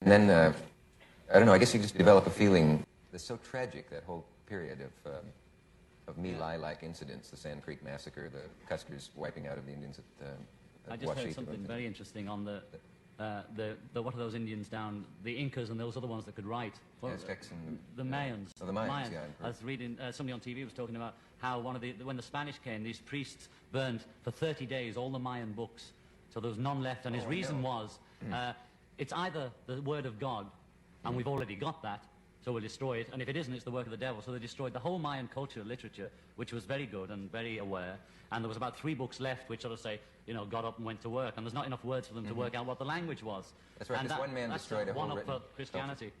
And then, I don't know, I guess you just develop a feeling that's so tragic, that whole period of My Lai-like incidents, the Sand Creek Massacre, the Cuskers wiping out of the Indians at I just heard something very interesting on the what are those Indians down, the Incas and those other ones that could write? Well, Aztecs and the Mayans. Oh, the Mayans, yeah. I was reading, somebody on TV was talking about how when the Spanish came, these priests burned for 30 days all the Mayan books. So there was none left, and his reason was, it's either the word of God, and we've already got that, so we'll destroy it, and if it isn't, it's the work of the devil. So they destroyed the whole Mayan culture, literature, which was very good and very aware, and there was about 3 books left which sort of say, got up and went to work, and there's not enough words for them to work out what the language was. That's right, because one man destroyed a whole one up written for Christianity.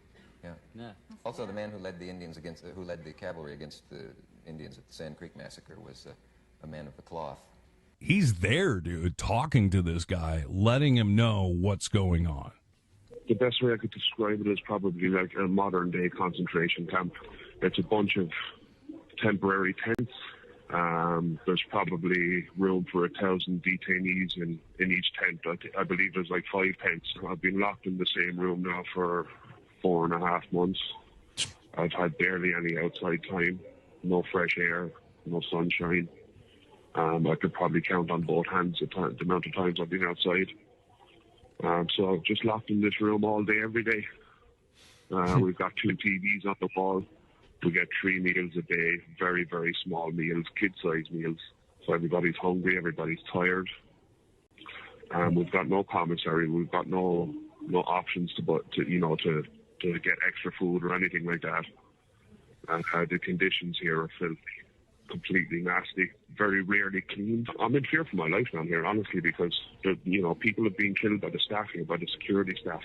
Yeah. Also, the man who led the Indians who led the cavalry against the Indians at the Sand Creek Massacre was a man of the cloth. He's there, dude, talking to this guy, letting him know what's going on. The best way I could describe it is probably like a modern-day concentration camp. It's a bunch of temporary tents. There's probably room for 1,000 detainees in each tent. I believe there's like 5 tents. I've been locked in the same room now for 4.5 months. I've had barely any outside time, no fresh air, no sunshine. I could probably count on both hands the amount of times I've been outside. So I'm just locked in this room all day, every day. We've got 2 TVs on the wall. We get 3 meals a day, very, very small meals, kid-sized meals. So everybody's hungry, everybody's tired. We've got no commissary. We've got no options to to get extra food or anything like that. And the conditions here are filthy, completely nasty, very rarely cleaned. I'm in fear for my life down here, honestly, because people have been killed by the staff here, by the security staff.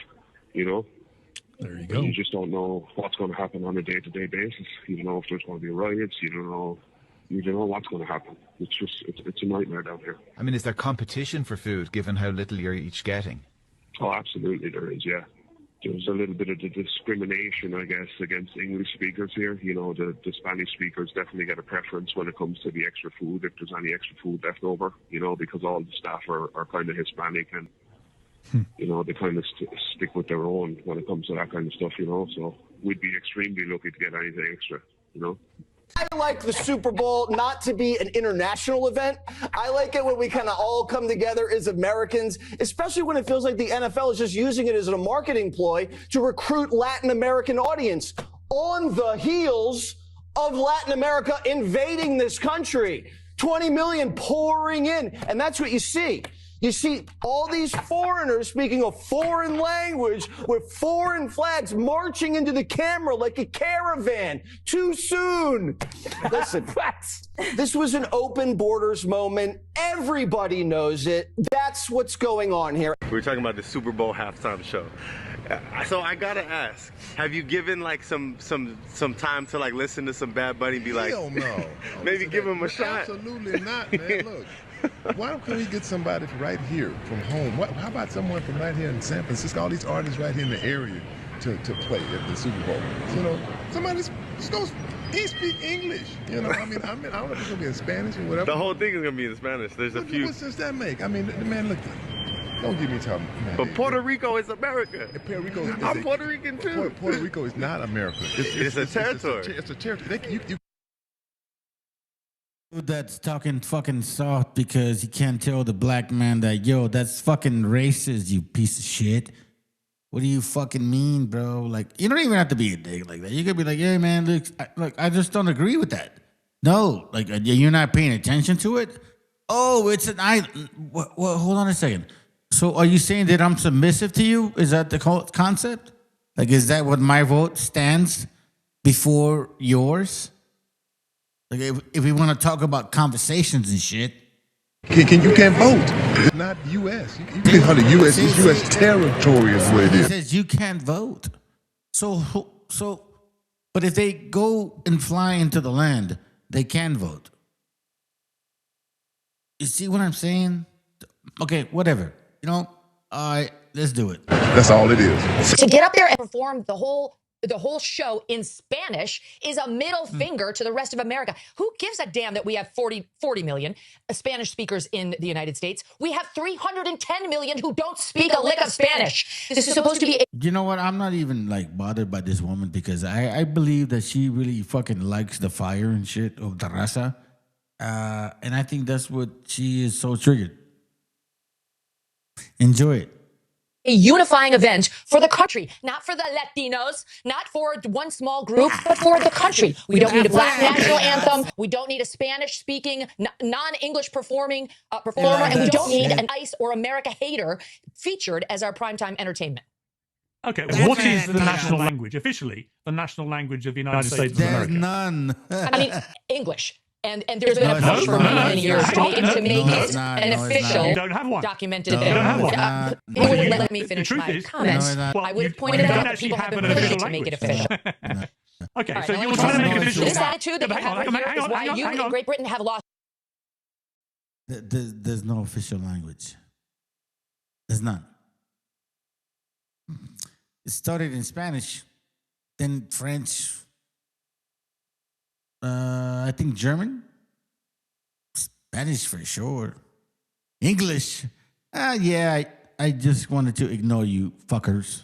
There you go. You just don't know what's going to happen on a day-to-day basis. You don't know if there's going to be riots. You don't know what's going to happen. It's a nightmare down here. I mean, is there competition for food given how little you're each getting? Oh, absolutely there is, yeah. There's a little bit of the discrimination, I guess, against English speakers here. The Spanish speakers definitely get a preference when it comes to the extra food, if there's any extra food left over, because all the staff are kind of Hispanic and, they kind of stick with their own when it comes to that kind of stuff, So we'd be extremely lucky to get anything extra, I like the Super Bowl not to be an international event. I like it when we kind of all come together as Americans, especially when it feels like the NFL is just using it as a marketing ploy to recruit Latin American audience on the heels of Latin America invading this country. 20 million pouring in, and that's what you see. You see all these foreigners speaking a foreign language with foreign flags marching into the camera like a caravan. Too soon. Listen, this was an open borders moment. Everybody knows it. That's what's going on here. We were talking about the Super Bowl halftime show. So I gotta ask, have you given like some time to like listen to some Bad Bunny and be like, hell no. maybe give him a shot? Absolutely not, man. Look. Why don't we get somebody right here from home? How about someone from right here in San Francisco? All these artists right here in the area to play at the Super Bowl. Somebody's he speak English. I don't know if it's gonna be in Spanish or whatever. The whole thing is gonna be in Spanish. There's a few. What sense that make? I mean, man, look. Don't give me time. But Puerto Rico is America. Puerto Rico I'm Puerto Rican too. Puerto Rico is not America. It's a territory. It's a territory. That's talking fucking soft because he can't tell the black man that, yo, that's fucking racist, you piece of shit. What do you fucking mean, bro? Like, you don't even have to be a dick like that. You could be like, hey, man, look, I just don't agree with that. No, like, you're not paying attention to it? Oh, it's an island. Well, hold on a second. So are you saying that I'm submissive to you? Is that the concept? Like, is that what my vote stands before yours? Like, if we want to talk about conversations and shit. You can't vote. It's not U.S. You can't call it U.S. It's U.S. territory is what it is. He says you can't vote. But if they go and fly into the land, they can vote. You see what I'm saying? Okay, whatever. All right, let's do it. That's all it is. To get up there and perform the whole show in Spanish is a middle finger to the rest of America. Who gives a damn that we have 40 million Spanish speakers in the United States? We have 310 million who don't speak a lick of Spanish. This is supposed to be... You know what? I'm not even bothered by this woman because I believe that she really fucking likes the fire and shit of the raza. And I think that's what she is so triggered. Enjoy it. A unifying event for the country, not for the Latinos, not for one small group, but for the country. We don't need a black national anthem. We don't need a Spanish-speaking, non-English performer, and we don't need an ICE or America hater featured as our primetime entertainment. Okay, what is the national language? Officially, the national language of the United States of America? There's none. I mean, English. And there's been a push for many years to make it an official documented event. They wouldn't let me finish my comments. I would have pointed out that people have been pushing to make it official. Okay, so you're trying to make it official. This attitude that you have right here is why you in Great Britain have lost. There's no official language. There's none. It started in Spanish, then French, I think German, Spanish for sure, English. Yeah, I just wanted to ignore you fuckers.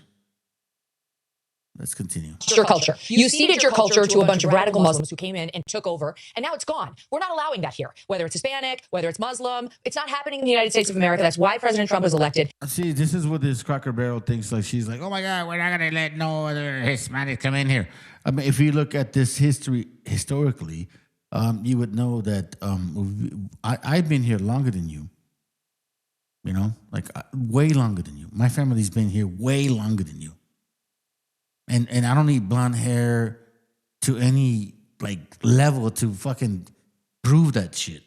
Let's continue. Your culture. You ceded your culture to a bunch of radical Muslims who came in and took over, and now it's gone. We're not allowing that here. Whether it's Hispanic, whether it's Muslim, it's not happening in the United States of America. That's why President Trump was elected. See, this is what this Cracker Barrel thinks. Like, she's like, oh my God, we're not going to let no other Hispanic come in here. I mean, if you look at this historically, you would know that I've been here longer than you. Way longer than you. My family's been here way longer than you. And I don't need blonde hair to any like level to fucking prove that shit.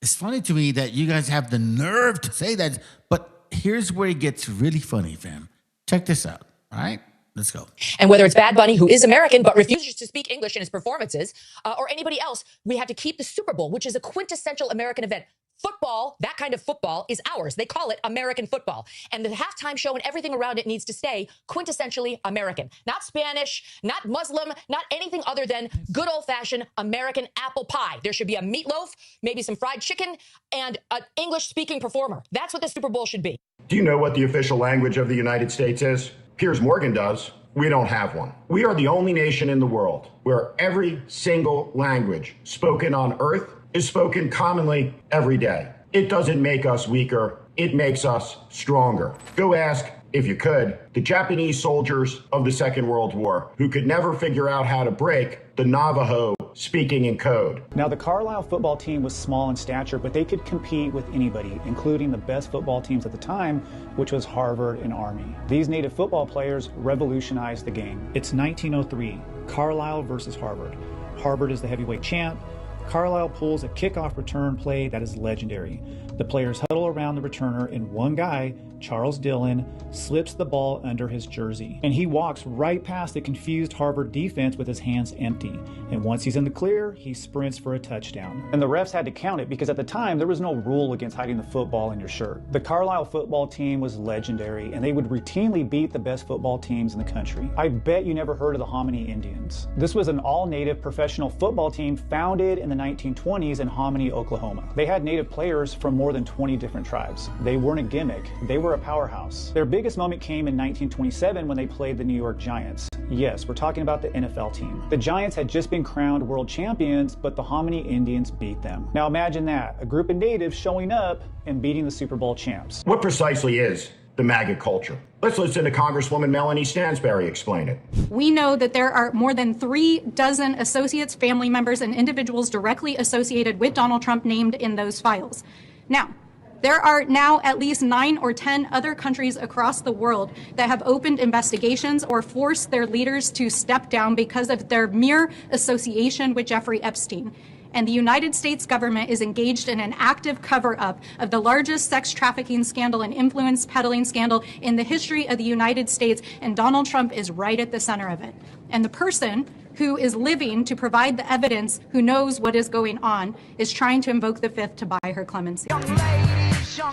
It's funny to me that you guys have the nerve to say that, but here's where it gets really funny, fam. Check this out, all right? Let's go. And whether it's Bad Bunny, who is American but refuses to speak English in his performances, or anybody else, we have to keep the Super Bowl, which is a quintessential American event. Football, that kind of football, is ours. They call it American football. And the halftime show and everything around it needs to stay quintessentially American. Not Spanish, not Muslim, not anything other than good old-fashioned American apple pie. There should be a meatloaf, maybe some fried chicken, and an English-speaking performer. That's what the Super Bowl should be. Do you know what the official language of the United States is? Piers Morgan does. We don't have one. We are the only nation in the world where every single language spoken on earth is spoken commonly every day. It doesn't make us weaker. It makes us stronger. Go ask, if you could, the Japanese soldiers of the Second World War who could never figure out how to break the Navajo speaking in code. Now, the Carlisle football team was small in stature, but they could compete with anybody, including the best football teams at the time, which was Harvard and Army. These native football players revolutionized the game. It's 1903, Carlisle versus Harvard. Harvard is the heavyweight champ. Carlisle pulls a kickoff return play that is legendary. The players huddle around the returner, and one guy, Charles Dillon, slips the ball under his jersey. And he walks right past the confused Harvard defense with his hands empty. And once he's in the clear, he sprints for a touchdown. And the refs had to count it because at the time, there was no rule against hiding the football in your shirt. The Carlisle football team was legendary, and they would routinely beat the best football teams in the country. I bet you never heard of the Hominy Indians. This was an all-native professional football team founded in the 1920s in Hominy, Oklahoma. They had native players from more than 20 different tribes. They weren't a gimmick. They were a powerhouse. Their biggest moment came in 1927 when they played the New York Giants. Yes, we're talking about the NFL team. The Giants had just been crowned world champions, but the Hominy Indians beat them. Now imagine that, a group of natives showing up and beating the Super Bowl champs. What precisely is the MAGA culture? Let's listen to Congresswoman Melanie Stansberry explain it. We know that there are more than 36 associates, family members, and individuals directly associated with Donald Trump named in those files. Now, there are now at least 9 or 10 other countries across the world that have opened investigations or forced their leaders to step down because of their mere association with Jeffrey Epstein. And the United States government is engaged in an active cover-up of the largest sex trafficking scandal and influence peddling scandal in the history of the United States, and Donald Trump is right at the center of it. And the person who is living to provide the evidence, who knows what is going on, is trying to invoke the Fifth to buy her clemency. Young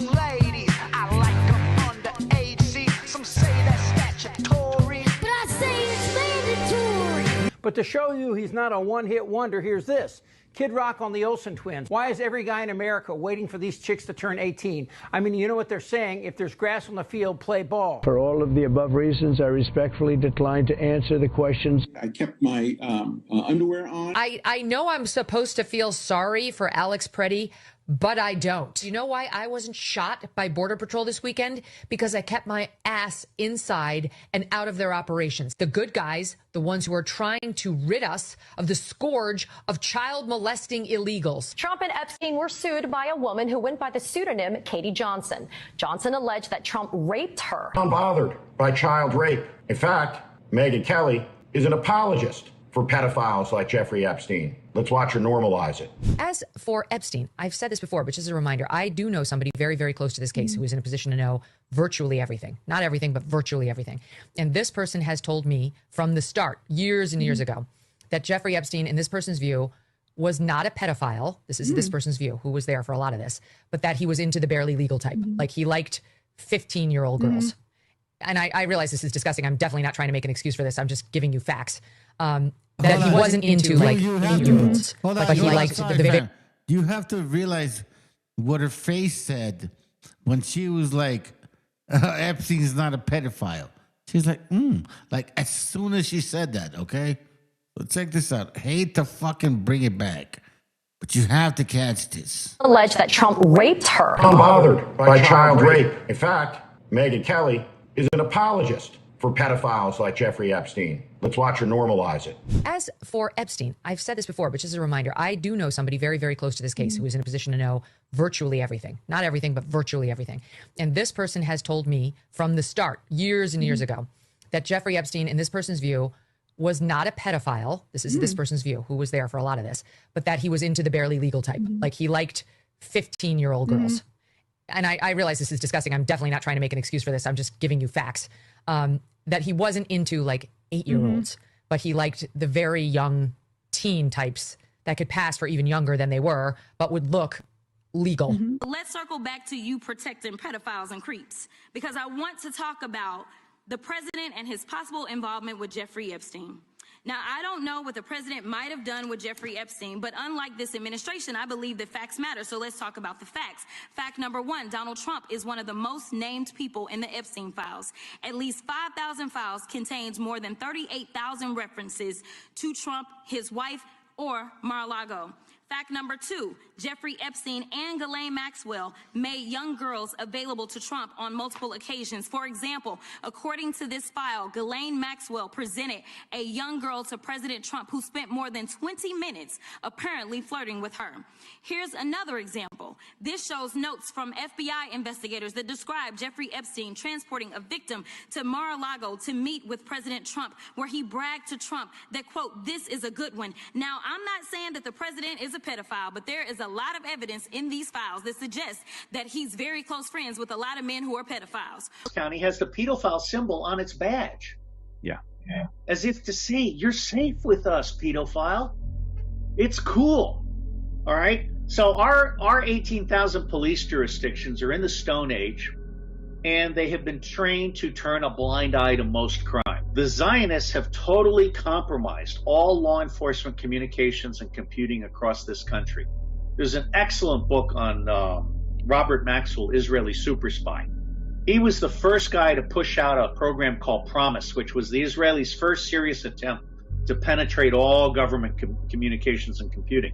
ladies, I like them underage. See, some say that's statutory, but I say it's mandatory. But to show you he's not a one-hit wonder, here's this. Kid Rock on the Olsen twins. Why is every guy in America waiting for these chicks to turn 18? I mean, you know what they're saying? If there's grass on the field, play ball. For all of the above reasons, I respectfully decline to answer the questions. I kept my underwear on. I know I'm supposed to feel sorry for Alex Preddy, but I don't. Do you know why I wasn't shot by Border Patrol this weekend? Because I kept my ass inside and out of their operations. The good guys, the ones who are trying to rid us of the scourge of child molesting illegals. Trump and Epstein were sued by a woman who went by the pseudonym Katie Johnson. Johnson alleged that Trump raped her. Unbothered by child rape. In fact, Megyn Kelly is an apologist for pedophiles like Jeffrey Epstein. Let's watch her normalize it. As for Epstein, I've said this before, but just as a reminder, I do know somebody very, very close to this case who is in a position to know virtually everything. Not everything, but virtually everything. And this person has told me from the start, years and years ago, that Jeffrey Epstein, in this person's view, was not a pedophile. This is this person's view, who was there for a lot of this, but that he was into the barely legal type. Like he liked 15-year-old girls. And I realize this is disgusting. I'm definitely not trying to make an excuse for this. I'm just giving you facts. That he wasn't into like 8-year-olds, but he liked the. You have to realize what her face said when she was like, Epstein's not a pedophile. She's like, like as soon as she said that, okay? So check this out. Hate to fucking bring it back, but you have to catch this. Alleged that Trump raped her. Unbothered by child rape. In fact, Megyn Kelly is an apologist for pedophiles like Jeffrey Epstein. Let's watch her normalize it. As for Epstein, I've said this before, but just as a reminder, I do know somebody very, very close to this case who is in a position to know virtually everything. Not everything, but virtually everything. And this person has told me from the start, years and years ago, that Jeffrey Epstein, in this person's view, was not a pedophile. This is this person's view, who was there for a lot of this, but that he was into the barely legal type. Like he liked 15-year-old girls. And I realize this is disgusting. I'm definitely not trying to make an excuse for this. I'm just giving you facts. That he wasn't into like 8-year-olds, but he liked the very young teen types that could pass for even younger than they were, but would look legal. Let's circle back to you protecting pedophiles and creeps, because I want to talk about the president and his possible involvement with Jeffrey Epstein. Now, I don't know what the president might have done with Jeffrey Epstein, but unlike this administration, I believe that facts matter. So let's talk about the facts. Fact number one, Donald Trump is one of the most named people in the Epstein files. At least 5,000 files contains more than 38,000 references to Trump, his wife, or Mar-a-Lago. Fact number two, Jeffrey Epstein and Ghislaine Maxwell made young girls available to Trump on multiple occasions. For example, according to this file, Ghislaine Maxwell presented a young girl to President Trump who spent more than 20 minutes apparently flirting with her. Here's another example. This shows notes from FBI investigators that describe Jeffrey Epstein transporting a victim to Mar-a-Lago to meet with President Trump, where he bragged to Trump that, quote, "This is a good one." Now, I'm not saying that the president is a pedophile, but there is a lot of evidence in these files that suggests that he's very close friends with a lot of men who are pedophiles. County has the pedophile symbol on its badge. Yeah. As if to say, you're safe with us, pedophile. It's cool. All right? So our 18,000 police jurisdictions are in the Stone Age, and they have been trained to turn a blind eye to most crime. The Zionists have totally compromised all law enforcement communications and computing across this country. There's an excellent book on Robert Maxwell, Israeli super spy. He was the first guy to push out a program called Promise, which was the Israelis' first serious attempt to penetrate all government communications and computing.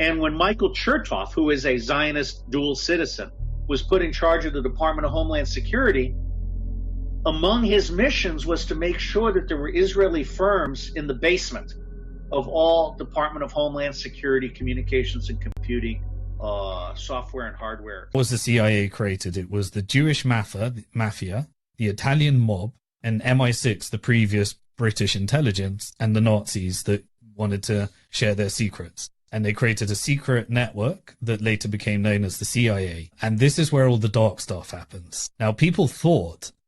And when Michael Chertoff, who is a Zionist dual citizen, was put in charge of the Department of Homeland Security, among his missions was to make sure that there were Israeli firms in the basement of all Department of Homeland Security communications and computing software and hardware. Was the CIA created? It was the Jewish mafia, the Italian mob, and MI6, the previous British intelligence, and the Nazis that wanted to share their secrets. And they created a secret network that later became known as the CIA. And this is where all the dark stuff happens. Now, people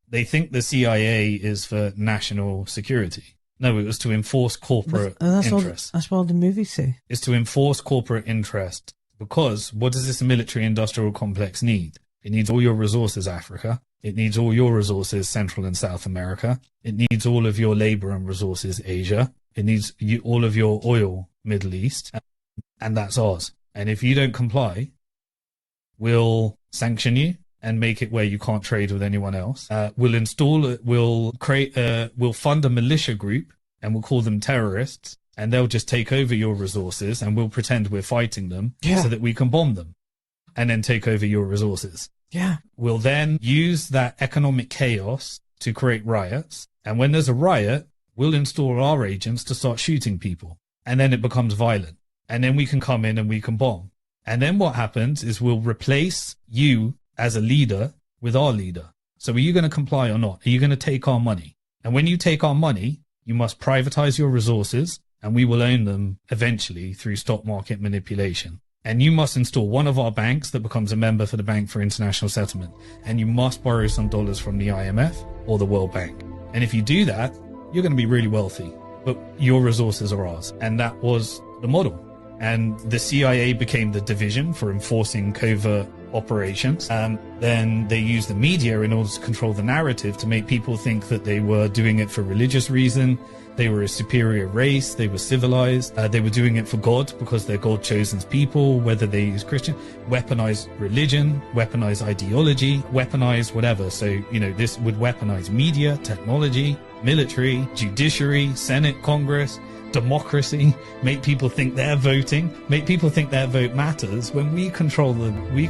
they think the CIA is for national security. No, it was to enforce corporate interests. That's what the movies say. It's to enforce corporate interest. Because what does this military industrial complex need? It needs all your resources, Africa. It needs all your resources, Central and South America. It needs all of your labor and resources, Asia. It needs all of your oil, Middle East. And that's ours. And if you don't comply, we'll sanction you and make it where you can't trade with anyone else. We'll fund a militia group and we'll call them terrorists, and they'll just take over your resources and we'll pretend we're fighting them so that we can bomb them and then take over your resources. Yeah. We'll then use that economic chaos to create riots. And when there's a riot, we'll install our agents to start shooting people. And then it becomes violent. And then we can come in and we can bomb. And then what happens is we'll replace you as a leader with our leader. So are you going to comply or not? Are you going to take our money? And when you take our money, you must privatize your resources, and we will own them eventually through stock market manipulation. And you must install one of our banks that becomes a member for the Bank for International Settlement. And you must borrow some dollars from the IMF or the World Bank. And if you do that, you're going to be really wealthy, but your resources are ours. And that was the model. And the CIA became the division for enforcing covert operations. Then they used the media in order to control the narrative to make people think that they were doing it for religious reason. They were a superior race. They were civilized. They were doing it for God because they're God-chosen people, whether they use Christian, weaponize religion, weaponize ideology, weaponize whatever. So, this would weaponize media, technology, military, judiciary, Senate, Congress, democracy, make people think they're voting, make people think their vote matters, when we control them, we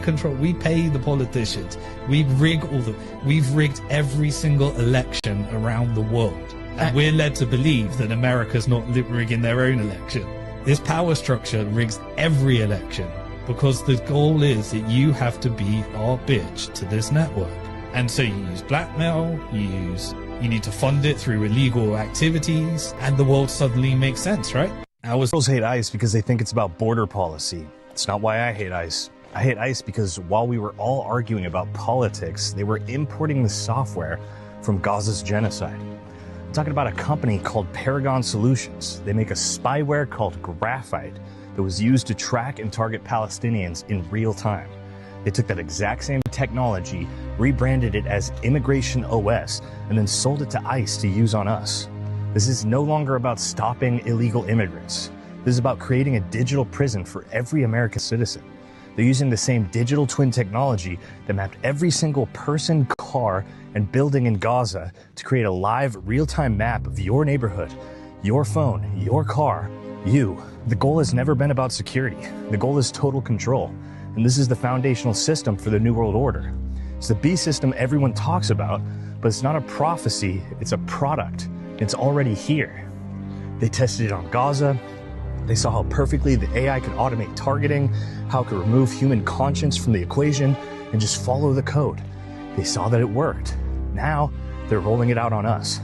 pay the politicians, we've rigged every single election around the world. And we're led to believe that America's not rigging their own election. This power structure rigs every election because the goal is that you have to be our bitch to this network. And so you use blackmail, you need to fund it through illegal activities, and the world suddenly makes sense, right? Girls hate ICE because they think it's about border policy. It's not why I hate ICE. I hate ICE because while we were all arguing about politics, they were importing the software from Gaza's genocide. I'm talking about a company called Paragon Solutions. They make a spyware called Graphite that was used to track and target Palestinians in real time. They took that exact same technology, rebranded it as Immigration OS, and then sold it to ICE to use on us. This is no longer about stopping illegal immigrants. This is about creating a digital prison for every American citizen. They're using the same digital twin technology that mapped every single person, car, and building in Gaza to create a live, real-time map of your neighborhood, your phone, your car, you. The goal has never been about security. The goal is total control. And this is the foundational system for the New World Order. It's the B system everyone talks about, but it's not a prophecy, it's a product. It's already here. They tested it on Gaza. They saw how perfectly the AI could automate targeting, how it could remove human conscience from the equation, and just follow the code. They saw that it worked. Now, they're rolling it out on us.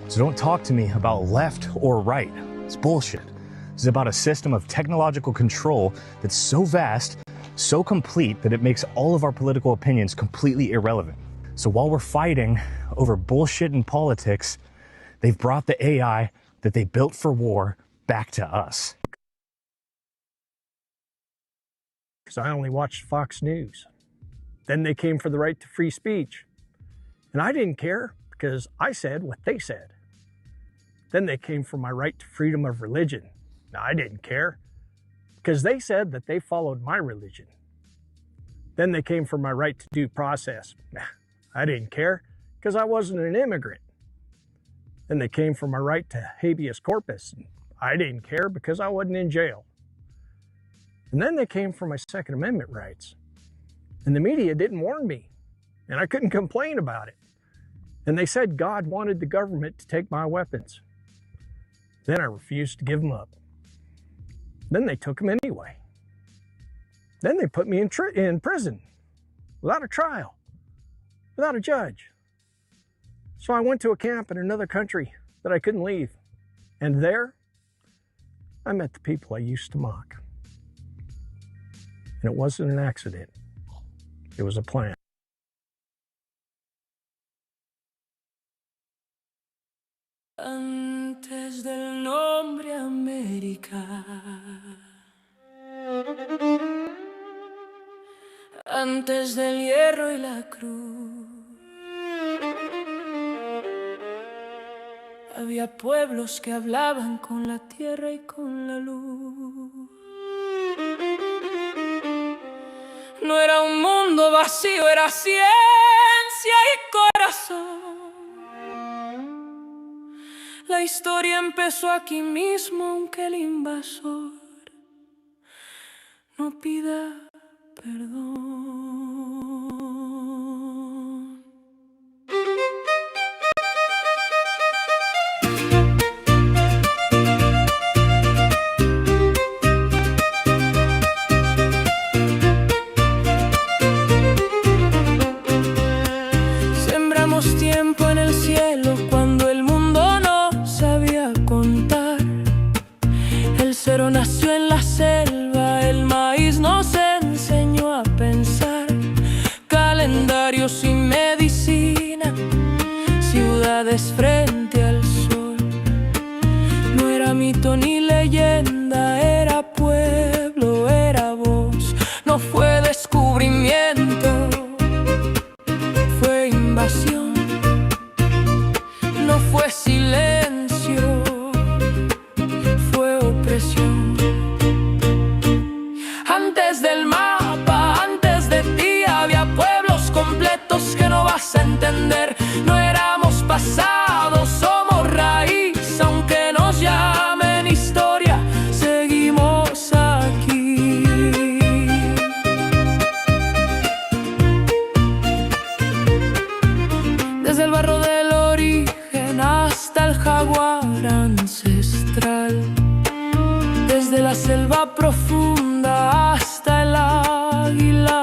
So don't talk to me about left or right. It's bullshit. This is about a system of technological control that's so vast, so complete that it makes all of our political opinions completely irrelevant. So while we're fighting over bullshit in politics, they've brought the AI that they built for war back to us. Because I only watched Fox News. Then they came for the right to free speech. And I didn't care because I said what they said. Then they came for my right to freedom of religion. Now, I didn't care because they said that they followed my religion. Then they came for my right to due process. I didn't care because I wasn't an immigrant. Then they came for my right to habeas corpus. I didn't care because I wasn't in jail. And then they came for my Second Amendment rights. And the media didn't warn me, and I couldn't complain about it. And they said God wanted the government to take my weapons. Then I refused to give them up. Then they took them anyway. Then they put me in prison without a trial, without a judge. So I went to a camp in another country that I couldn't leave. And there, I met the people I used to mock. And it wasn't an accident. It was a plan. Antes del nombre América, antes del hierro y la cruz, había pueblos que hablaban con la tierra y con la luz. No era un mundo vacío, era ciencia y corazón. La historia empezó aquí mismo, aunque el invasor no pida perdón. Sembramos tiempo en el cielo cuando el mundo no sabía contar. El cero nació en la selva, el maíz nos enseñó a pensar. Calendarios y medicina, ciudades frente al sol. No era mito ni leyenda, era pueblo, era voz. No fue descubrimiento, fue invasión. No fue silencio, fue opresión. Antes del mapa, antes de ti, había pueblos completos que no vas a entender. No éramos pasados,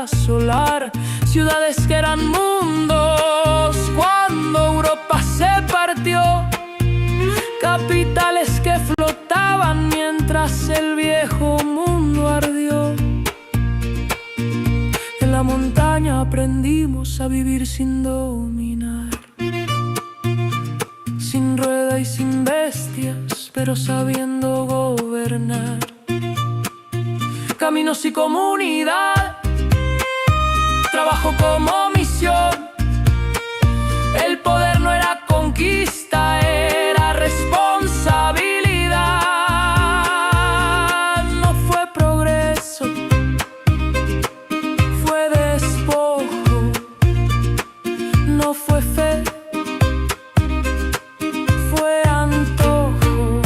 asolar ciudades que eran mundos cuando Europa se partió, capitales que flotaban mientras el viejo mundo ardió. En la montaña aprendimos a vivir sin dominar, sin rueda y sin bestias, pero sabiendo gobernar. Caminos y comunidad, trabajo como misión. El poder no era conquista, era responsabilidad. No fue progreso, fue despojo. No fue fe, fue antojo.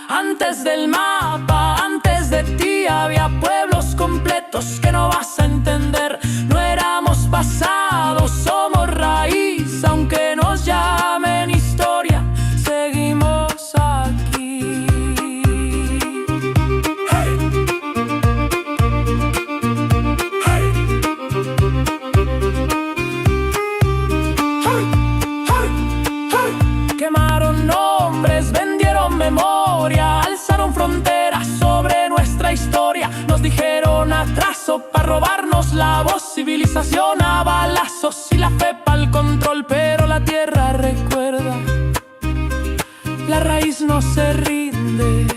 Antes del mapa, antes de ti, había pueblos completos que no vas a entender. No éramos pasado, somos raíz, aunque nos llamen historia, seguimos aquí. Hey. Hey. Hey. Hey. Hey. Quemaron nombres, vendieron memoria, alzaron fronteras sobre nuestra historia. Nos dijeron atraso para robarnos la voz, civilización a balazos y la fe pa'l control. Pero la tierra recuerda, la raíz no se rinde.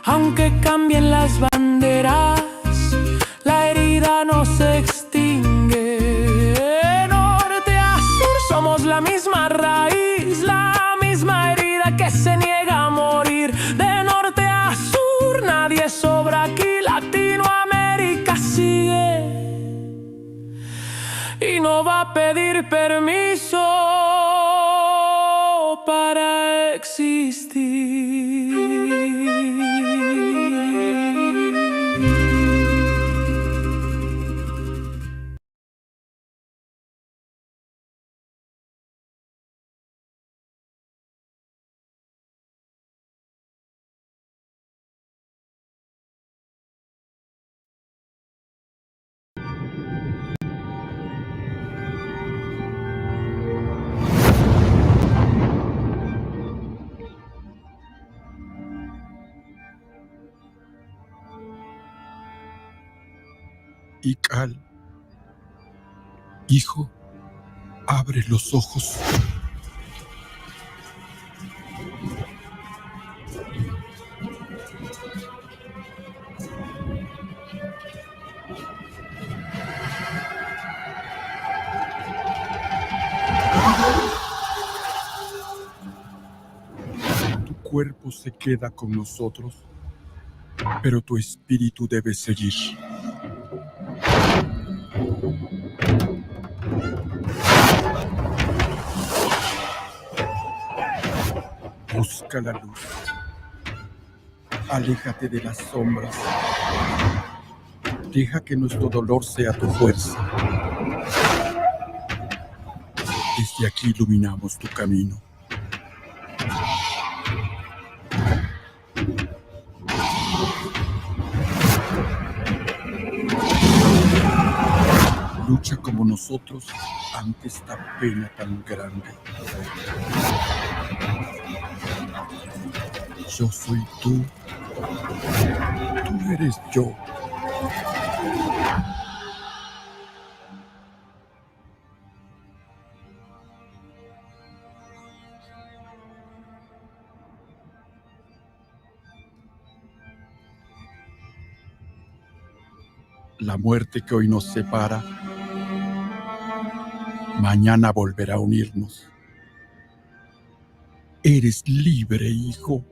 Aunque cambien las banderas, la herida no se extingue. De norte a sur somos la misma raíz, la misma herida que se niega a morir. De norte a sur nadie sobra aquí, Latinoamérica sigue y no va a pedir permiso para existir. Ical, hijo, abre los ojos. Tu cuerpo se queda con nosotros, pero tu espíritu debe seguir. Busca la luz. Aléjate de las sombras. Deja que nuestro dolor sea tu fuerza. Desde aquí iluminamos tu camino. Lucha como nosotros ante esta pena tan grande. Yo soy tú. Tú eres yo. La muerte que hoy nos separa, mañana volverá a unirnos. Eres libre, hijo.